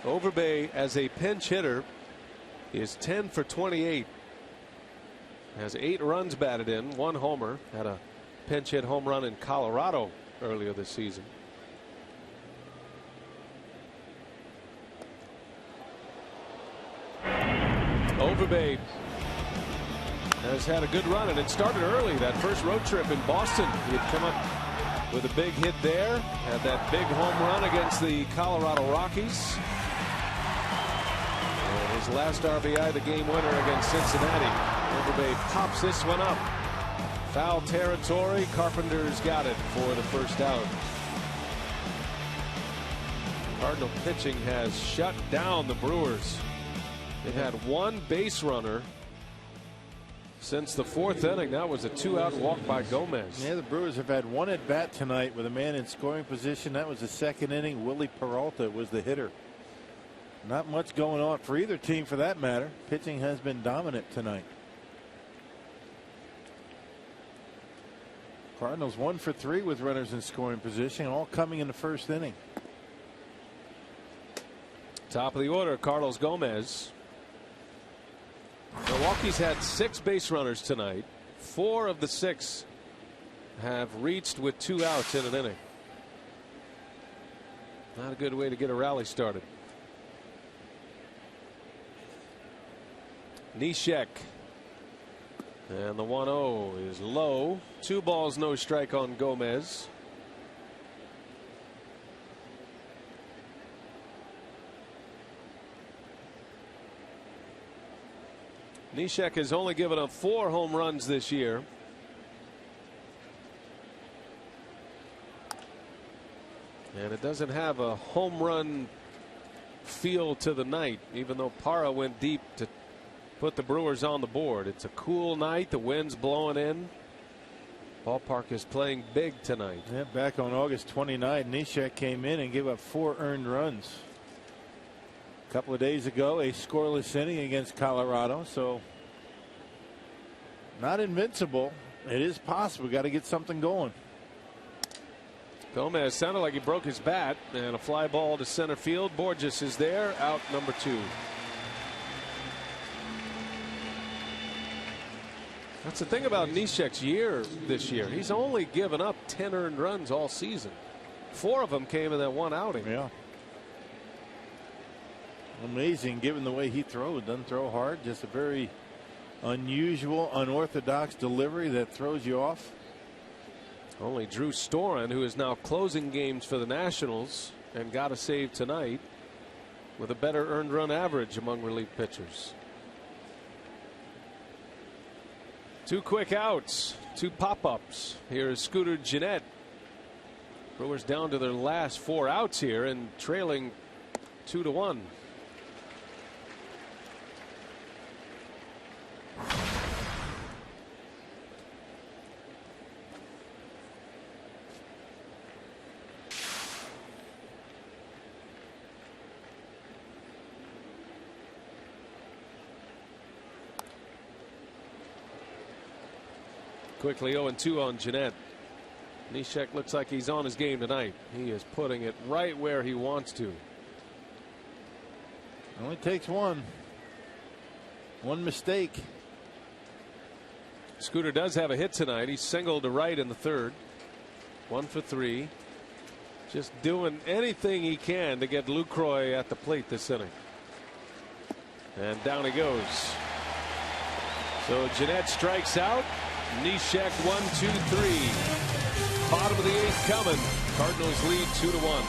Overbay as a pinch hitter is 10 for 28. Has 8 runs batted in, 1 homer. Had a pinch hit home run in Colorado earlier this season. Overbay has had a good run, and it started early. That first road trip in Boston, he had come up with a big hit there. Had that big home run against the Colorado Rockies. And his last RBI, the game winner against Cincinnati. Overbay pops this one up. Foul territory. Carpenter's got it for the first out. Cardinal pitching has shut down the Brewers. They've had 1 base runner since the 4th inning. That was a 2-out walk by Gomez. Yeah, the Brewers have had 1 at bat tonight with a man in scoring position. That was the 2nd inning. Willie Peralta was the hitter. Not much going on for either team for that matter. Pitching has been dominant tonight. Cardinals 1 for 3 with runners in scoring position, all coming in the 1st inning. Top of the order, Carlos Gomez. Milwaukee's had 6 base runners tonight. 4 of the 6 have reached with 2 outs in an inning. Not a good way to get a rally started. Neshek. And the 1-0 is low. 2 balls, no strike on Gomez. Neshek has only given up 4 home runs this year. And it doesn't have a home run feel to the night, even though Parra went deep to put the Brewers on the board. It's a cool night. The wind's blowing in. Ballpark is playing big tonight. Yeah, back on August 29, Neshek came in and gave up 4 earned runs. A couple of days ago, a scoreless inning against Colorado. So not invincible. It is possible. Got to get something going. Gomez sounded like he broke his bat, and a fly ball to center field. Borges is there, out number 2. That's the thing about Neshek's year this year. He's only given up 10 earned runs all season. 4 of them came in that 1 outing. Yeah. Amazing given the way he throws. Doesn't throw hard. Just a very unusual, unorthodox delivery that throws you off. Only Drew Storen, who is now closing games for the Nationals and got a save tonight, with a better earned run average among relief pitchers. 2 quick outs, 2 pop-ups. Here is Scooter Gennett. Brewers down to their last 4 outs here and trailing 2-1. Quickly 0-2 on Gennett. Neshek looks like he's on his game tonight. He is putting it right where he wants to. Only takes one mistake. Scooter does have a hit tonight. He's singled to right in the 3rd. 1 for 3. Just doing anything he can to get Lucroy at the plate this inning. And down he goes. So Gennett strikes out. Neshek 1-2-3. Bottom of the 8th coming. Cardinals lead 2-1.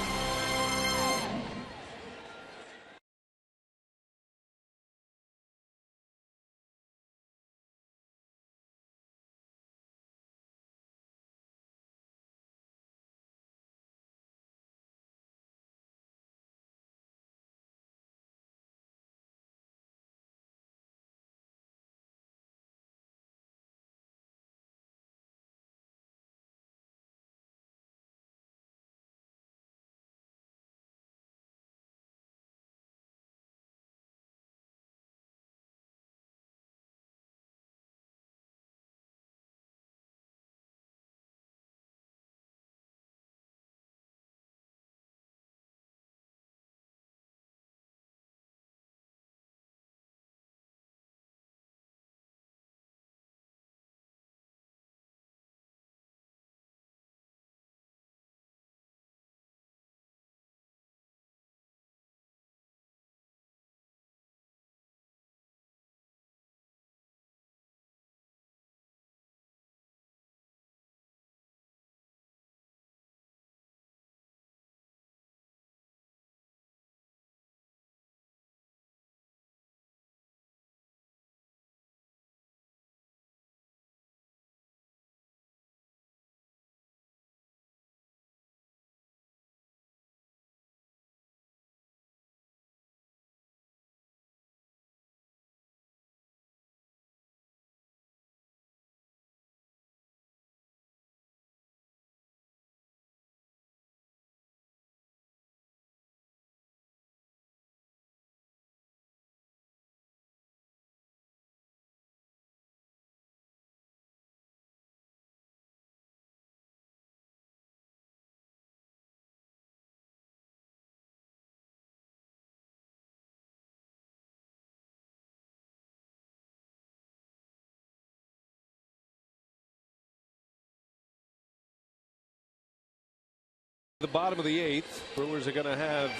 The bottom of the 8th. Brewers are going to have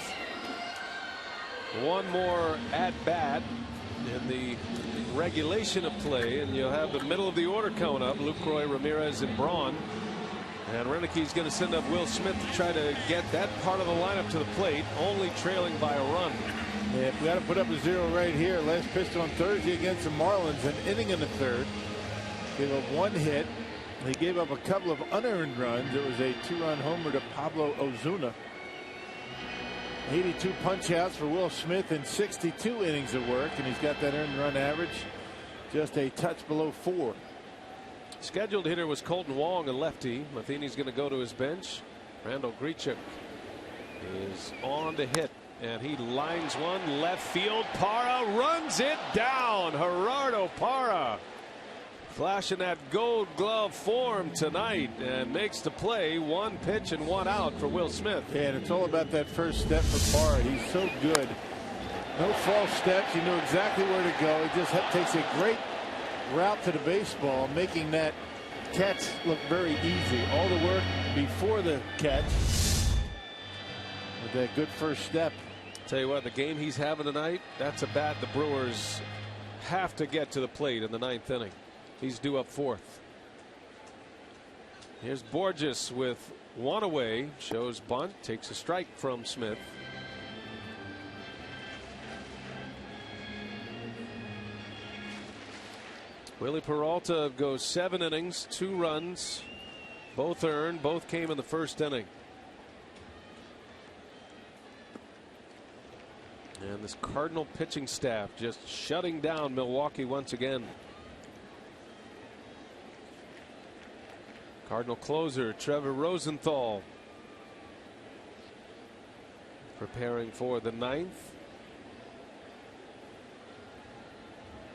one more at bat in the regulation of play, and you'll have the middle of the order coming up. Lucroy, Ramirez, and Braun. And Reneke's going to send up Will Smith to try to get that part of the lineup to the plate, only trailing by a run. Yeah, we got to put up a 0 right here. Last pitch on Thursday against the Marlins, an inning in the 3rd. Gave up 1 hit. He gave up a couple of unearned runs. It was a 2-run homer to Pablo Ozuna. 82 punch outs for Will Smith in 62 innings of work, and he's got that earned run average just a touch below 4. Scheduled hitter was Colton Wong, a lefty. Matheny's going to go to his bench. Randall Grichuk is on to hit, and he lines one left field. Parra runs it down. Gerardo Parra flashing that gold glove form tonight and makes the play. 1 pitch and 1 out for Will Smith. Yeah, and it's all about that first step for Parra. He's so good. No false steps. He knew exactly where to go. He just takes a great route to the baseball, making that catch look very easy. All the work before the catch with that good first step. Tell you what, the game he's having tonight, that's a bat the Brewers have to get to the plate in the 9th inning. He's due up 4th. Here's Borges with 1 away. Shows bunt. Takes a strike from Smith. Willie Peralta goes 7 innings, 2 runs. Both earned. Both came in the 1st inning. And this Cardinal pitching staff just shutting down Milwaukee once again. Cardinal closer Trevor Rosenthal preparing for the 9th.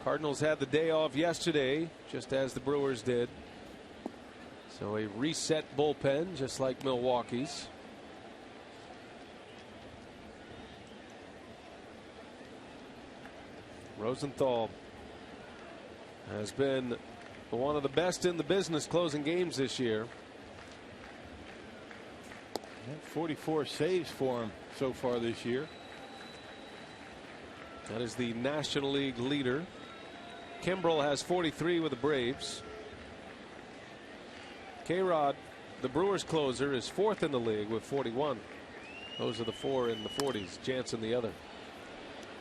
Cardinals had the day off yesterday, just as the Brewers did. So a reset bullpen, just like Milwaukee's. Rosenthal has been one of the best in the business closing games this year. 44 saves for him so far this year. That is the National League leader. Kimbrel has 43 with the Braves. K-Rod, the Brewers closer, is 4th in the league with 41. Those are the 4 in the 40s. Jansen the other.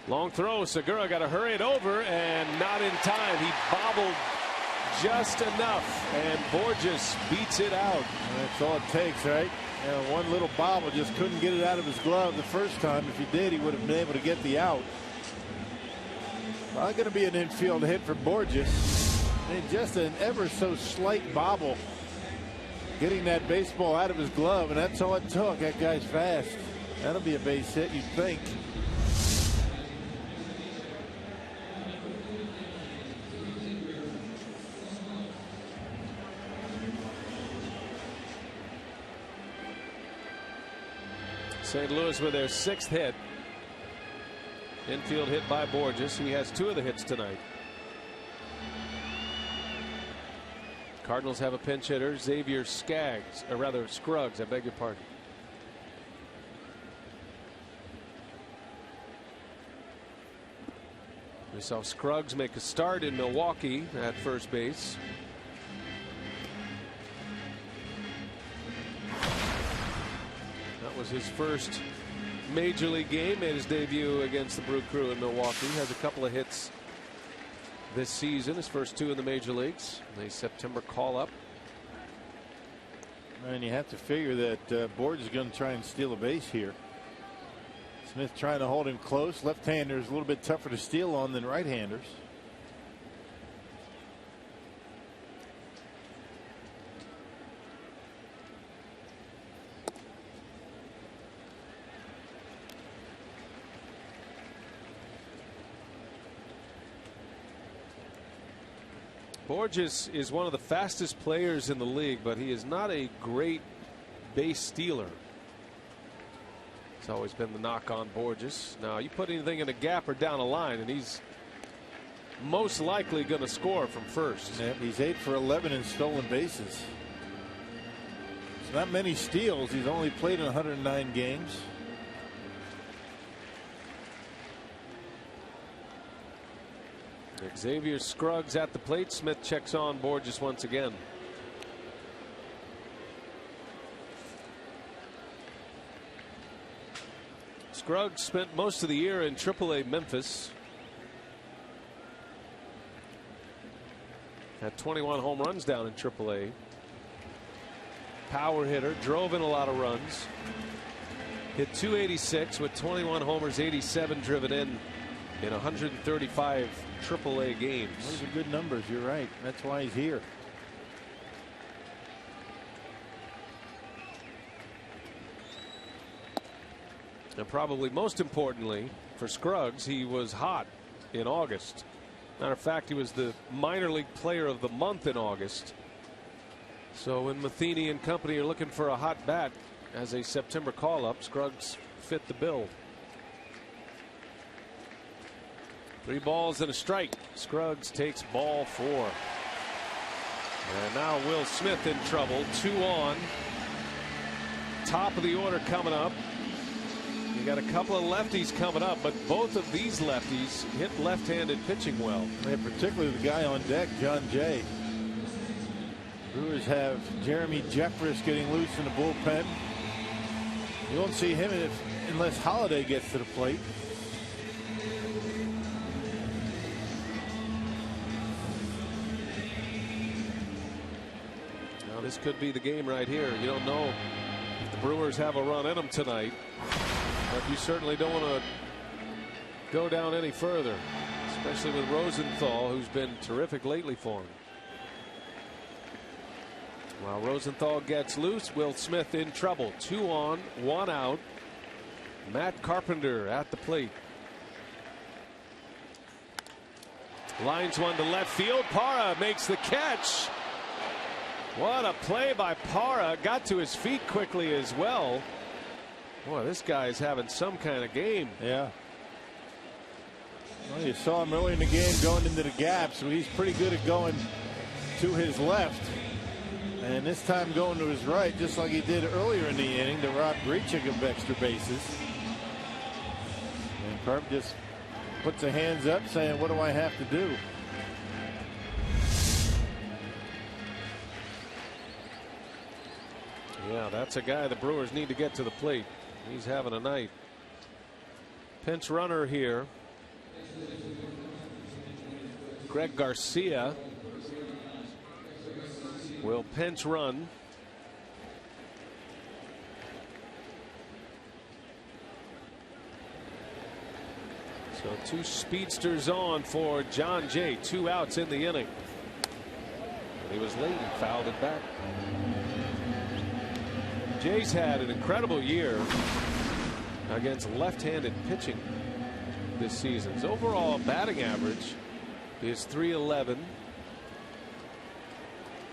Long throw. Segura got to hurry it over, and not in time. He bobbled just enough, and Borges beats it out. That's all it takes, right? One little bobble, just couldn't get it out of his glove the first time. If he did, he would have been able to get the out. Probably going to be an infield hit for Borges. And just an ever so slight bobble, getting that baseball out of his glove, and that's all it took. That guy's fast. That'll be a base hit, you'd think. St. Louis with their 6th hit. Infield hit by Borges. He has 2 of the hits tonight. Cardinals have a pinch hitter, Xavier Skaggs, or rather Scruggs, I beg your pardon. We saw Scruggs make a start in Milwaukee at first base. That was his first major league game. Made his debut against the Brew Crew in Milwaukee. Has a couple of hits this season. His first 2 in the major leagues. A September call up. And you have to figure that Borges is going to try and steal a base here. Smith trying to hold him close. Left-handers a little bit tougher to steal on than right-handers. Borges is one of the fastest players in the league, but he is not a great base stealer. It's always been the knock on Borges. Now, you put anything in a gap or down a line, and he's most likely going to score from first. Yep, he's 8 for 11 in stolen bases. Not many steals. He's only played in 109 games. Xavier Scruggs at the plate. Smith checks on board just once again. Scruggs spent most of the year in AAA Memphis. Had 21 home runs down in AAA. Power hitter, drove in a lot of runs. Hit .286 with 21 homers, 87 driven in 135 AAA games. Those are good numbers. You're right. That's why he's here. And probably most importantly for Scruggs, he was hot in August. Matter of fact, he was the minor league player of the month in August. So when Matheny and company are looking for a hot bat as a September call-up, Scruggs fit the bill. 3 balls and a strike. Scruggs takes ball 4. And now Will Smith in trouble. 2 on. Top of the order coming up. You got a couple of lefties coming up, but both of these lefties hit left-handed pitching well. And particularly the guy on deck, John Jay. Brewers have Jeremy Jeffress getting loose in the bullpen. You won't see him unless Holiday gets to the plate. Now this could be the game right here. You don't know if the Brewers have a run in them tonight, but you certainly don't want to go down any further, especially with Rosenthal, who's been terrific lately for him. While Rosenthal gets loose, Will Smith in trouble. 2 on, 1 out. Matt Carpenter at the plate. Lines one to left field. Parra makes the catch. What a play by Parra. Got to his feet quickly as well. Boy, this guy's having some kind of game. Yeah. Well, you saw him early in the game going into the gap, so he's pretty good at going to his left. And this time going to his right, just like he did earlier in the inning to rob Grichuk of extra bases. And Carp just puts the hands up saying, what do I have to do? Yeah, that's a guy the Brewers need to get to the plate. He's having a night. Pinch runner here. Greg Garcia will pinch run. So 2 speedsters on for John Jay. 2 outs in the inning. And he was late and fouled it back. Jay's had an incredible year against left-handed pitching this season. His overall batting average is .311.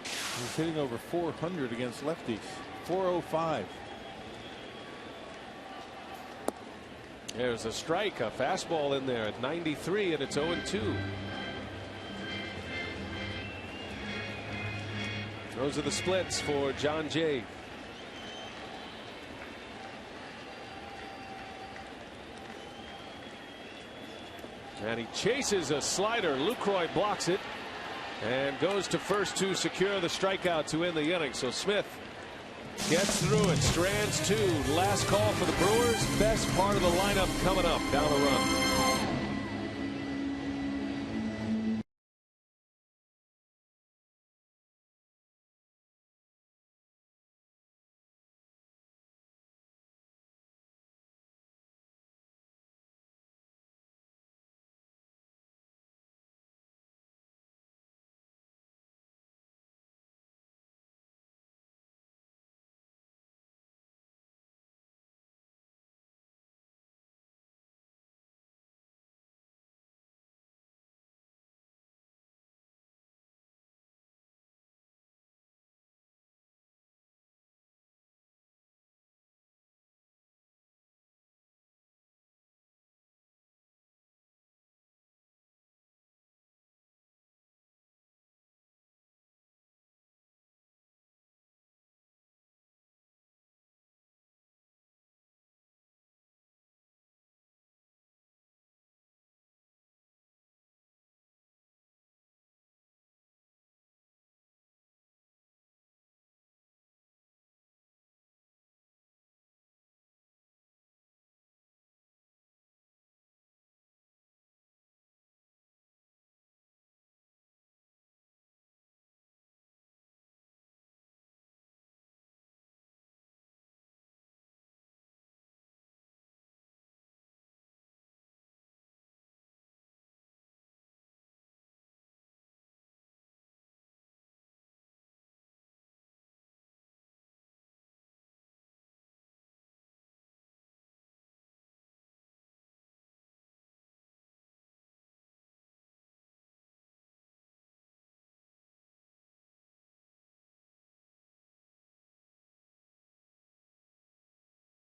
He's hitting over 400 against lefties. 405. There's a strike, a fastball in there at 93, and it's 0-2. Those are the splits for John Jay. And he chases a slider. Lucroy blocks it and goes to first to secure the strikeout to end the inning. So Smith gets through it. Strands 2. Last call for the Brewers. Best part of the lineup coming up down the run.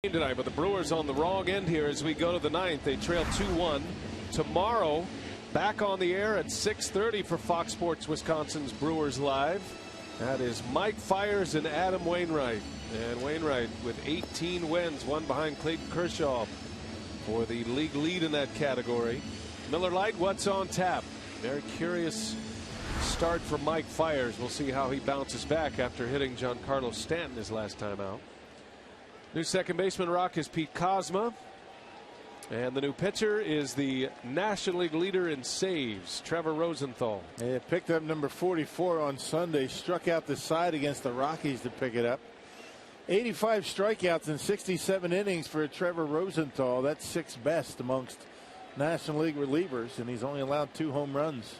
Tonight, but the Brewers on the wrong end here as we go to the ninth. They trail 2-1. Tomorrow, back on the air at 6:30 for Fox Sports Wisconsin's Brewers Live. That is Mike Fiers and Adam Wainwright. And Wainwright with 18 wins, one behind Clayton Kershaw for the league lead in that category. Miller Lite, what's on tap? Very curious start for Mike Fiers. We'll see how he bounces back after hitting Giancarlo Stanton his last time out. New second baseman rock is Pete Kozma. And the new pitcher is the National League leader in saves, Trevor Rosenthal. They picked up number 44 on Sunday, struck out the side against the Rockies to pick it up. 85 strikeouts in 67 innings for Trevor Rosenthal. That's sixth best amongst National League relievers, and he's only allowed 2 home runs.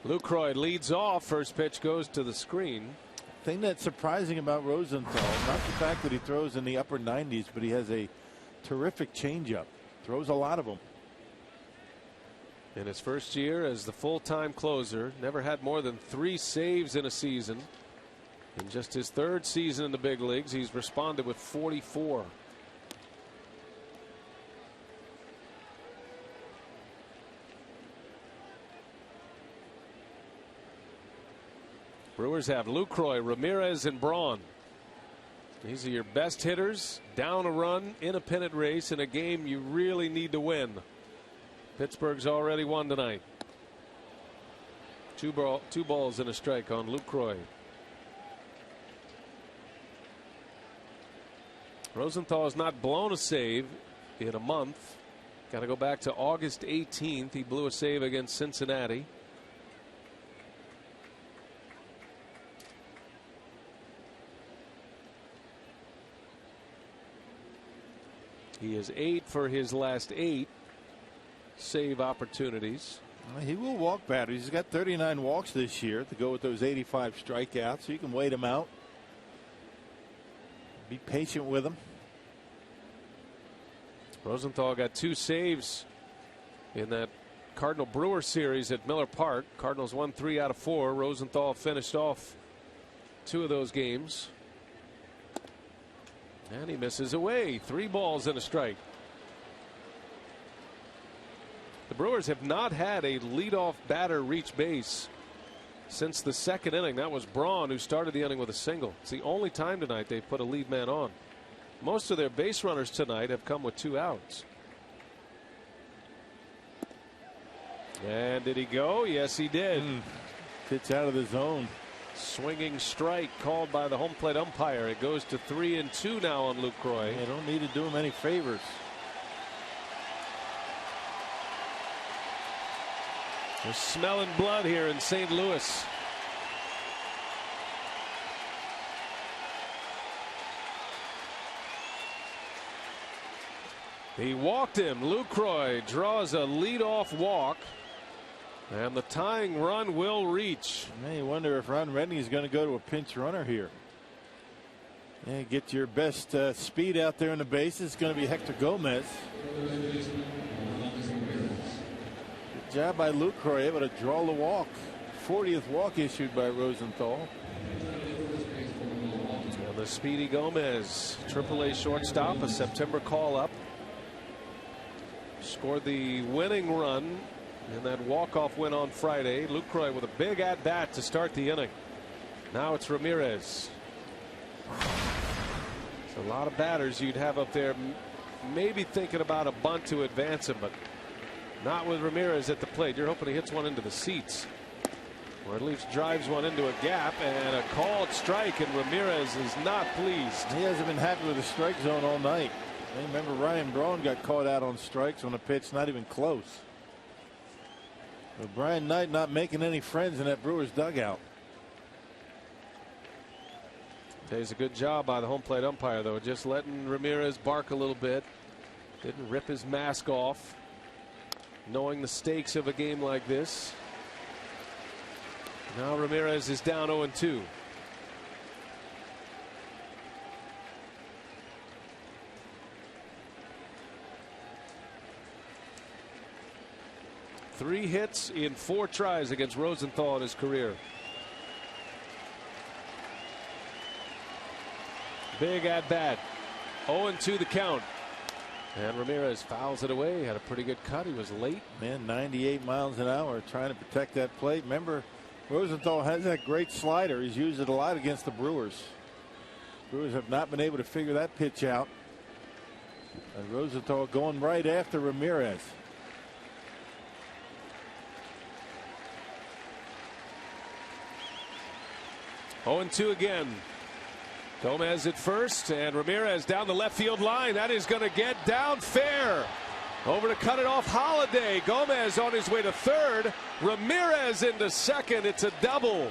Lucroy leads off. First pitch goes to the screen. Thing that's surprising about Rosenthal, not the fact that he throws in the upper 90s, but he has a terrific changeup. Throws a lot of them. In his first year as the full-time closer, never had more than 3 saves in a season. In just his 3rd season in the big leagues, he's responded with 44. Brewers have Lucroy, Ramirez, and Braun. These are your best hitters down a run in a pennant race in a game you really need to win. Pittsburgh's already won tonight. Two balls and a strike on Lucroy. Rosenthal has not blown a save in a month. Got to go back to August 18th. He blew a save against Cincinnati. He is 8 for his last 8 save opportunities. He will walk batters. He's got 39 walks this year to go with those 85 strikeouts, so you can wait him out. Be patient with him. Rosenthal got 2 saves in that Cardinal Brewer series at Miller Park. Cardinals won 3 out of 4. Rosenthal finished off 2 of those games. And he misses away. 3 balls and a strike. The Brewers have not had a leadoff batter reach base since the 2nd inning. That was Braun, who started the inning with a single. It's the only time tonight they put a lead man on. Most of their base runners tonight have come with 2 outs. And did he go? Yes, he did. Pitch out of the zone. Swinging strike called by the home plate umpire. It goes to 3-2 now on Lucroy. They don't need to do him any favors. They're smelling blood here in St. Louis. He walked him. Lucroy draws a leadoff walk. And the tying run will reach. You wonder if Ron Rennie is going to go to a pinch runner here. Get your best speed out there in the bases. It's going to be Hector Gomez. Good job by Lucroy, able to draw the walk. 40th walk issued by Rosenthal. And the speedy Gomez, AAA shortstop, a September call-up. Scored the winning run in that walk-off win on Friday. Lucroy with a big at-bat to start the inning. Now it's Ramirez. It's a lot of batters you'd have up there maybe thinking about a bunt to advance him, but not with Ramirez at the plate. You're hoping he hits one into the seats, or at least drives one into a gap, and a called strike, and Ramirez is not pleased. He hasn't been happy with the strike zone all night. I remember Ryan Braun got caught out on strikes on a pitch not even close. But Brian Knight not making any friends in that Brewers dugout. Does a good job by the home plate umpire, though, just letting Ramirez bark a little bit. Didn't rip his mask off, knowing the stakes of a game like this. Now Ramirez is down 0-2. Three hits in 4 tries against Rosenthal in his career. Big at bat. 0-2 the count. And Ramirez fouls it away. Had a pretty good cut. He was late. Man, 98 miles an hour trying to protect that plate. Remember, Rosenthal has that great slider. He's used it a lot against the Brewers. Brewers have not been able to figure that pitch out. And Rosenthal going right after Ramirez. Oh, 0-2 again. Gomez at first, and Ramirez down the left field line. That is going to get down fair. Over to cut it off, Holiday. Gomez on his way to third. Ramirez into second. It's a double.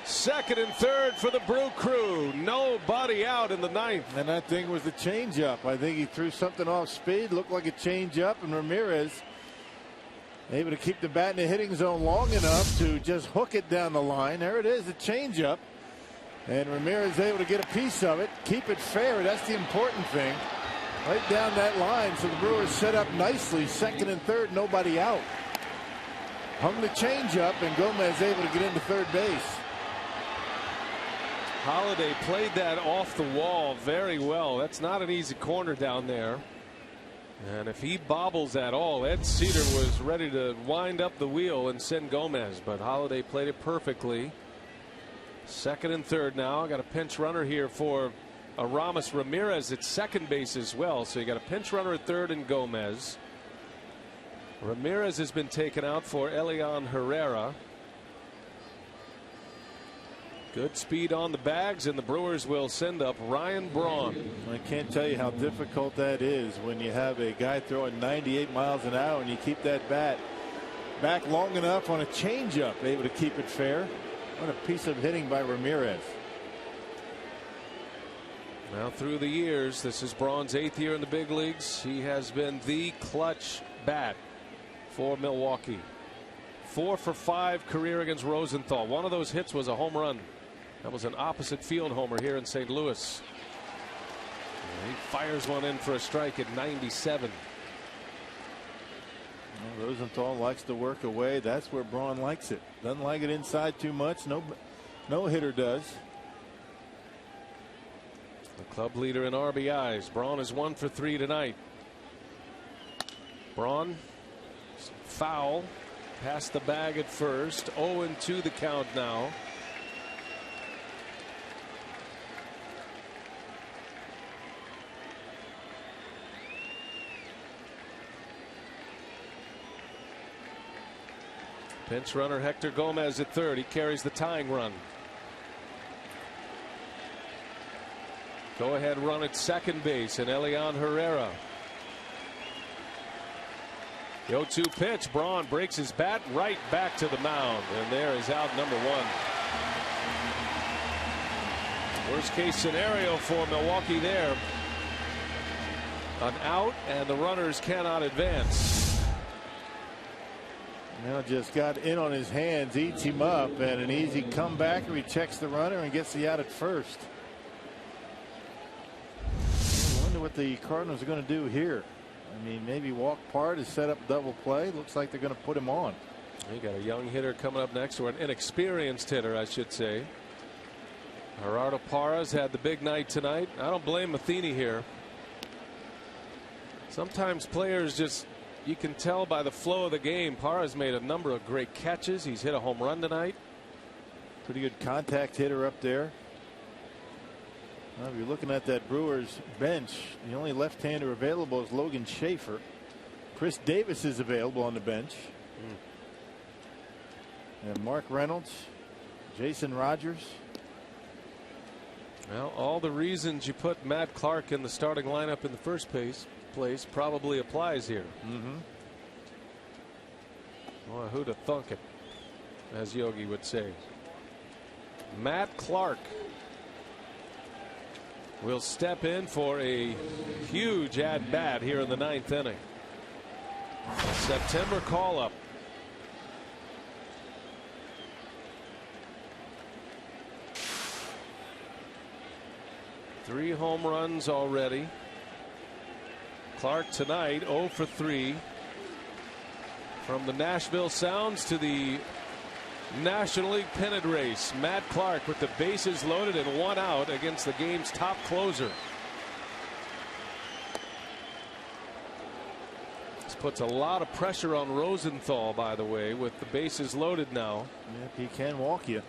Second and third for the Brew Crew. Nobody out in the ninth. And that thing was the changeup. I think he threw something off speed. Looked like a changeup, and Ramirez able to keep the bat in the hitting zone long enough to just hook it down the line. There it is, the changeup. And Ramirez able to get a piece of it, keep it fair. That's the important thing. Right down that line. So the Brewers set up nicely. Second and third, nobody out. Hung the changeup, and Gomez able to get into third base. Holiday played that off the wall very well. That's not an easy corner down there. And if he bobbles at all, Ed Cedar was ready to wind up the wheel and send Gomez, but Holiday played it perfectly. Second and third now. Got a pinch runner here for Aramis. Ramirez at second base as well. So you got a pinch runner at third and Gomez. Ramirez has been taken out for Elian Herrera. Good speed on the bags, and the Brewers will send up Ryan Braun. I can't tell you how difficult that is when you have a guy throwing 98 miles an hour and you keep that bat back long enough on a changeup, able to keep it fair. What a piece of hitting by Ramirez. Now through the years, this is Braun's 8th year in the big leagues. He has been the clutch bat for Milwaukee. 4 for 5 career against Rosenthal. One of those hits was a home run. That was an opposite field homer here in St. Louis. And he fires one in for a strike at 97. Well, Rosenthal likes to work away. That's where Braun likes it. Doesn't like it inside too much. No hitter does. The club leader in RBIs. Braun is 1 for 3 tonight. Braun foul past the bag at first. 0-2 the count now. Pinch runner Hector Gomez at third. He carries the tying run. Go ahead run at second base, and Elian Herrera. The 0-2 pitch. Braun breaks his bat right back to the mound, and there is out number 1. Worst case scenario for Milwaukee there. An out, and the runners cannot advance. Now just got in on his hands, eats him up, and an easy comeback. He checks the runner and gets the out at first. I wonder what the Cardinals are going to do here. I mean, maybe walk Parr to set up double play. Looks like they're going to put him on. You got a young hitter coming up next, or an inexperienced hitter, I should say. Gerardo Parra's had the big night tonight. I don't blame Matheny here. Sometimes players just, you can tell by the flow of the game. Parra's made a number of great catches. He's hit a home run tonight. Pretty good contact hitter up there. Well, if you're looking at that Brewers bench, the only left-hander available is Logan Schaefer. Chris Davis is available on the bench. And Mark Reynolds, Jason Rogers. Well, all the reasons you put Matt Clark in the starting lineup in the first place probably applies here. Boy, who'd have thunk it, as Yogi would say. Matt Clark will step in for a huge at-bat here in the 9th inning. September call-up. Three home runs already. Clark tonight 0 for 3. From the Nashville Sounds to the National League pennant race. Matt Clark with the bases loaded and 1 out against the game's top closer. puts a lot of pressure on Rosenthal, by the way, with the bases loaded now. Yep, he can walk you.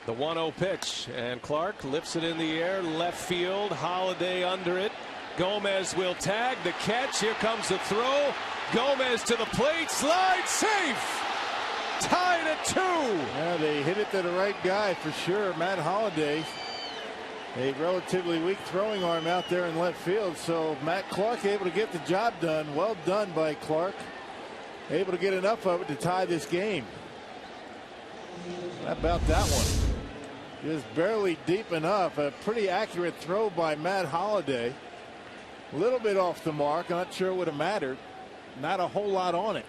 The 1-0 pitch, and Clark lifts it in the air, left field. Holiday under it. Gomez will tag the catch. Here comes the throw. Gomez to the plate, slides, safe. Tied at 2. Yeah, they hit it to the right guy for sure. Matt Holiday, a relatively weak throwing arm out there in left field. So Matt Clark able to get the job done. Well done by Clark. Able to get enough of it to tie this game. How about that one? Just barely deep enough. A pretty accurate throw by Matt Holiday. A little bit off the mark. Not sure it would have mattered. Not a whole lot on it.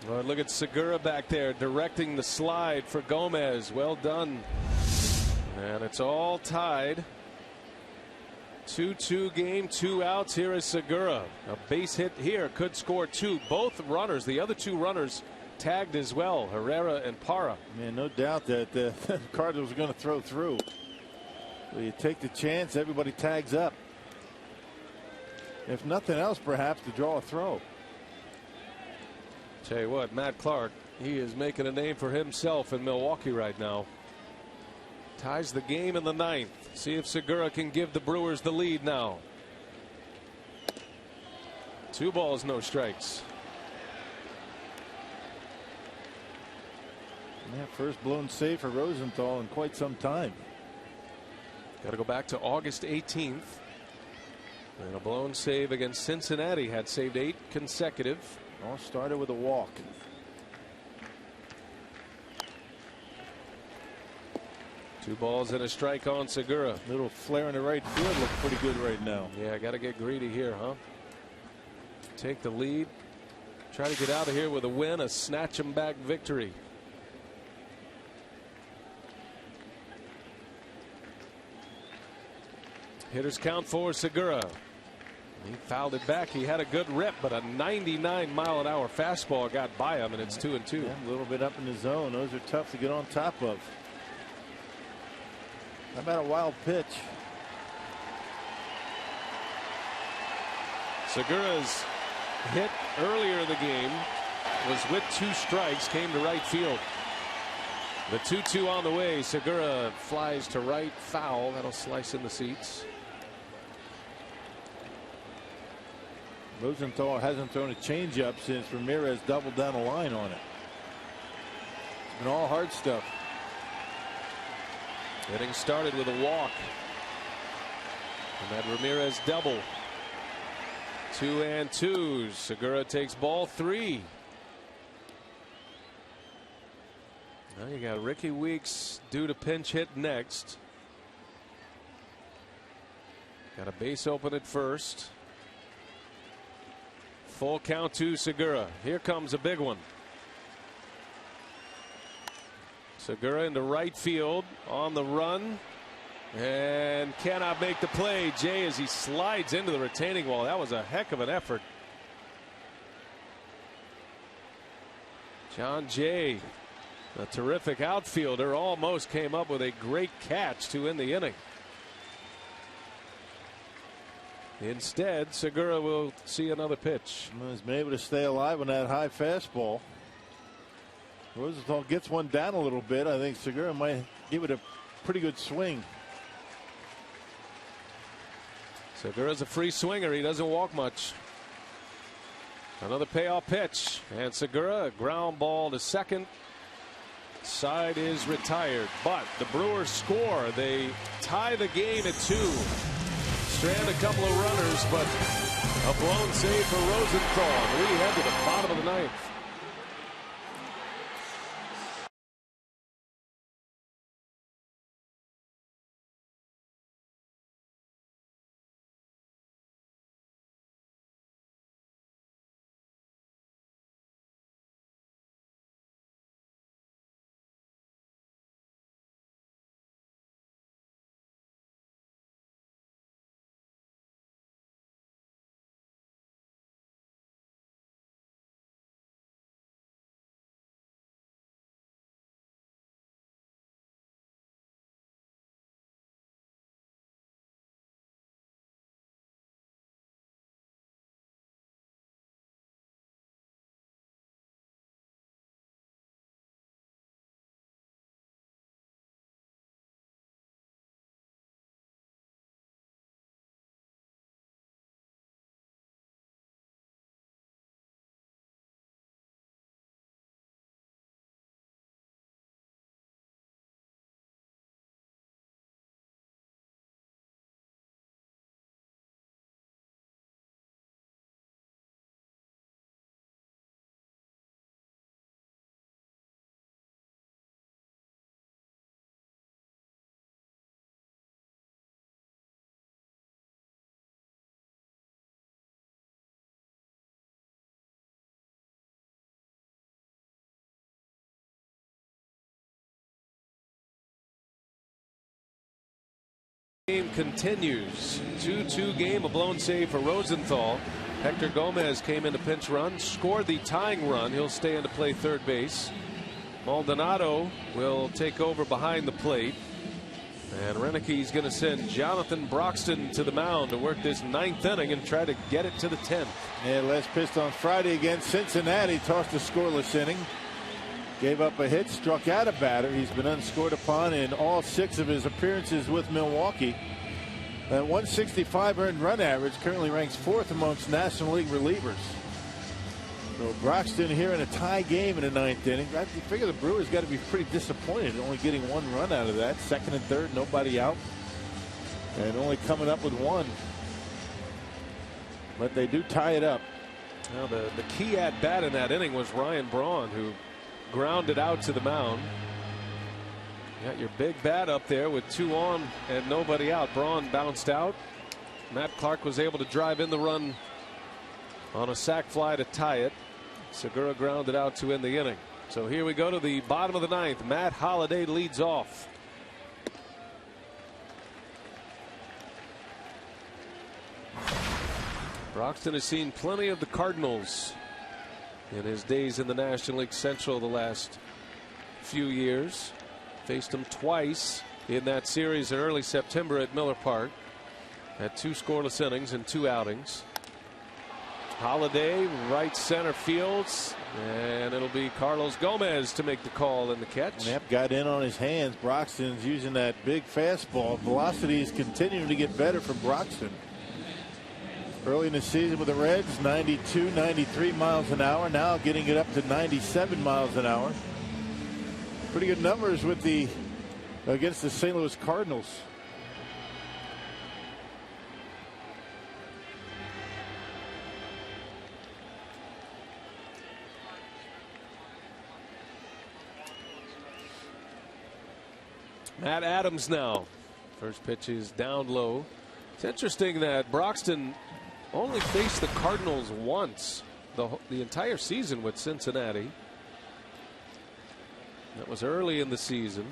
Well, look at Segura back there directing the slide for Gomez. Well done. And it's all tied. 2-2 game, 2 outs. Here is Segura. A base hit here could score 2. Both runners, the other 2 runners, tagged as well, Herrera and Parra. Man, no doubt that the Cardinals are going to throw through. So you take the chance, everybody tags up. If nothing else, perhaps to draw a throw. Tell you what, Matt Clark, he is making a name for himself in Milwaukee right now. Ties the game in the 9th. See if Segura can give the Brewers the lead now. 2 balls, no strikes. Yeah, first blown save for Rosenthal in quite some time. Got to go back to August 18th. And a blown save against Cincinnati. Had saved 8 consecutive. All started with a walk. Two balls and a strike on Segura. Little flare in the right field looks pretty good right now. Yeah, got to get greedy here, huh? Take the lead. Try to get out of here with a win, a snatch 'em back victory. Hitters count for Segura. He fouled it back. He had a good rip, but a 99-mile-an-hour fastball got by him, and it's 2-2. Yeah, a little bit up in the zone. Those are tough to get on top of. How about a wild pitch? Segura's hit earlier in the game was with 2 strikes, came to right field. The 2-2 on the way. Segura flies to right, foul. That'll slice in the seats. Rosenthal hasn't thrown a changeup since Ramirez doubled down a line on it. It's been all hard stuff. Getting started with a walk. And that Ramirez double. 2-2. Segura takes ball 3. Now you got Ricky Weeks due to pinch hit next. Got a base open at first. Full count to Segura. Here comes a big one. Segura into right field on the run and cannot make the play. Jay, as he slides into the retaining wall. That was a heck of an effort. John Jay, a terrific outfielder, almost came up with a great catch to end the inning. Instead, Segura will see another pitch. He's been able to stay alive on that high fastball. Rosenthal gets one down a little bit. I think Segura might give it a pretty good swing. Segura's a free swinger. He doesn't walk much. Another payoff pitch. And Segura, a ground ball to second. Side is retired. But the Brewers score. They tie the game at 2. Strand a couple of runners, but a blown save for Rosenthal. We head to the bottom of the 9th. Game continues. 2-2 game, a blown save for Rosenthal. Hector Gomez came in to pinch run, scored the tying run. He'll stay in to play third base. Maldonado will take over behind the plate. And Renick's going to send Jonathan Broxton to the mound to work this 9th inning and try to get it to the 10th. Yeah, last pitched on Friday against Cincinnati, tossed a scoreless inning. Gave up a hit, struck out a batter. He's been unscored upon in all 6 of his appearances with Milwaukee. That 165 earned run average currently ranks 4th amongst National League relievers. So Broxton here in a tie game in the 9th inning. I figure the Brewers got to be pretty disappointed only getting 1 run out of that. 2nd and 3rd, nobody out. And only coming up with 1. But they do tie it up. Well, the key at bat in that inning was Ryan Braun, who grounded out to the mound. You got your big bat up there with 2 on and nobody out. Braun bounced out. Matt Clark was able to drive in the run on a sac fly to tie it. Segura grounded out to end the inning. So here we go to the bottom of the 9th. Matt Holliday leads off. Broxton has seen plenty of the Cardinals in his days in the National League Central the last few years. Faced them twice in that series in early September at Miller Park. Had 2 scoreless innings and 2 outings. Holliday, right center fields, and it'll be Carlos Gomez to make the call and the catch. Knapp got in on his hands. Broxton's using that big fastball. Velocity is continuing to get better for Broxton. Early in the season with the Reds, 92, 93 miles an hour. Now getting it up to 97 miles an hour. Pretty good numbers with against the St. Louis Cardinals. Matt Adams now. First pitch is down low. It's interesting that Broxton only faced the Cardinals once the entire season with Cincinnati. That was early in the season.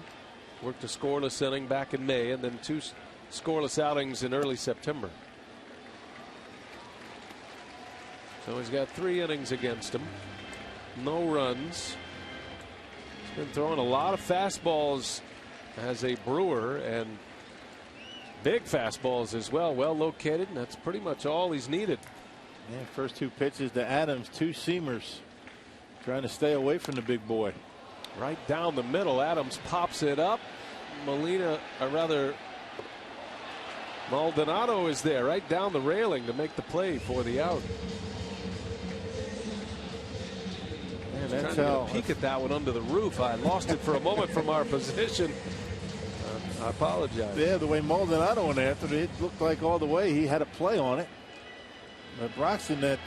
Worked a scoreless inning back in May and then 2 scoreless outings in early September. So he's got 3 innings against him. No runs. He's been throwing a lot of fastballs as a Brewer and big fastballs as well. Well located, and that's pretty much all he's needed. Yeah, first 2 pitches to Adams, 2 seamers. Trying to stay away from the big boy. Right down the middle. Adams pops it up. Maldonado is there right down the railing to make the play for the out. Man, that's how. Peek at that one under the roof. I lost it for a moment from our position. I apologize. Yeah, the way Maldonado went after it, it looked like all the way he had a play on it. But Broxton, this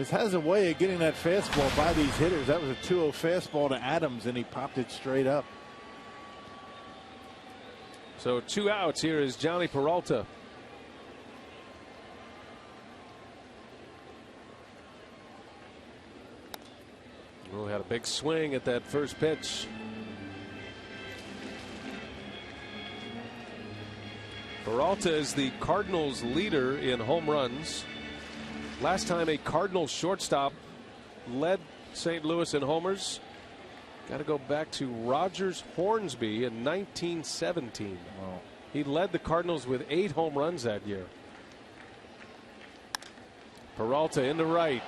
has a way of getting that fastball by these hitters. That was a 2-0 fastball to Adams, and he popped it straight up. So 2 outs. Here is Johnny Peralta. Oh, had a big swing at that first pitch. Peralta is the Cardinals leader in home runs. Last time a Cardinals shortstop led St. Louis in homers, got to go back to Rogers Hornsby in 1917. Wow. He led the Cardinals with 8 home runs that year. Peralta into right.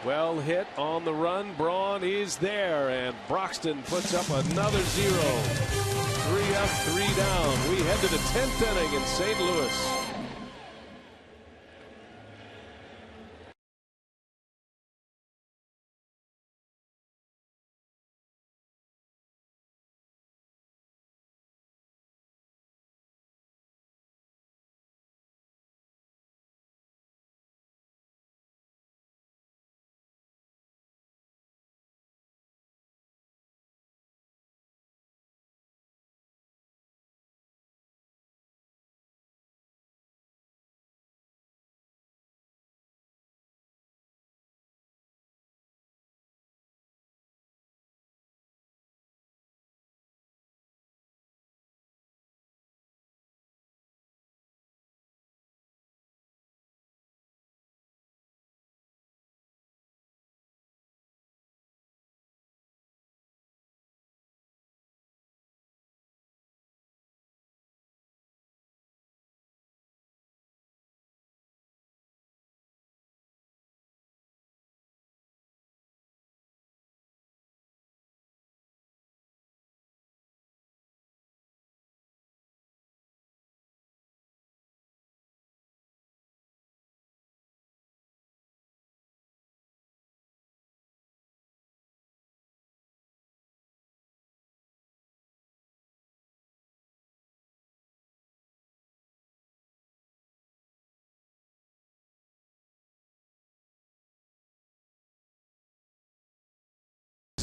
Well hit on the run. Braun is there, and Broxton puts up another 0. 3 up, 3 down. We head to the 10th inning in St. Louis.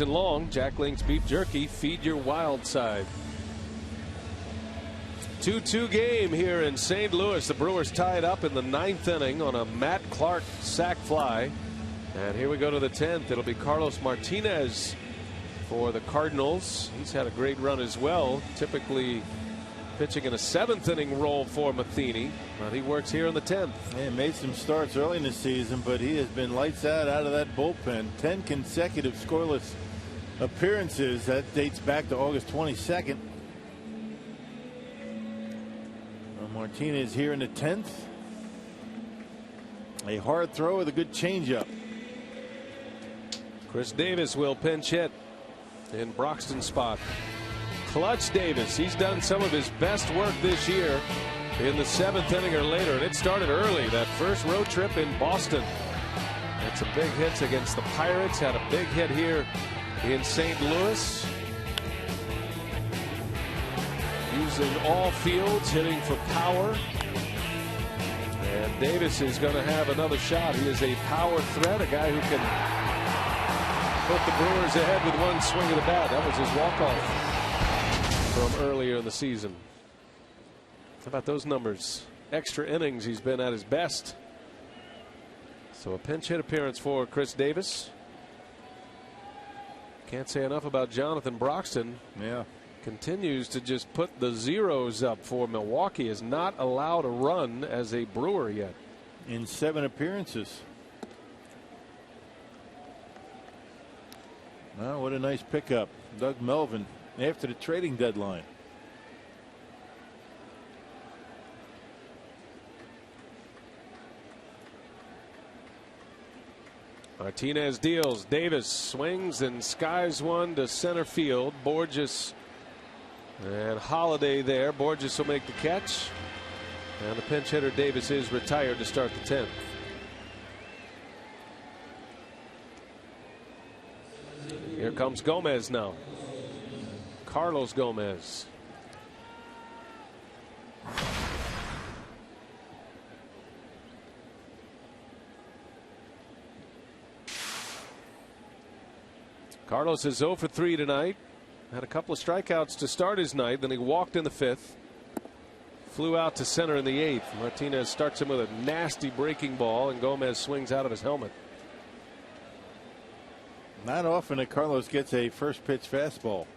and long. Jack Link's beef jerky. Feed your wild side. 2-2 game here in St. Louis. The Brewers tied up in the 9th inning on a Matt Clark sac fly. And here we go to the 10th. It'll be Carlos Martinez for the Cardinals. He's had a great run as well. Typically pitching in a 7th inning role for Matheny. But he works here in the 10th. He made some starts early in the season, but he has been lights out of that bullpen. 10 consecutive scoreless appearances. That dates back to August 22nd. Martinez here in the 10th. A hard throw with a good changeup. Chris Davis will pinch hit in Broxton's spot. Clutch Davis. He's done some of his best work this year in the 7th inning or later, and it started early. That first road trip in Boston. Had some big hits against the Pirates. Had a big hit here in St. Louis. Using all fields, hitting for power. And Davis is going to have another shot. He is a power threat, a guy who can put the Brewers ahead with one swing of the bat. That was his walk-off from earlier in the season. How about those numbers? Extra innings, he's been at his best. So a pinch hit appearance for Chris Davis. Can't say enough about Jonathan Broxton. Yeah. Continues to just put the zeros up for Milwaukee. Is not allowed a run as a Brewer yet. In 7 appearances. Oh, what a nice pickup. Doug Melvin after the trading deadline. Martinez deals. Davis swings and skies one to center field. Borges and Holiday there. Borges will make the catch. And the pinch hitter Davis is retired to start the 10th. Here comes Gomez now. Carlos Gomez. Carlos is 0 for 3 tonight. Had a couple of strikeouts to start his night. Then he walked in the 5th. Flew out to center in the 8th. Martinez starts him with a nasty breaking ball, and Gomez swings out of his helmet. Not often that Carlos gets a first pitch fastball.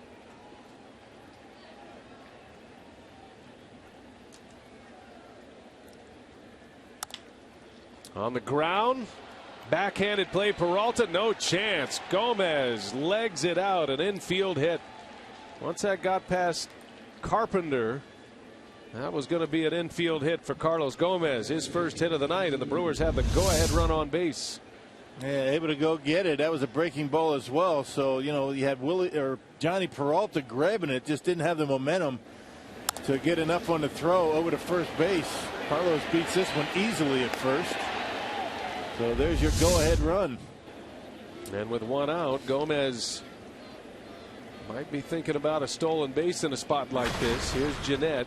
On the ground. Backhanded play. Peralta, no chance. Gomez legs it out. An infield hit. Once that got past Carpenter, that was going to be an infield hit for Carlos Gomez. His first hit of the night, and the Brewers have the go-ahead run on base. Yeah, able to go get it. That was a breaking ball as well. So, you know, you had Johnny Peralta grabbing it, just didn't have the momentum to get enough on the throw over to first base. Carlos beats this one easily at first. So there's your go-ahead run. And with one out, Gomez might be thinking about a stolen base in a spot like this. Here's Jeanette.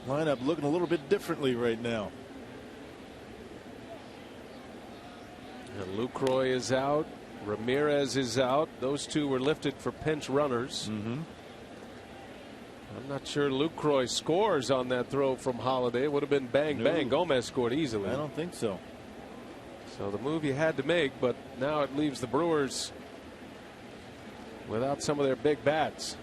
Lineup looking a little bit differently right now. And Lucroy is out. Ramirez is out. Those two were lifted for pinch runners. I'm not sure Lucroy scores on that throw from Holiday. It would have been bang, bang. Gomez scored easily. I don't think so. So the move you had to make, but now it leaves the Brewers without some of their big bats.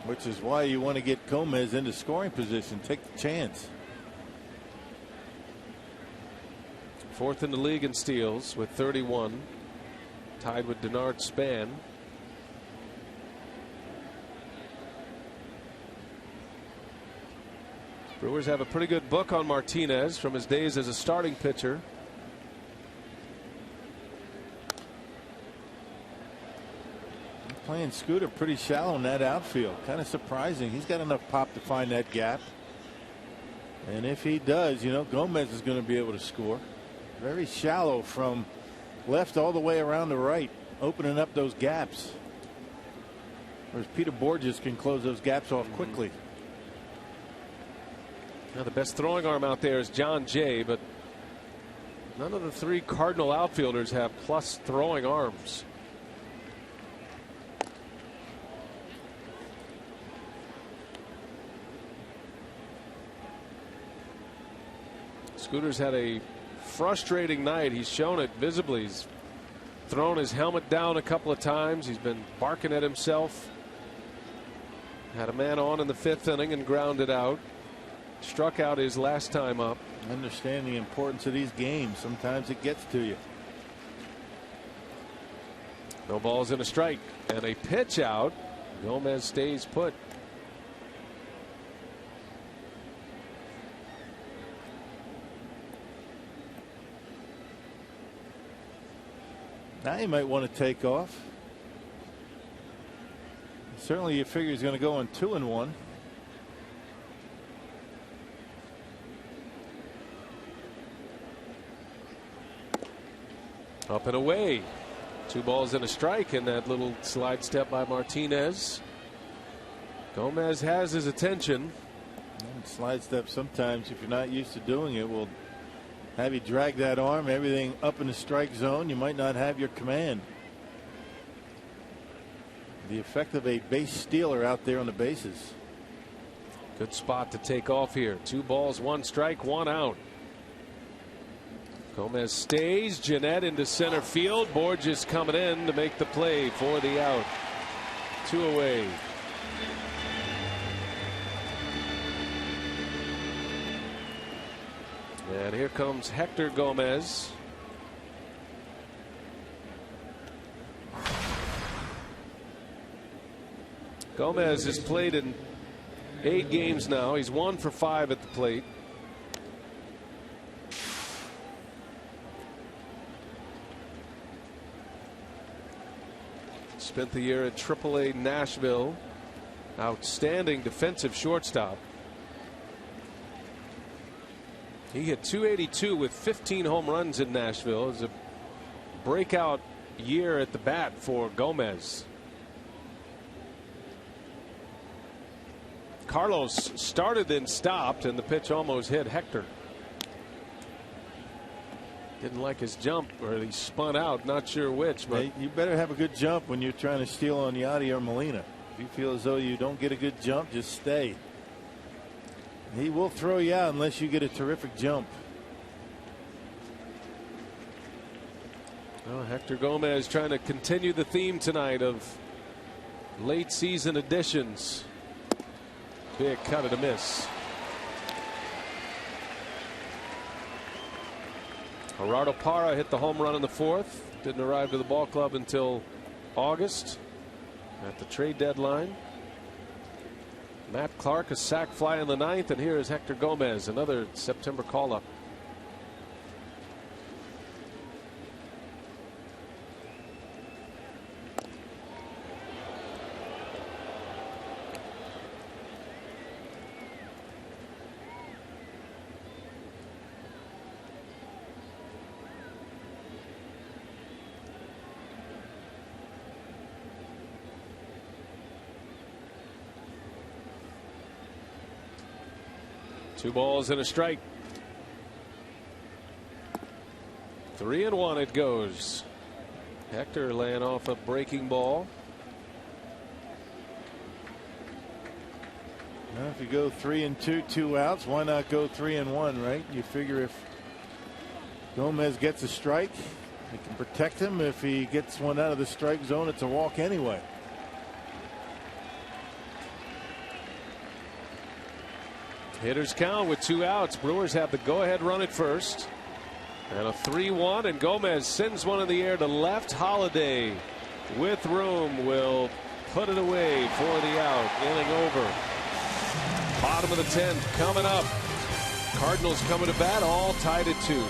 Which is why you want to get Gomez into scoring position. Take the chance. 4th in the league in steals with 31. Tied with Denard Span. Brewers have a pretty good book on Martinez from his days as a starting pitcher. Playing Scooter pretty shallow in that outfield. Kind of surprising. He's got enough pop to find that gap. And if he does, you know, Gomez is going to be able to score. Very shallow from left all the way around to right, opening up those gaps. Whereas Peter Borges can close those gaps off quickly. Now the best throwing arm out there is John Jay, but None of the three Cardinal outfielders have plus throwing arms. Scooter's had a frustrating night. He's shown it visibly. He's thrown his helmet down a couple of times. He's been barking at himself. Had a man on in the 5th inning and grounded out. Struck out his last time up. Understand the importance of these games. Sometimes it gets to you. No balls and a strike and a pitch out. Gomez stays put. Now you might want to take off. Certainly you figure he's going to go on 2-1. Up and away. 2 balls and a strike, and that little slide step by Martinez. Gomez has his attention. And slide step sometimes, if you're not used to doing it, will have you drag that arm, everything up in the strike zone. You might not have your command. The effect of a base stealer out there on the bases. Good spot to take off here. 2 balls, 1 strike, 1 out. Gomez stays. Jeanette into center field. Borges coming in to make the play for the out. 2 away. And here comes Hector Gomez. Gomez has played in 8 games now. He's 1 for 5 at the plate. Spent the year at AAA Nashville. Outstanding defensive shortstop. He hit .282 with 15 home runs in Nashville. It was a breakout year at the bat for Gomez. Carlos started then stopped, and the pitch almost hit Hector. Didn't like his jump, or he spun out, not sure which. But hey, you better have a good jump when you're trying to steal on Yadi or Molina. If you feel as though you don't get a good jump, just stay. He will throw you out unless you get a terrific jump. Well, Hector Gomez trying to continue the theme tonight of late season additions. Big cut and a miss. Gerardo Parra hit the home run in the 4th. Didn't arrive to the ball club until August at the trade deadline. Matt Clark a sac fly in the 9th, and here is Hector Gomez, another September call up. Two balls and a strike. 3-1 it goes. Hector laying off a breaking ball. Well, if you go 3-2, 2 outs, why not go 3-1, right? You figure if Gomez gets a strike, it can protect him. If he gets one out of the strike zone, it's a walk anyway. Hitters count with 2 outs. Brewers have the go-ahead run at first. And a 3-1, and Gomez sends one in the air to left. Holiday with room will put it away for the out. Inning over. Bottom of the 10th coming up. Cardinals coming to bat, all tied at 2.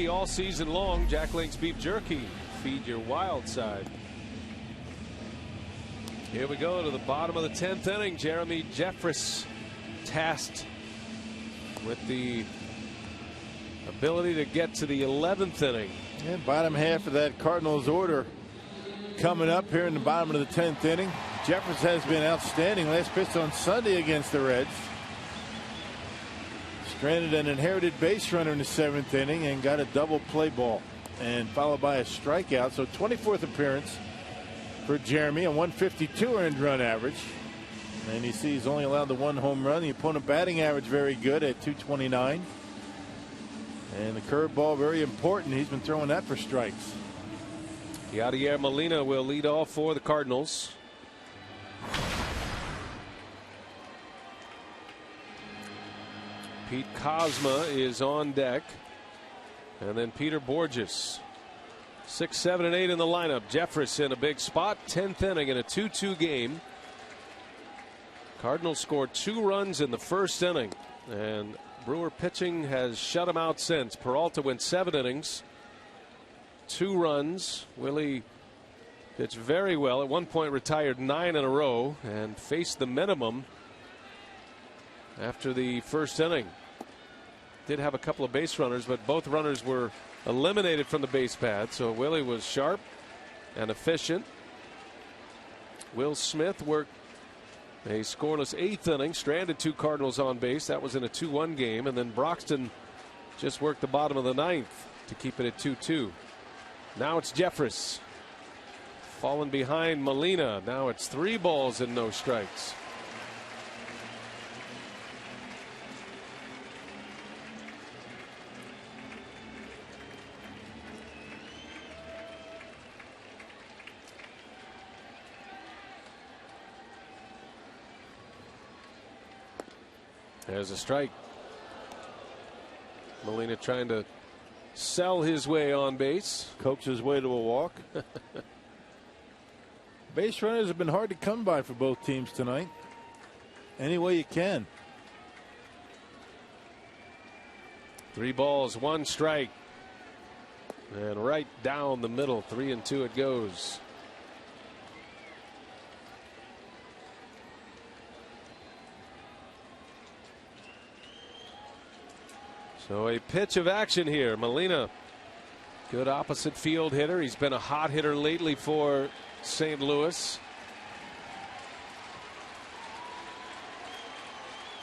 All season long, Jack Link's beef jerky. Feed your wild side. Here we go to the bottom of the 10th inning. Jeremy Jeffress tasked with the ability to get to the 11th inning. And bottom half of that Cardinals order coming up here in the bottom of the 10th inning. Jeffress has been outstanding. Last pitch on Sunday against the Reds. Stranded an inherited base runner in the 7th inning and got a double play ball and followed by a strikeout. So 24th appearance for Jeremy, a 152 earned run average. And you see he's only allowed the 1 home run. The opponent batting average very good at 229. And the curveball very important. He's been throwing that for strikes. Yadier Molina will lead off for the Cardinals. Pete Kozma is on deck. And then Peter Borges. 6, 7, and 8 in the lineup. Jeffress in a big spot. 10th inning in a 2-2 game. Cardinals scored 2 runs in the first inning. And Brewer pitching has shut him out since. Peralta went 7 innings. 2 runs. Willie pitched very well. At one point retired 9 in a row and faced the minimum after the first inning. Did have a couple of base runners, but both runners were eliminated from the base pad. So Willie was sharp and efficient. Will Smith worked a scoreless 8th inning, stranded 2 Cardinals on base. That was in a 2-1 game. And then Broxton just worked the bottom of the 9th to keep it at 2-2. Now it's Jeffress. Falling behind Molina. Now it's 3 balls and no strikes. There's a strike. Molina trying to sell his way on base. Coax his way to a walk. Base runners have been hard to come by for both teams tonight. Any way you can. 3 balls, 1 strike. And right down the middle, 3-2 it goes. So a pitch of action here. Molina, good opposite field hitter. He's been a hot hitter lately for St. Louis.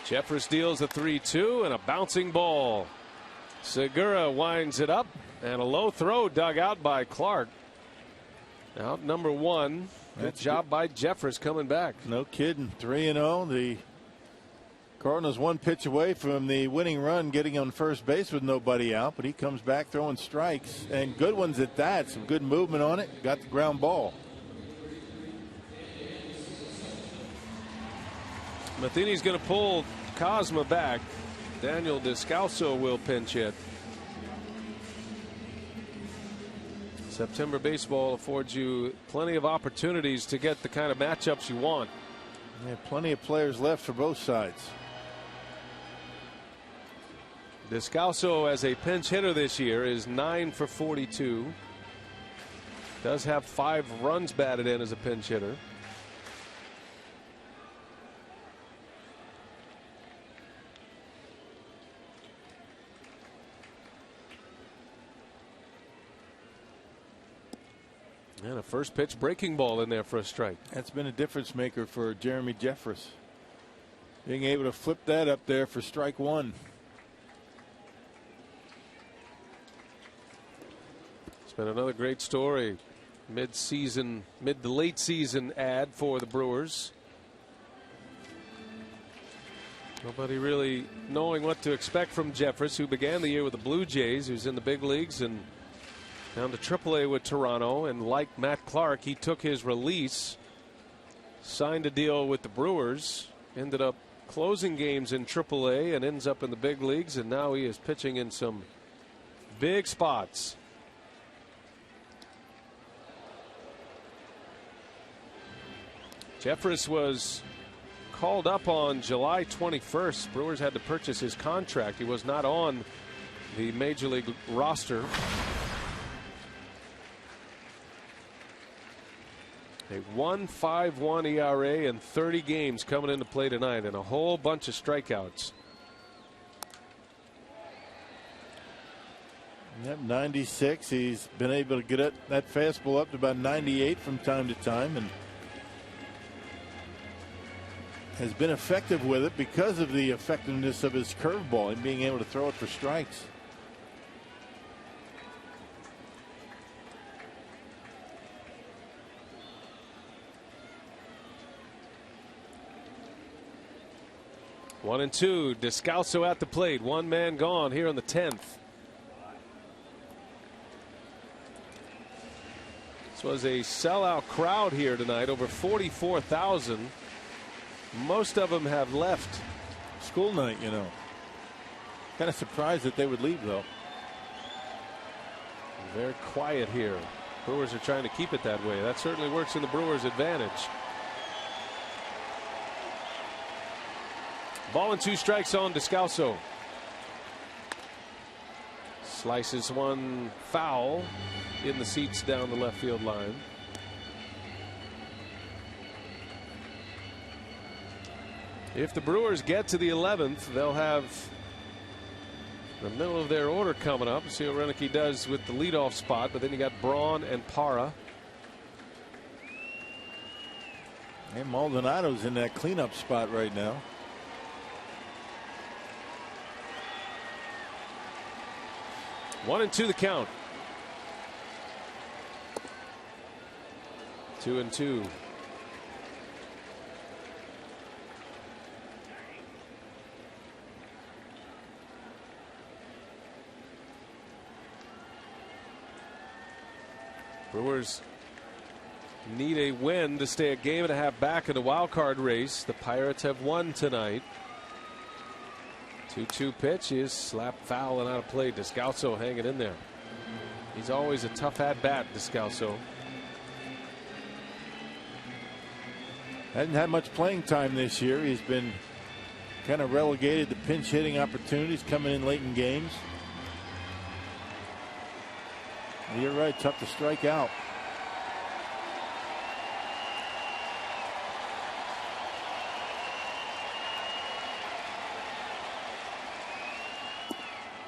Jeffress deals a 3-2 and a bouncing ball. Segura winds it up and a low throw dug out by Clark. Out number 1. Good job by Jeffress coming back. No kidding. 3-0. The Cardinals 1 pitch away from the winning run, getting on first base with nobody out, but he comes back throwing strikes and good ones at that. Some good movement on it. Got the ground ball. Matheny's going to pull Kozma back. Daniel Descalso will pinch hit. September baseball affords you plenty of opportunities to get the kind of matchups you want. Yeah, plenty of players left for both sides. Descalso as a pinch hitter this year is 9 for 42. Does have 5 runs batted in as a pinch hitter. And a first pitch breaking ball in there for a strike. That's been a difference maker for Jeremy Jeffress. Being able to flip that up there for strike 1. It's been another great story. Mid to late season ad for the Brewers. Nobody really knowing what to expect from Jeffress, who began the year with the Blue Jays, who's in the big leagues and down to AAA with Toronto. And like Matt Clark, he took his release, signed a deal with the Brewers, ended up closing games in AAA and ends up in the big leagues, and now he is pitching in some big spots. Jeffress was called up on July 21st. Brewers had to purchase his contract. He was not on the major league roster. A 1.51 ERA and 30 games coming into play tonight, and a whole bunch of strikeouts. Yep, 96. He's been able to get that fastball up to about 98 from time to time, and has been effective with it because of the effectiveness of his curveball and being able to throw it for strikes. One and two. Descalso at the plate. One man gone here in the 10th. This was a sellout crowd here tonight, over 44,000. Most of them have left. School night, you know. Kind of surprised that they would leave, though. They're quiet here. Brewers are trying to keep it that way. That certainly works in the Brewers' advantage. Ball and 2 strikes on Descalso. Slices one foul in the seats down the left field line. If the Brewers get to the 11th, they'll have the middle of their order coming up. See what Renicky does with the leadoff spot, but then you got Braun and Parra. And Maldonado's in that cleanup spot right now. One and 2 the count. 2 and 2. Brewers need a win to stay a game and a half back in the wild card race. The Pirates have won tonight. 2-2 pitch is slap foul and out of play. Descalso hanging in there. He's always a tough at bat, Descalso. Hasn't had much playing time this year. He's been kind of relegated to pinch hitting opportunities coming in late in games. You're right, tough to strike out.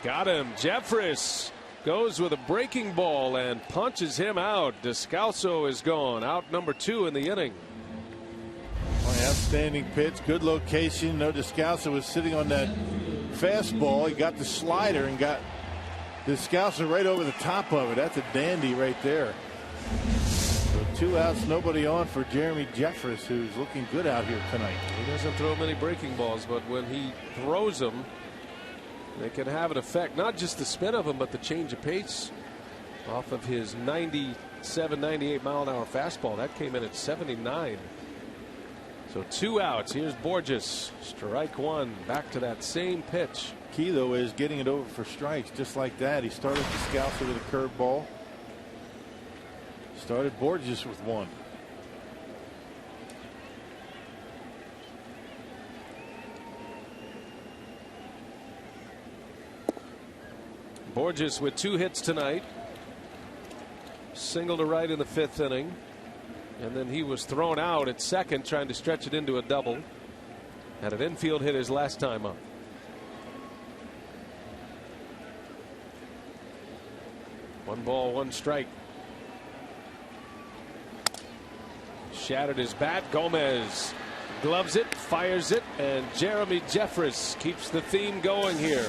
Got him. Jeffress goes with a breaking ball and punches him out. Descalso is gone. Out number 2 in the inning. Outstanding pitch. Good location. No, Descalso was sitting on that fastball. He got the slider and got Descalso right over the top of it. That's a dandy right there. So 2 outs, nobody on for Jeremy Jeffress, who's looking good out here tonight. He doesn't throw many breaking balls, but when he throws them, they can have an effect. Not just the spin of them, but the change of pace off of his 97, 98 mile an hour fastball. That came in at 79. So 2 outs. Here's Borges. Strike 1. Back to that same pitch. Key, though, is getting it over for strikes just like that. He started Descalso with a curveball. Started Borges with 1. Borges with 2 hits tonight. Single to right in the 5th inning. And then he was thrown out at second, trying to stretch it into a double. Had an infield hit his last time up. One ball, 1 strike. Shattered his bat. Gomez gloves it, fires it, and Jeremy Jeffress keeps the theme going here.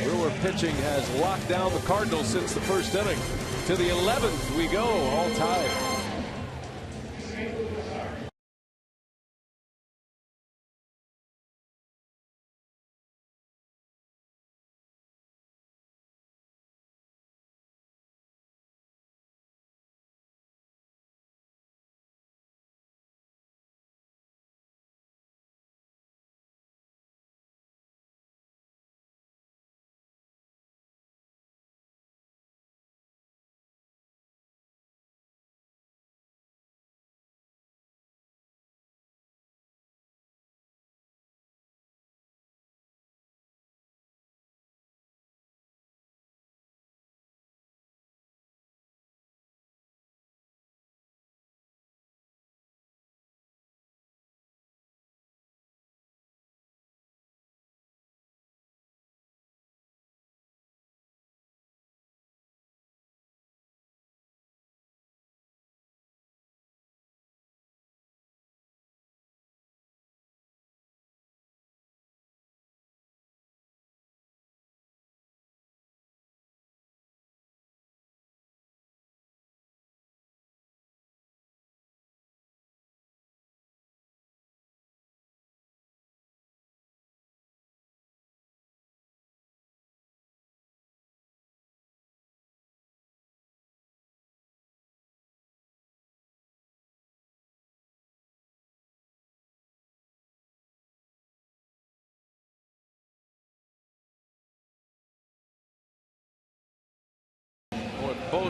Brewer pitching has locked down the Cardinals since the 1st inning. To the 11th we go, all tied.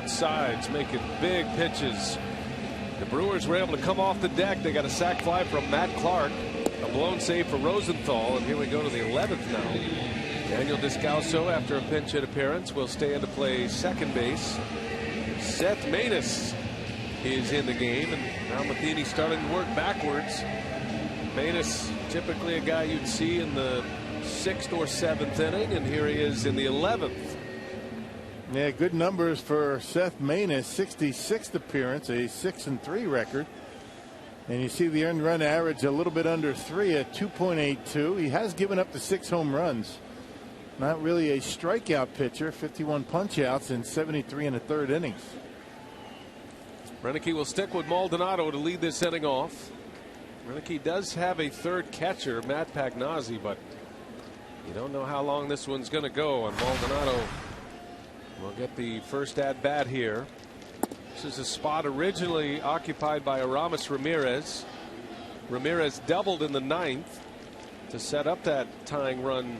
both sides making big pitches. The Brewers were able to come off the deck. They got a sac fly from Matt Clark, a blown save for Rosenthal, and here we go to the 11th now. Daniel Descalso, after a pinch hit appearance, will stay in to play second base. Seth Maness is in the game, and now Matheny starting to work backwards. Maness, typically a guy you'd see in the 6th or 7th inning, and here he is in the 11th. Yeah, good numbers for Seth Maness. 66th appearance, a 6-3 record. And you see the earned run average a little bit under 3 at 2.82. He has given up the 6 home runs. Not really a strikeout pitcher. 51 punch-outs in 73 1/3 innings. Renicky will stick with Maldonado to lead this inning off. Renicky does have a third catcher, Matt Pagnozzi, but you don't know how long this one's going to go, and Maldonado will get the first at bat here. This is a spot originally occupied by Aramis Ramirez. Ramirez doubled in the 9th to set up that tying run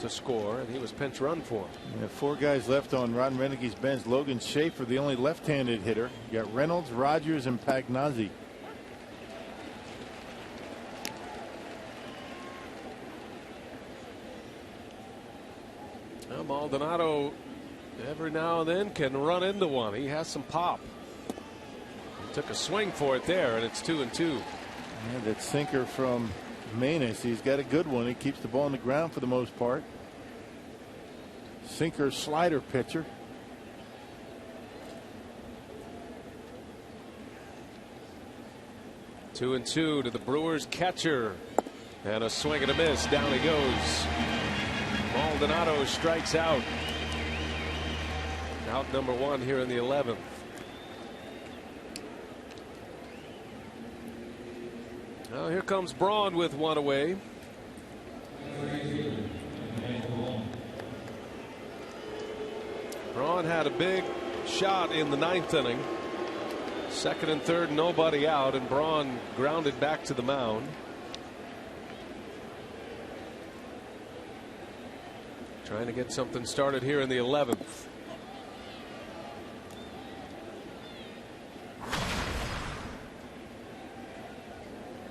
to score, and he was pinch run for him. Yeah, 4 guys left on Ron Renicky's bench. Logan Schaefer, the only left-handed hitter. You got Reynolds, Rogers, and Pagnozzi. Well, Maldonado every now and then can run into one. He has some pop. He took a swing for it there, and it's 2-2. Yeah, that sinker from Maness, he's got a good one. He keeps the ball on the ground for the most part. Sinker slider pitcher. Two and two to the Brewers catcher, and a swing and a miss. Down he goes. Maldonado strikes out. Out number 1 here in the 11th. Now here comes Braun with one away. Braun had a big shot in the 9th inning. 2nd and 3rd, nobody out, and Braun grounded back to the mound. Trying to get something started here in the 11th.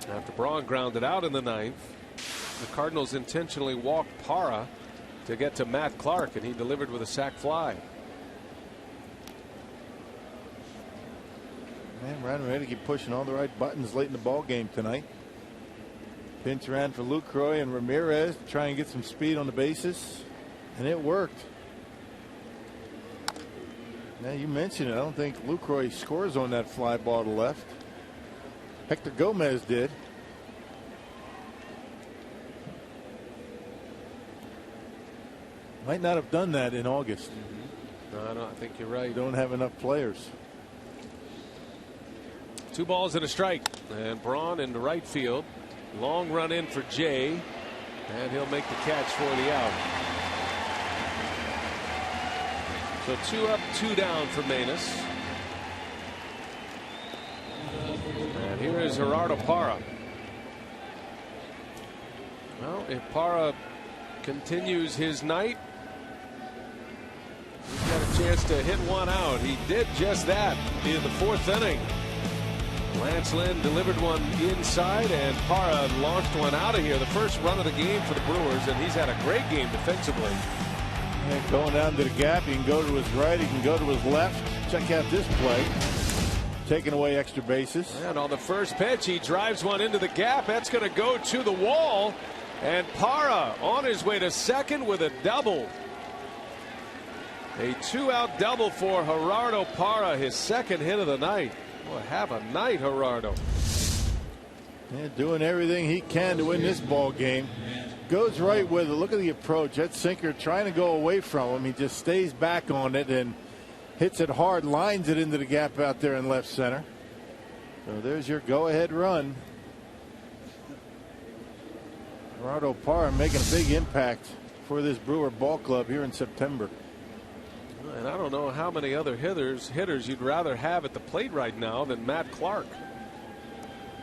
After Braun grounded out in the 9th, the Cardinals intentionally walked Parra to get to Matt Clark, and he delivered with a sac fly. Man, Ron Renicki pushing all the right buttons late in the ball game tonight. Pinch ran for Lucroy and Ramirez to try and get some speed on the bases, and it worked. Now you mentioned it. I don't think Lucroy scores on that fly ball to left. Hector Gomez did. Might not have done that in August. No, I think you're right. Don't have enough players. 2 balls and a strike, and Braun into right field. Long run in for Jay, and he'll make the catch for the out. So 2 up, 2 down for Maness. And here is Gerardo Parra. Well, if Parra continues his night, he's got a chance to hit one out. He did just that in the 4th inning. Lance Lynn delivered one inside, and Parra launched one out of here. The first run of the game for the Brewers, and he's had a great game defensively. And going down to the gap, he can go to his right, he can go to his left. Check out this play. Taking away extra bases. And on the first pitch, he drives one into the gap. That's going to go to the wall. And Parra on his way to second with a double. A 2-out double for Gerardo Parra, his 2nd hit of the night. Boy, have a night, Gerardo. Yeah, doing everything he can to win this ball game. Goes right with it. Look at the approach. That sinker trying to go away from him. He just stays back on it and hits it hard, lines it into the gap out there in left center. So there's your go-ahead run. Gerardo Parra making a big impact for this Brewer ball club here in September. And I don't know how many other hitters you'd rather have at the plate right now than Matt Clark.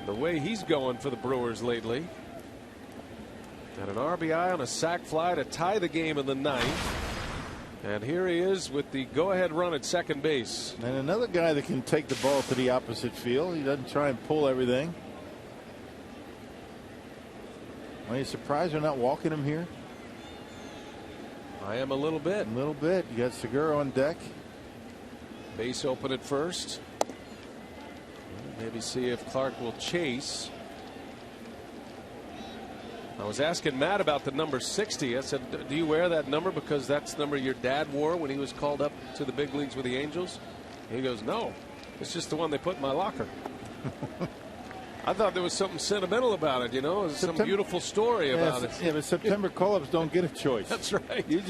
The way he's going for the Brewers lately. And an RBI on a sac fly to tie the game in the 9th. And here he is with the go-ahead run at second base. And another guy that can take the ball to the opposite field. He doesn't try and pull everything. Are you surprised they're not walking him here? I am a little bit. A little bit. You got Segura on deck. Base open at first. Maybe see if Clark will chase. I was asking Matt about the number 60. I said, do you wear that number because that's the number your dad wore when he was called up to the big leagues with the Angels? And he goes, no, it's just the one they put in my locker. I thought there was something sentimental about it, you know, some beautiful story about it. Yeah, but September call-ups don't get a choice. That's right. You're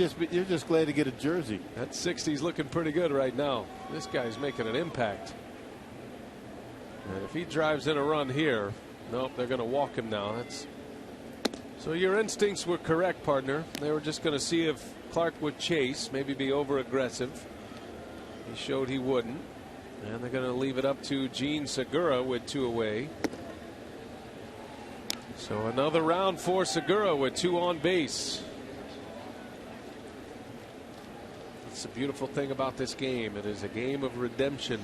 just glad to get a jersey. That 60's looking pretty good right now. This guy's making an impact. And if he drives in a run here, nope, they're going to walk him now. So your instincts were correct, partner. They were just going to see if Clark would chase, maybe be over aggressive. He showed he wouldn't. And they're going to leave it up to Gene Segura with 2 away. So another round for Segura with 2 on base. That's the beautiful thing about this game. It is a game of redemption.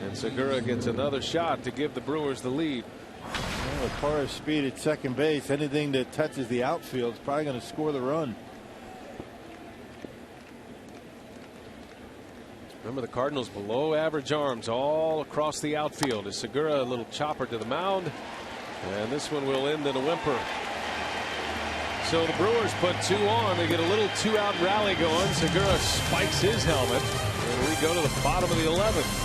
And Segura gets another shot to give the Brewers the lead. Well, with Parra's speed at second base, anything that touches the outfield is probably going to score the run. Remember, the Cardinals below average arms all across the outfield. As Segura, a little chopper to the mound. And this one will end in a whimper. So the Brewers put 2 on. They get a little 2-out rally going. Segura spikes his helmet. And we go to the bottom of the 11th.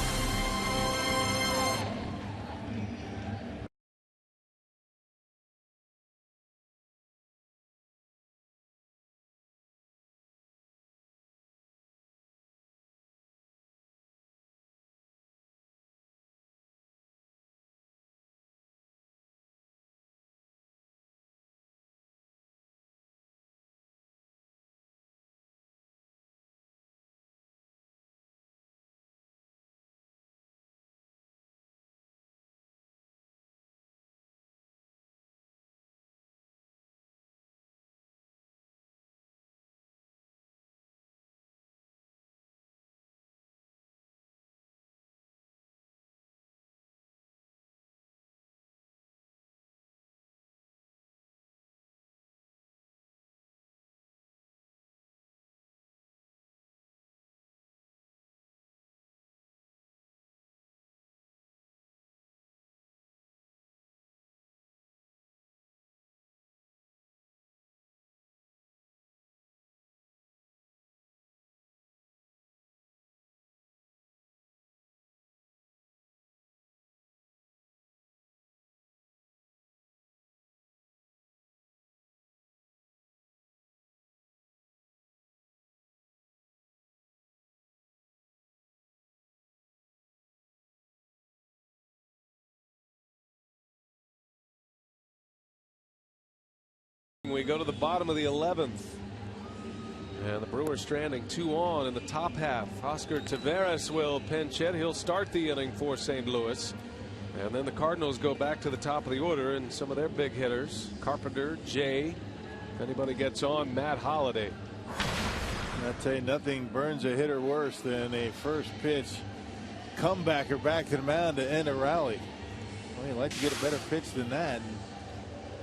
We go to the bottom of the 11th. And the Brewers stranding 2 on in the top half. Oscar Taveras will pinch hit. He'll start the inning for St. Louis. And then the Cardinals go back to the top of the order and some of their big hitters. Carpenter, Jay. If anybody gets on, Matt Holliday. I tell you, nothing burns a hitter worse than a first pitch comebacker back to the mound to end a rally. Well, you'd like to get a better pitch than that. And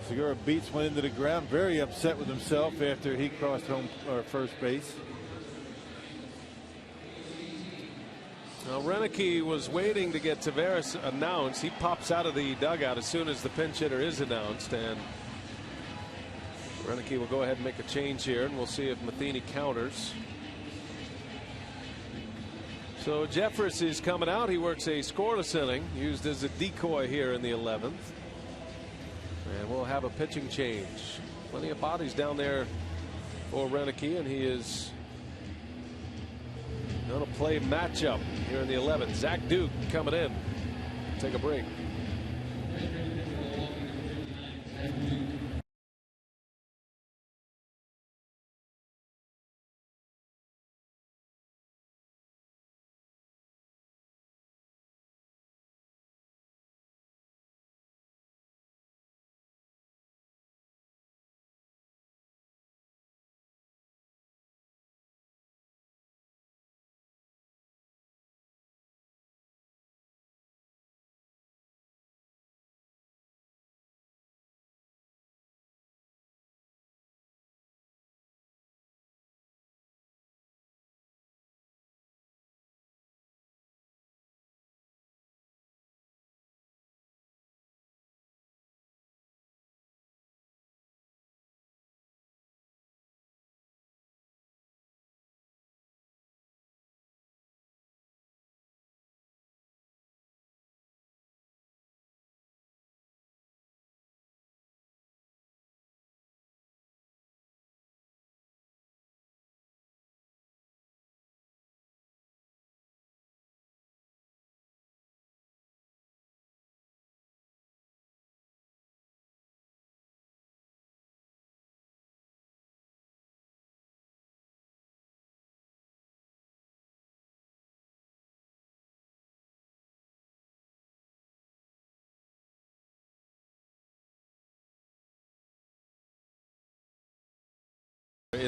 Segura beats one into the ground, very upset with himself after he crossed home or first base. Now, Renicky was waiting to get Taveras announced. He pops out of the dugout as soon as the pinch hitter is announced, and Renicky will go ahead and make a change here, and we'll see if Matheny counters. So Jeffress is coming out. He works a scoreless inning, used as a decoy here in the 11th. And we'll have a pitching change. Plenty of bodies down there for Renicky, and he is going to play matchup here in the 11th. Zach Duke coming in. Take a break.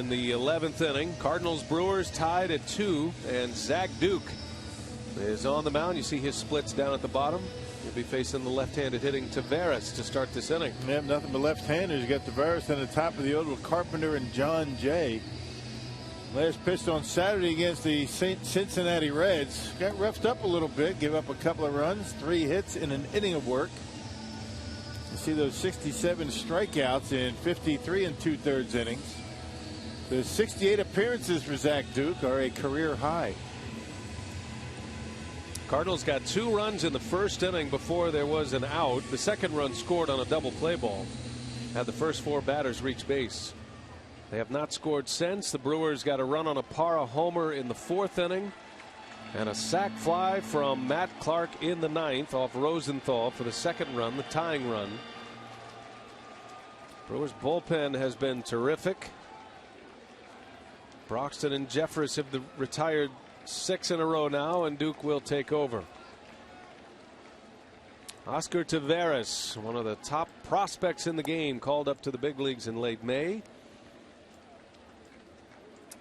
in the 11th inning. Cardinals Brewers tied at 2, and Zach Duke is on the mound. You see his splits down at the bottom. He'll be facing the left-handed hitting Taveras to start this inning. They have nothing but left-handers. You got Taveras on the top of the order with Carpenter and John Jay. Last pitched on Saturday against the Cincinnati Reds. Got roughed up a little bit, gave up a couple of runs, 3 hits in an inning of work. You see those 67 strikeouts in 53 2/3 innings. The 68 appearances for Zach Duke are a career high. Cardinals got 2 runs in the first inning before there was an out. The second run scored on a double play ball. Had the first 4 batters reach base. They have not scored since. The Brewers got a run on a Parra homer in the 4th inning, and a sac fly from Matt Clark in the 9th off Rosenthal for the second run, the tying run. Brewers bullpen has been terrific. Broxton and Jeffress have retired 6 in a row now, and Duke will take over. Oscar Taveras, one of the top prospects in the game, called up to the big leagues in late May.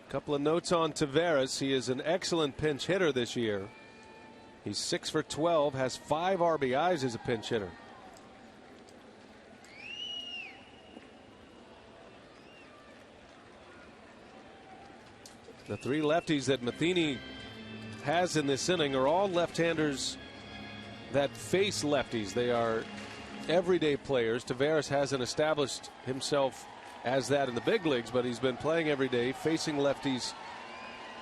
Couple of notes on Taveras. He is an excellent pinch hitter this year. He's 6 for 12, has 5 RBIs as a pinch hitter. The 3 lefties that Matheny has in this inning are all left-handers that face lefties. They are everyday players. Taveras hasn't established himself as that in the big leagues, but he's been playing every day, facing lefties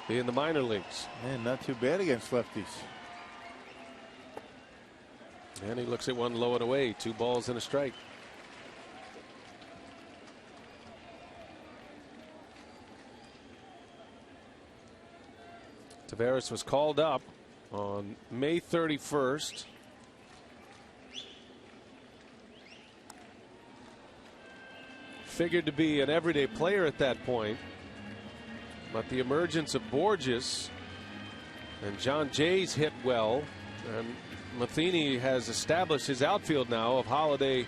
in the minor leagues. Man, not too bad against lefties. And he looks at one low and away. 2 balls and a strike. Taveras was called up on May 31st. Figured to be an everyday player at that point, but the emergence of Borges and John Jay's hit well, and Matheny has established his outfield now of Holiday,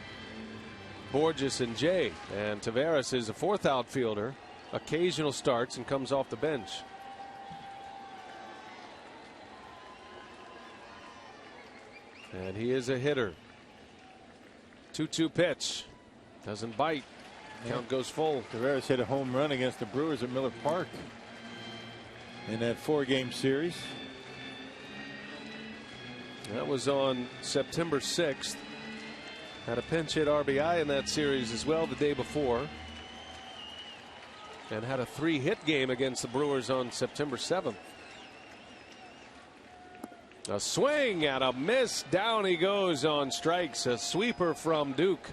Borges, and Jay. And Taveras is a 4th outfielder, occasional starts, and comes off the bench. And he is a hitter. 2-2 pitch. Doesn't bite. Count goes full. Taveras hit a home run against the Brewers at Miller Park in that 4-game series. That was on September 6th. Had a pinch hit RBI in that series as well the day before. And had a 3-hit game against the Brewers on September 7th. A swing and a miss. Down he goes on strikes. A sweeper from Duke.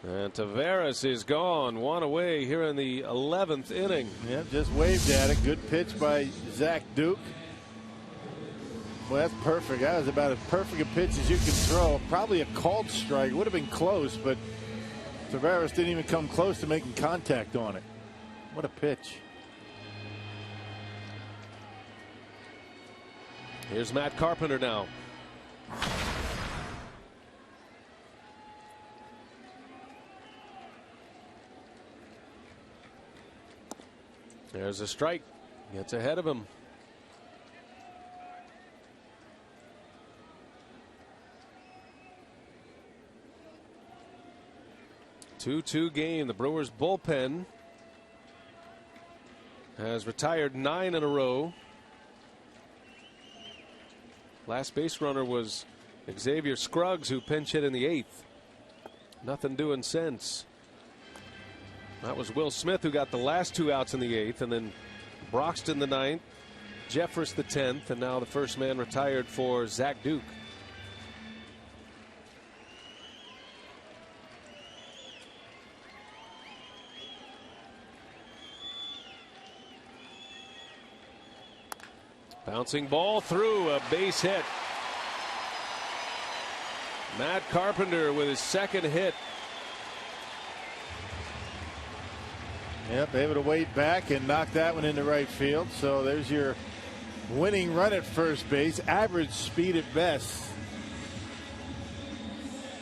And Taveras is gone. 1 away here in the 11th inning. Yeah, just waved at it. Good pitch by Zach Duke. Well, that's perfect. That was about as perfect a pitch as you can throw. Probably a called strike. Would have been close, but Taveras didn't even come close to making contact on it. What a pitch. Here's Matt Carpenter now. There's a strike. Gets ahead of him. Two-two game. The Brewers bullpen has retired 9 in a row. Last base runner was Xavier Scruggs, who pinch hit in the 8th. Nothing doing since. That was Will Smith, who got the last 2 outs in the 8th, and then Broxton the 9th, Jeffress the 10th, and now the first man retired for Zach Duke. Bouncing ball through, a base hit. Matt Carpenter with his 2nd hit. Yep, able to wade back and knock that one into right field. So there's your winning run at first base. Average speed at best.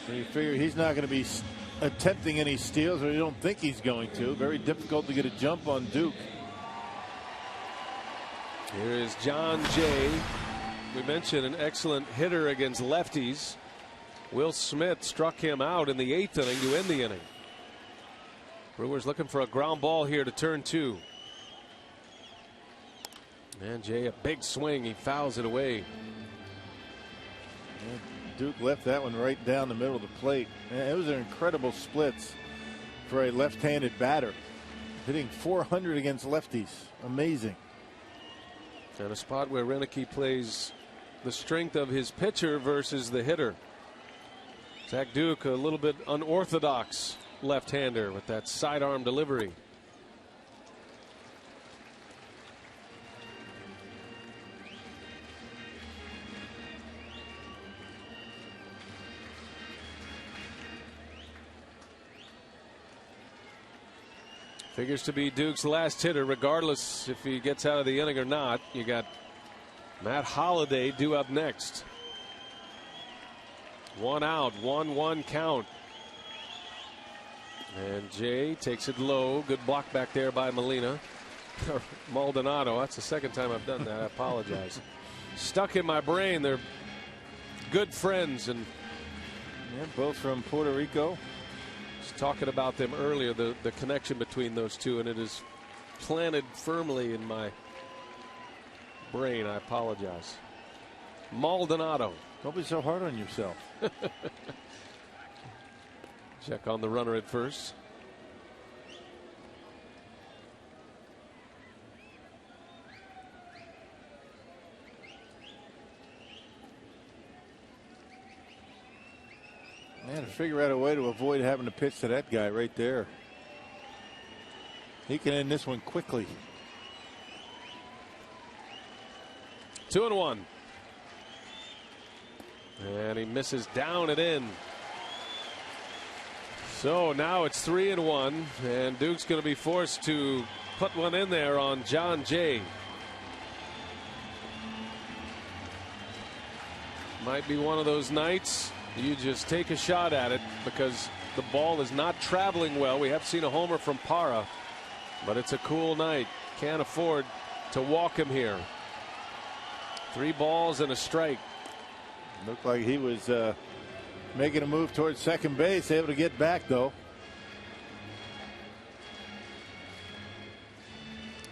So you figure he's not going to be attempting any steals, or you don't think he's going to. Very difficult to get a jump on Duke. Here is John Jay. We mentioned an excellent hitter against lefties. Will Smith struck him out in the 8th inning to end the inning. Brewers looking for a ground ball here to turn 2. And Jay, a big swing. He fouls it away. Duke left that one right down the middle of the plate. It was an incredible splits for a left-handed batter. Hitting .400 against lefties. Amazing. And a spot where Renicky plays the strength of his pitcher versus the hitter. Zach Duke, a little bit unorthodox left-hander with that sidearm delivery. Figures to be Duke's last hitter, regardless if he gets out of the inning or not. You got Matt Holliday due up next. 1 out, 1-1 count. And Jay takes it low. Good block back there by Molina. Maldonado. That's the second time I've done that. I apologize. Stuck in my brain. They're good friends, and both from Puerto Rico. Was talking about them earlier, the connection between those two, and it is planted firmly in my brain. I apologize. Maldonado. Don't be so hard on yourself. Check on the runner at first. Man, to figure out a way to avoid having to pitch to that guy right there. He can end this one quickly. 2-1. And he misses down and in. So now it's 3-1, and Duke's going to be forced to put one in there on John Jay. Might be one of those nights you just take a shot at it because the ball is not traveling well. We have seen a homer from Parra, but it's a cool night. Can't afford to walk him here. 3 balls and a strike. Looked like he was making a move towards second base, able to get back though.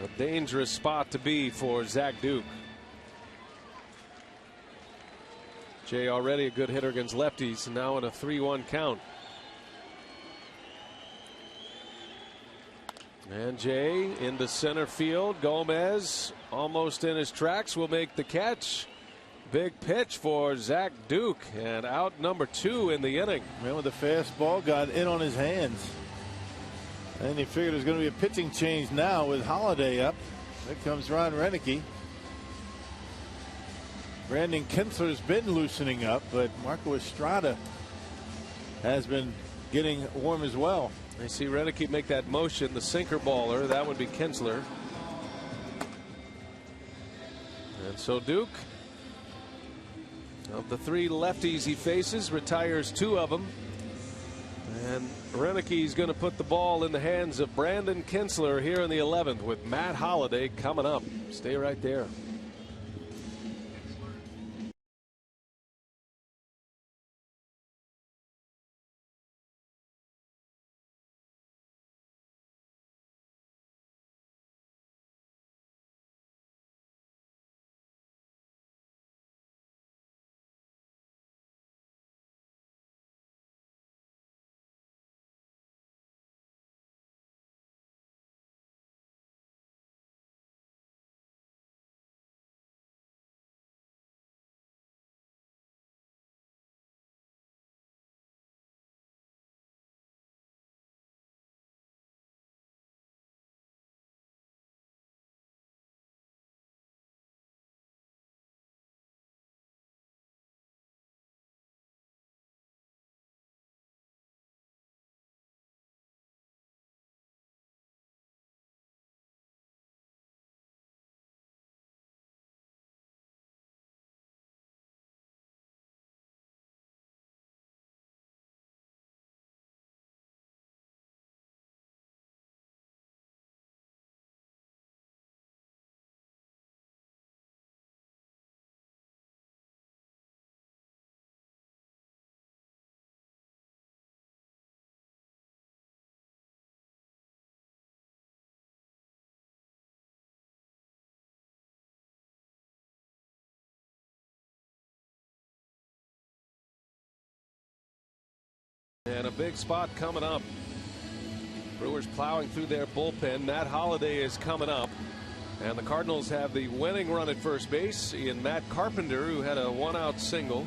A dangerous spot to be for Zach Duke. Jay already a good hitter against lefties, now in a 3-1 count. And Jay into center field. Gomez almost in his tracks will make the catch. Big pitch for Zach Duke, and out number 2 in the inning. Man with the fastball got in on his hands. And he figured there's going to be a pitching change now with Holliday up. There comes Ron Renicky. Brandon Kinsler's been loosening up, but Marco Estrada has been getting warm as well. I see Renicky make that motion, the sinker baller. That would be Kinsler. And so Duke, of the 3 lefties he faces, retires 2 of them. And Renicky's going to put the ball in the hands of Brandon Kinsler here in the 11th with Matt Holliday coming up. Stay right there. and a big spot coming up. Brewers plowing through their bullpen. Matt Holliday is coming up. And the Cardinals have the winning run at first base in Matt Carpenter, who had a one-out single.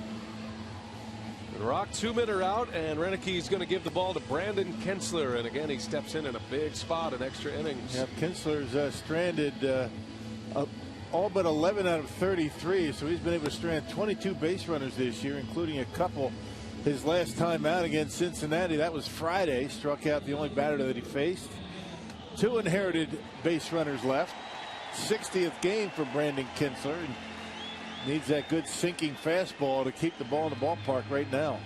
Rock 2-men are out, and Renick's going to give the ball to Brandon Kintzler, and again he steps in a big spot in extra innings. Yeah, Kintzler's stranded all but 11 out of 33, so he's been able to strand 22 base runners this year, including a couple his last time out against Cincinnati. That was Friday. Struck out the only batter that he faced. 2 inherited base runners left. 60th game for Brandon Kintzler. And needs that good sinking fastball to keep the ball in the ballpark right now.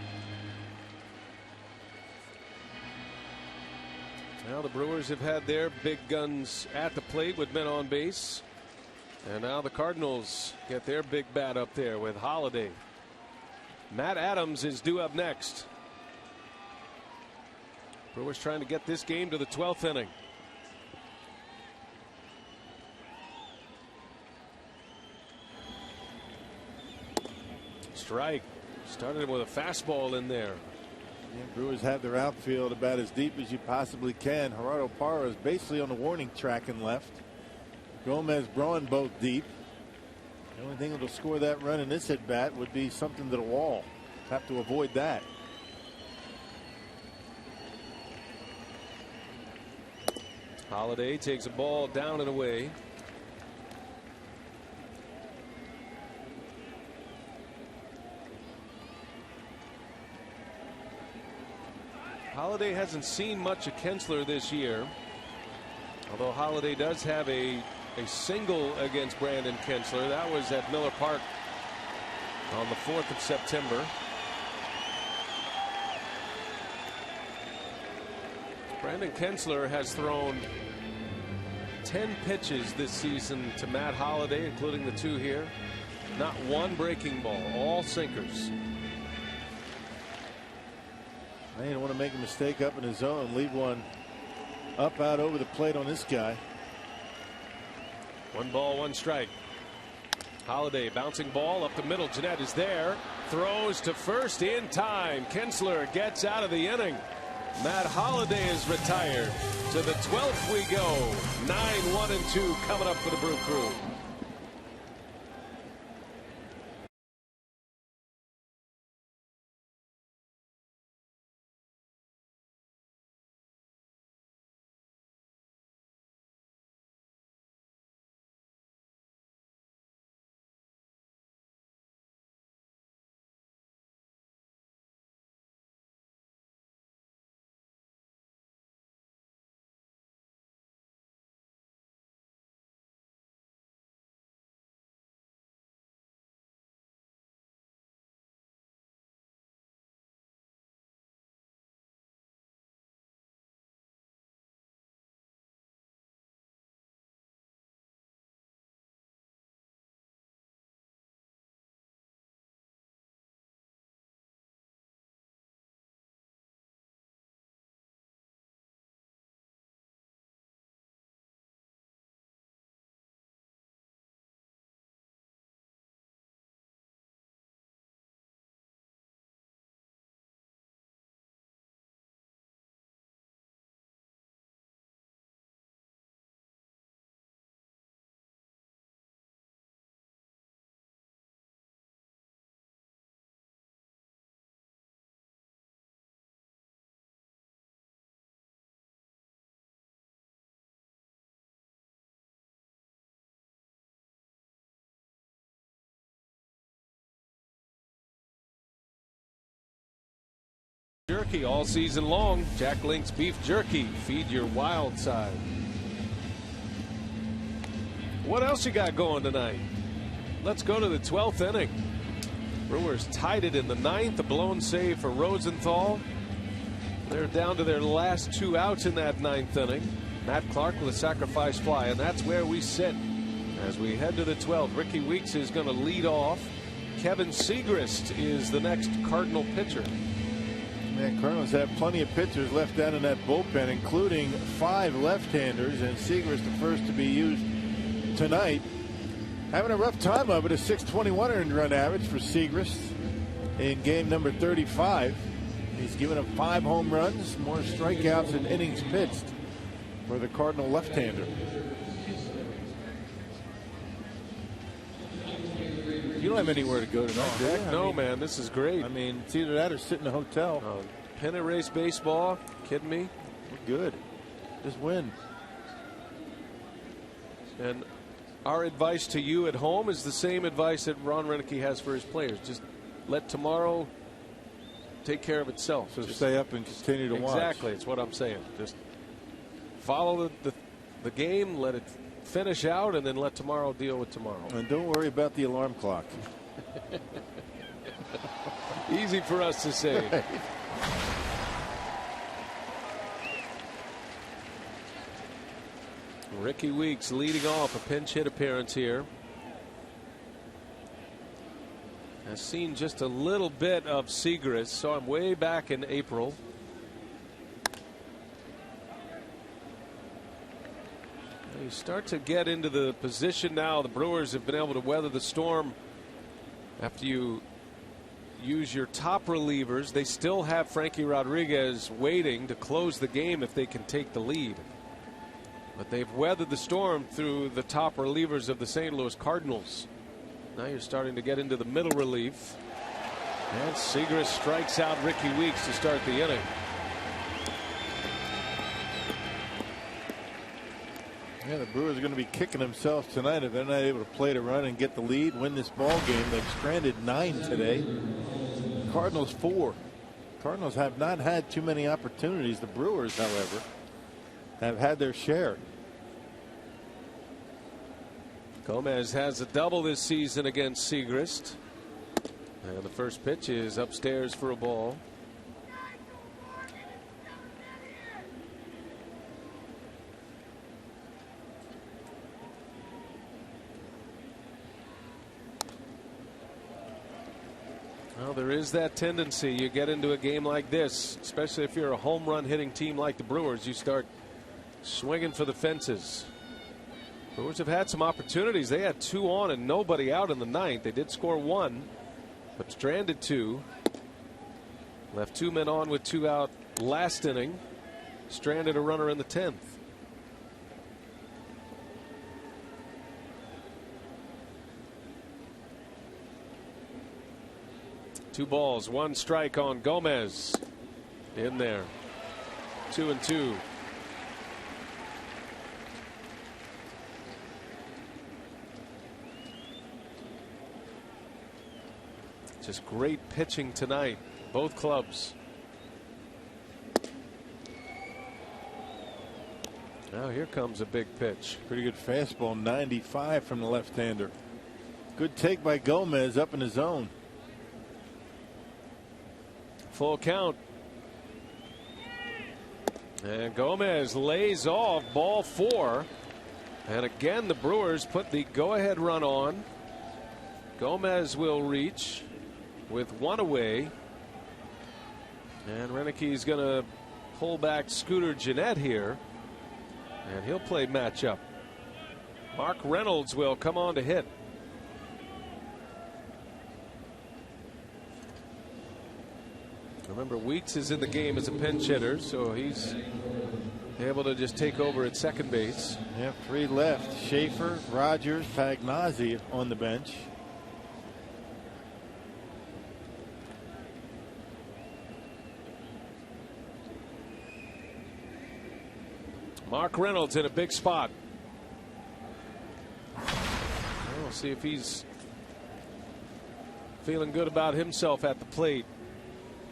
Now the Brewers have had their big guns at the plate with men on base. And now the Cardinals get their big bat up there with Holliday. Matt Adams is due up next. Brewers trying to get this game to the 12th inning. Strike. Started with a fastball in there. Yeah, Brewers have their outfield about as deep as you possibly can. Gerardo Parra is basically on the warning track and left. Gomez, Braun both deep. The only thing that will score that run in this at bat would be something to the wall. Have to avoid that. Holliday takes a ball down and away. Holliday hasn't seen much of Kintzler this year, although Holliday does have a single against Brandon Kintzler. That was at Miller Park on the 4th of September. Brandon Kintzler has thrown 10 pitches this season to Matt Holliday, including the 2 here. Not one breaking ball, all sinkers. He didn't want to make a mistake up in his zone, leave one up out over the plate on this guy. 1 ball, 1 strike. Holliday bouncing ball up the middle. Jeanette is there, throws to first in time. Kintzler gets out of the inning. Matt Holliday is retired. To the 12th we go. 9-1-2 coming up for the Brew Crew. Jerky all season long. Jack Link's beef jerky. Feed your wild side. What else you got going tonight? Let's go to the 12th inning. Brewers tied it in the 9th. A blown save for Rosenthal. They're down to their last 2 outs in that 9th inning. Matt Clark with a sacrifice fly, and that's where we sit as we head to the 12th. Ricky Weeks is going to lead off. Kevin Segrist is the next Cardinal pitcher. Man, Cardinals have plenty of pitchers left down in that bullpen, including 5 left-handers, and Segrist the first to be used tonight. Having a rough time of it, a .621 earned run average for Segrist in game number 35. He's given up 5 home runs, more strikeouts than innings pitched for the Cardinal left-hander. You don't have anywhere to go tonight, do you? No, man, this is great. I mean, it's either that or sit in a hotel. Pennant race baseball. Kidding me? We're good. Just win. And our advice to you at home is the same advice that Ron Renneke has for his players. Just let tomorrow take care of itself. So just stay up and continue to watch. Exactly. It's what I'm saying. Just follow the game, let it finish out, and then let tomorrow deal with tomorrow. And don't worry about the alarm clock. Easy for us to say. Right. Ricky Weeks leading off a pinch hit appearance here. Has seen just a little bit of Seagrass. Saw him way back in April. You start to get into the position now. The Brewers have been able to weather the storm after you use your top relievers. They still have Frankie Rodriguez waiting to close the game if they can take the lead. But they've weathered the storm through the top relievers of the St. Louis Cardinals. Now you're starting to get into the middle relief. And Seagrass strikes out Ricky Weeks to start the inning. Yeah, the Brewers are going to be kicking themselves tonight if they're not able to play to run and get the lead, win this ball game. They've stranded 9 today. Cardinals 4. Cardinals have not had too many opportunities. The Brewers, however, have had their share. Gomez has a double this season against Seagrass. And the first pitch is upstairs for a ball. Well, there is that tendency. You get into a game like this, especially if you're a home run hitting team like the Brewers, you start swinging for the fences. Brewers have had some opportunities. They had 2 on and nobody out in the 9th. They did score 1, but stranded 2. Left 2 men on with 2 out last inning. Stranded a runner in the 10th. Two balls, 1 strike on Gomez. In there. 2-2. Just great pitching tonight, both clubs. Now here comes a big pitch. Pretty good fastball, 95 from the left-hander. Good take by Gomez up in the zone. Full count. And Gomez lays off ball 4. And again, the Brewers put the go-ahead run on. Gomez will reach with 1 away. And Renneke's going to pull back Scooter Gennett here. And he'll play matchup. Mark Reynolds will come on to hit. Remember, Weeks is in the game as a pinch hitter, so he's able to just take over at second base. Yeah, 3 left. Schaefer, Rogers, Pagnazzi on the bench. Mark Reynolds in a big spot. We'll see if he's feeling good about himself at the plate.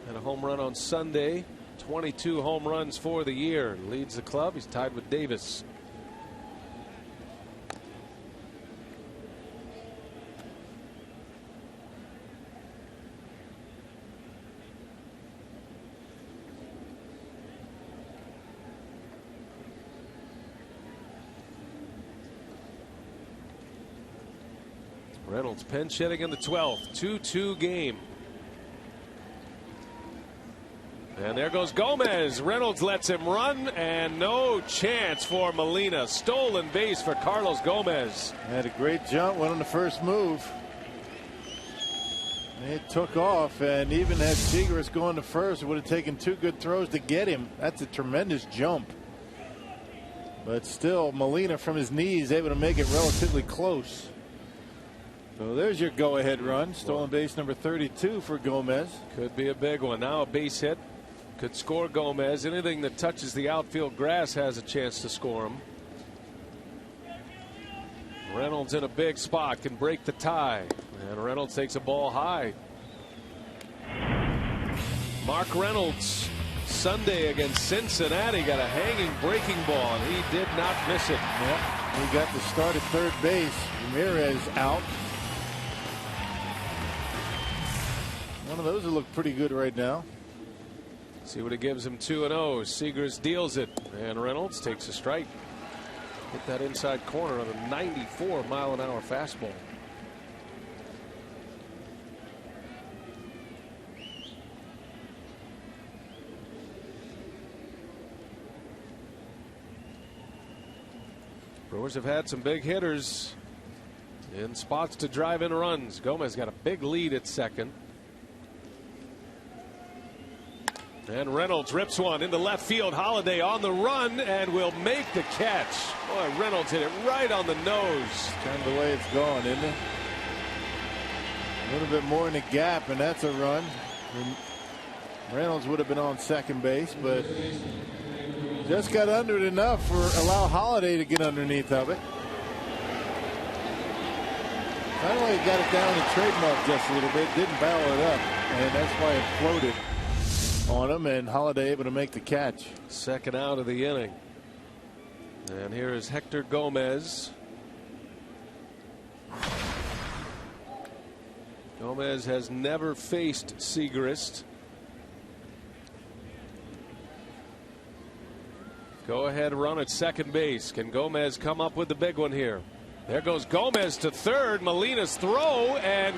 And a home run on Sunday. 22 home runs for the year. Leads the club. He's tied with Davis. Reynolds pinch hitting in the 12th. 2-2 game. And there goes Gomez. Reynolds lets him run, and no chance for Molina. Stolen base for Carlos Gomez. Had a great jump, went on the first move. It took off, and even had Seagrass going to first, it would have taken 2 good throws to get him. That's a tremendous jump. But still, Molina from his knees able to make it relatively close. So there's your go-ahead run. Stolen base number 32 for Gomez. Could be a big one. Now a base hit could score Gomez. Anything that touches the outfield grass has a chance to score him. Reynolds in a big spot, can break the tie. And Reynolds takes a ball high. Mark Reynolds Sunday against Cincinnati got a hanging breaking ball, and he did not miss it. Yep. He got the start at third base. Ramirez out. One of those that look pretty good right now. See what it gives him. 2-0. Seagrass deals it, and Reynolds takes a strike. Hit that inside corner on a 94-mile-an-hour fastball. Brewers have had some big hitters in spots to drive in runs. Gomez got a big lead at second. And Reynolds rips one into left field. Holiday on the run and will make the catch. Boy, Reynolds hit it right on the nose. Kind of the way it's going, isn't it? A little bit more in the gap, and that's a run. And Reynolds would have been on second base, but just got under it enough for allow Holiday to get underneath of it. Finally got it down and trademarked just a little bit. Didn't barrel it up, and that's why it floated on him, and Holiday able to make the catch. Second out of the inning. And here is Hector Gomez. Gomez has never faced Seagrass. Go ahead run at second base. Can Gomez come up with the big one here? There goes Gomez to third. Molina's throw, and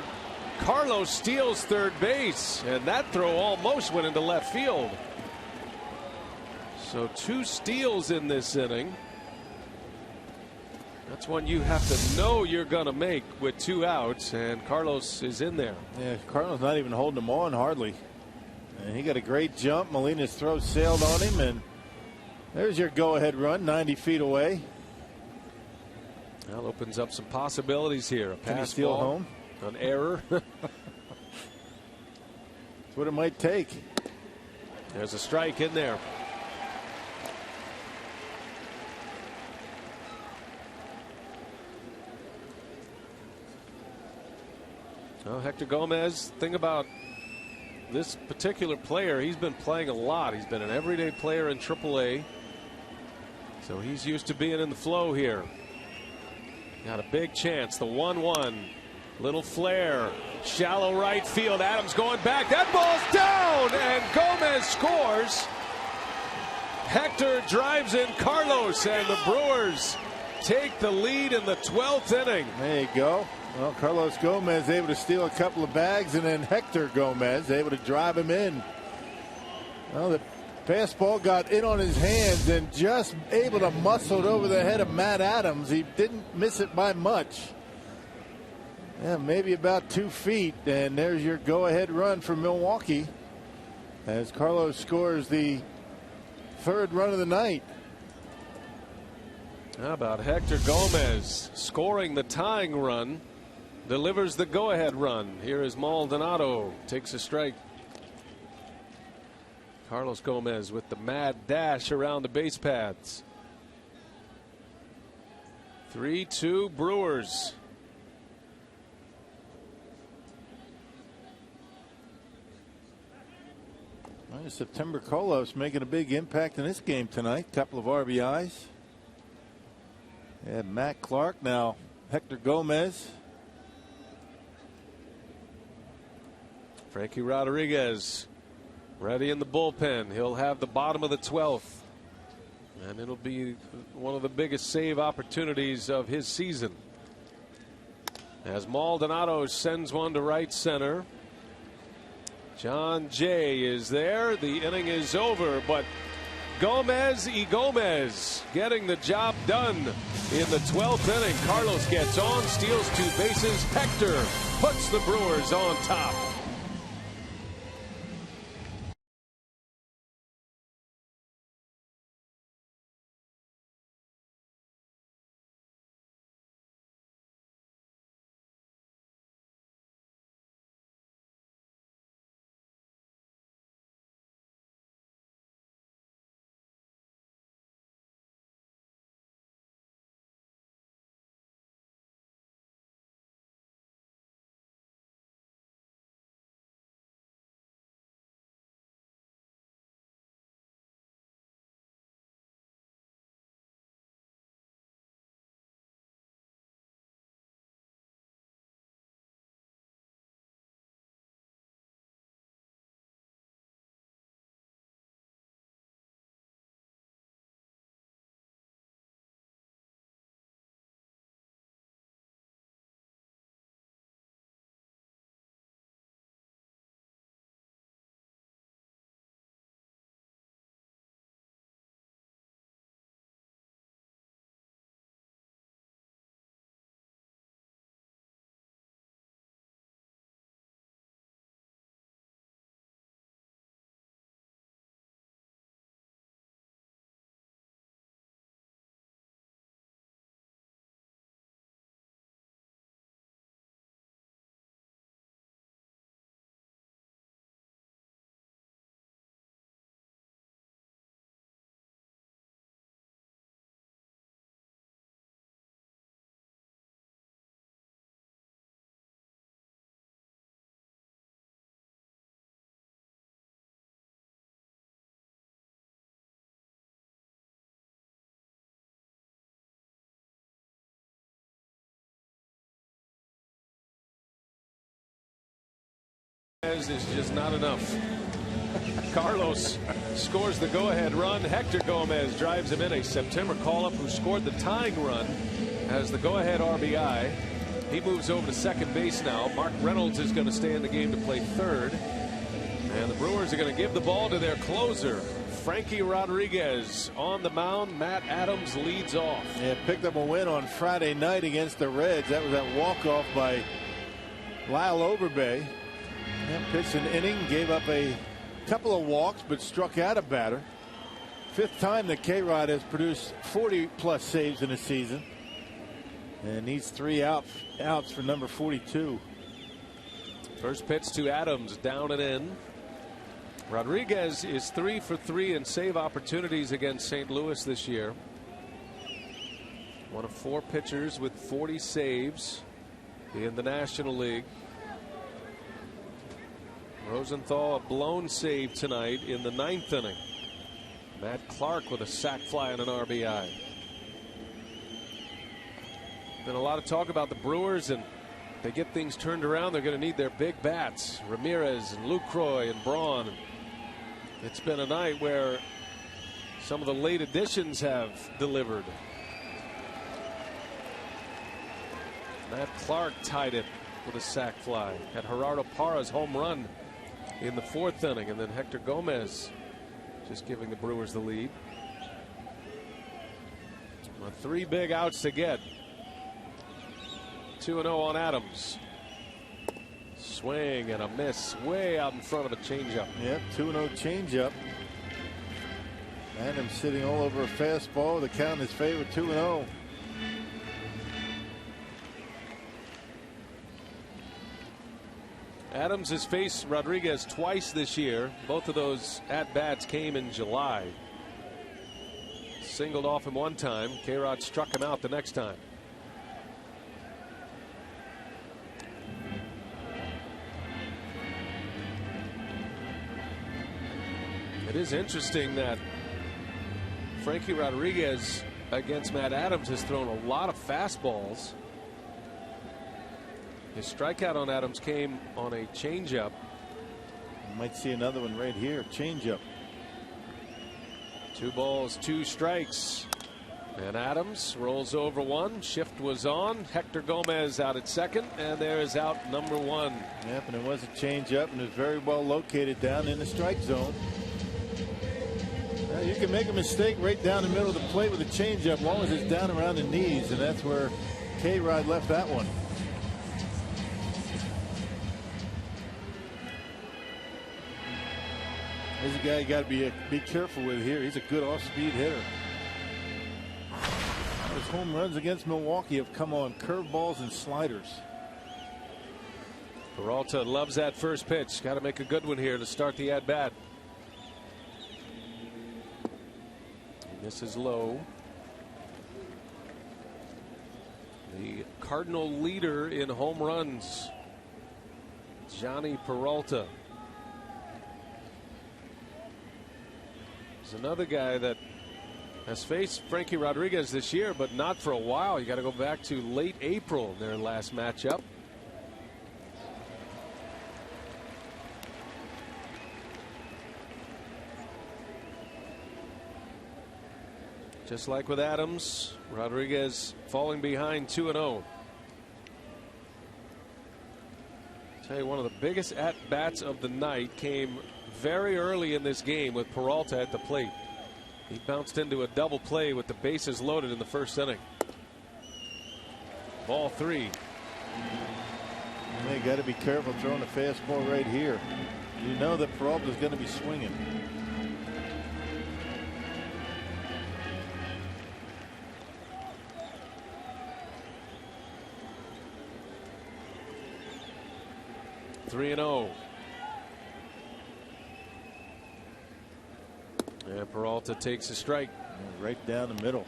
Carlos steals third base, and that throw almost went into left field. So 2 steals in this inning. That's one you have to know you're going to make with 2 outs, and Carlos is in there. Yeah, Carlos not even holding him on hardly. And he got a great jump. Molina's throw sailed on him, and there's your go-ahead run, 90 feet away. Well, opens up some possibilities here. A Can he pass steal ball, home? an error. That's what it might take. There's a strike in there. Well, Hector Gomez, think about this particular player. He's been playing a lot. He's been an everyday player in AAA. So he's used to being in the flow here. Got a big chance. The 1-1. Little flare. Shallow right field. Adams going back. That ball's down, and Gomez scores. Hector drives in Carlos, and the Brewers take the lead in the 12th inning. There you go. Well, Carlos Gomez able to steal a couple of bags, and then Hector Gomez able to drive him in. Well, the fastball got in on his hands and just able to muscle it over the head of Matt Adams. He didn't miss it by much. Yeah, maybe about 2 feet, and there's your go-ahead run for Milwaukee as Carlos scores the 3rd run of the night. How about Hector Gomez scoring the tying run, delivers the go-ahead run. Here is Maldonado, takes a strike. Carlos Gomez with the mad dash around the base paths. 3-2 Brewers. Well, September Carlos making a big impact in this game tonight. Couple of RBIs. And Matt Clark, now Hector Gomez. Frankie Rodriguez ready in the bullpen. He'll have the bottom of the 12th. And it'll be one of the biggest save opportunities of his season. As Maldonado sends one to right center. John Jay is there. The inning is over, but Gomez getting the job done in the 12th inning. Carlos gets on, steals 2 bases. Hector puts the Brewers on top. Is just not enough. Carlos scores the go-ahead run. Hector Gomez drives him in, a September call-up who scored the tying run as the go-ahead RBI. He moves over to second base now. Mark Reynolds is going to stay in the game to play third. And the Brewers are going to give the ball to their closer, Frankie Rodriguez, on the mound. Matt Adams leads off. Yeah, picked up a win on Friday night against the Reds. That was that walk-off by Lyle Overbay. Yeah, pitched an inning, gave up a couple of walks, but struck out a batter. Fifth time that K-Rod has produced 40-plus saves in a season. And needs 3 outs for number 42. First pitch to Adams, down and in. Rodriguez is 3 for 3 in save opportunities against St. Louis this year. One of 4 pitchers with 40 saves in the National League. Rosenthal, a blown save tonight in the 9th inning. Matt Clark with a sac fly and an RBI. Been a lot of talk about the Brewers, and they get things turned around. They're going to need their big bats, Ramirez and Lucroy and Braun. It's been a night where some of the late additions have delivered. Matt Clark tied it with a sac fly. Had Gerardo Parra's home run in the 4th inning, and then Hector Gomez just giving the Brewers the lead. 3 big outs to get. 2-0 on Adams. Swing and a miss way out in front of a changeup. Yep, 2-0 changeup. Adams sitting all over a fastball. The count is favored 2-0. Adams has faced Rodriguez twice this year. Both of those at-bats came in July. Singled off him one time. K-Rod struck him out the next time. It is interesting that Frankie Rodriguez against Matt Adams has thrown a lot of fastballs. His strikeout on Adams came on a changeup. You might see another one right here. Changeup. 2 balls, 2 strikes. And Adams rolls over one. Shift was on. Hector Gomez out at second, and there is out number 1. Yep, and it was a changeup, and it was very well located down in the strike zone. Now, you can make a mistake right down the middle of the plate with a changeup, as long as it's down around the knees, and that's where K-Rod left that one. There's a guy you got to be careful with here. He's a good off-speed hitter. His home runs against Milwaukee have come on curveballs and sliders. Peralta loves that first pitch. Got to make a good one here to start the at-bat. This is low. The Cardinal leader in home runs, Johnny Peralta. There's another guy that has faced Frankie Rodriguez this year, but not for a while. You got to go back to late April, their last matchup. Just like with Adams, Rodriguez falling behind 2-0. Tell you, one of the biggest at-bats of the night came very early in this game with Peralta at the plate. He bounced into a double play with the bases loaded in the 1st inning. Ball 3. You got to be careful throwing a fastball right here. You know that Peralta is going to be swinging. Three and 0. And Peralta takes a strike. Right down the middle.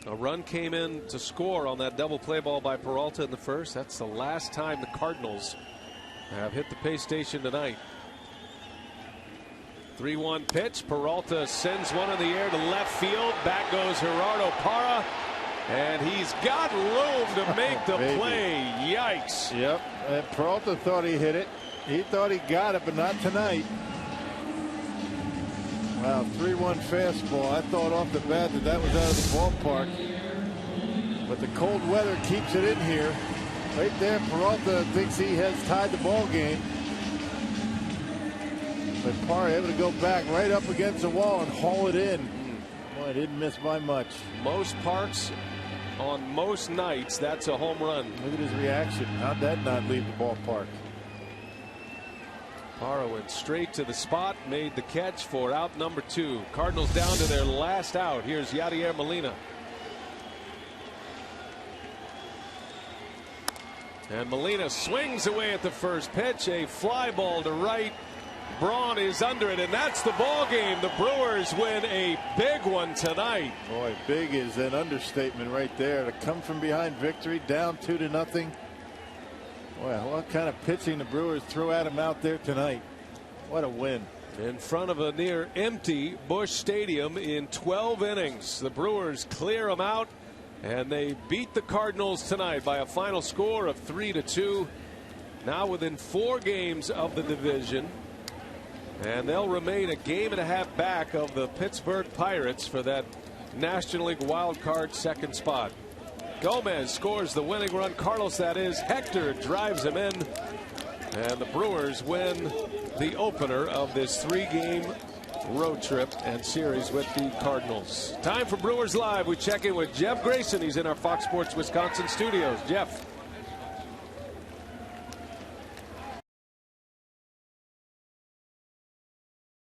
A run came in to score on that double play ball by Peralta in the 1st. That's the last time the Cardinals have hit the pay station tonight. 3-1 pitch. Peralta sends one in the air to left field. Back goes Gerardo Parra. And he's got room to make the play. Yikes. Yep. And Peralta thought he hit it. He thought he got it, but not tonight. Wow, 3-1 fastball. I thought off the bat that was out of the ballpark. But the cold weather keeps it in here. Right there, Peralta thinks he has tied the ball game. But Parra able to go back right up against the wall and haul it in. Boy, didn't miss by much. Most parks, on most nights, that's a home run. Look at his reaction. How'd that not leave the ballpark? Parra went straight to the spot, made the catch for out number 2. Cardinals down to their last out. Here's Yadier Molina. And Molina swings away at the first pitch. A fly ball to right. Braun is under it, and that's the ball game. The Brewers win a big one tonight. Boy, big is an understatement right there. To come from behind victory, down 2-0. Well, what kind of pitching the Brewers threw at him out there tonight. What a win. In front of a near empty Busch Stadium in 12 innings. The Brewers clear them out, and they beat the Cardinals tonight by a final score of 3-2. Now within 4 games of the division. And they'll remain a game and a half back of the Pittsburgh Pirates for that National League wild card second spot. Gomez scores the winning run. Carlos, that is. Hector drives him in. And the Brewers win the opener of this 3-game road trip and series with the Cardinals. Time for Brewers Live. We check in with Jeff Grayson. He's in our Fox Sports Wisconsin studios. Jeff.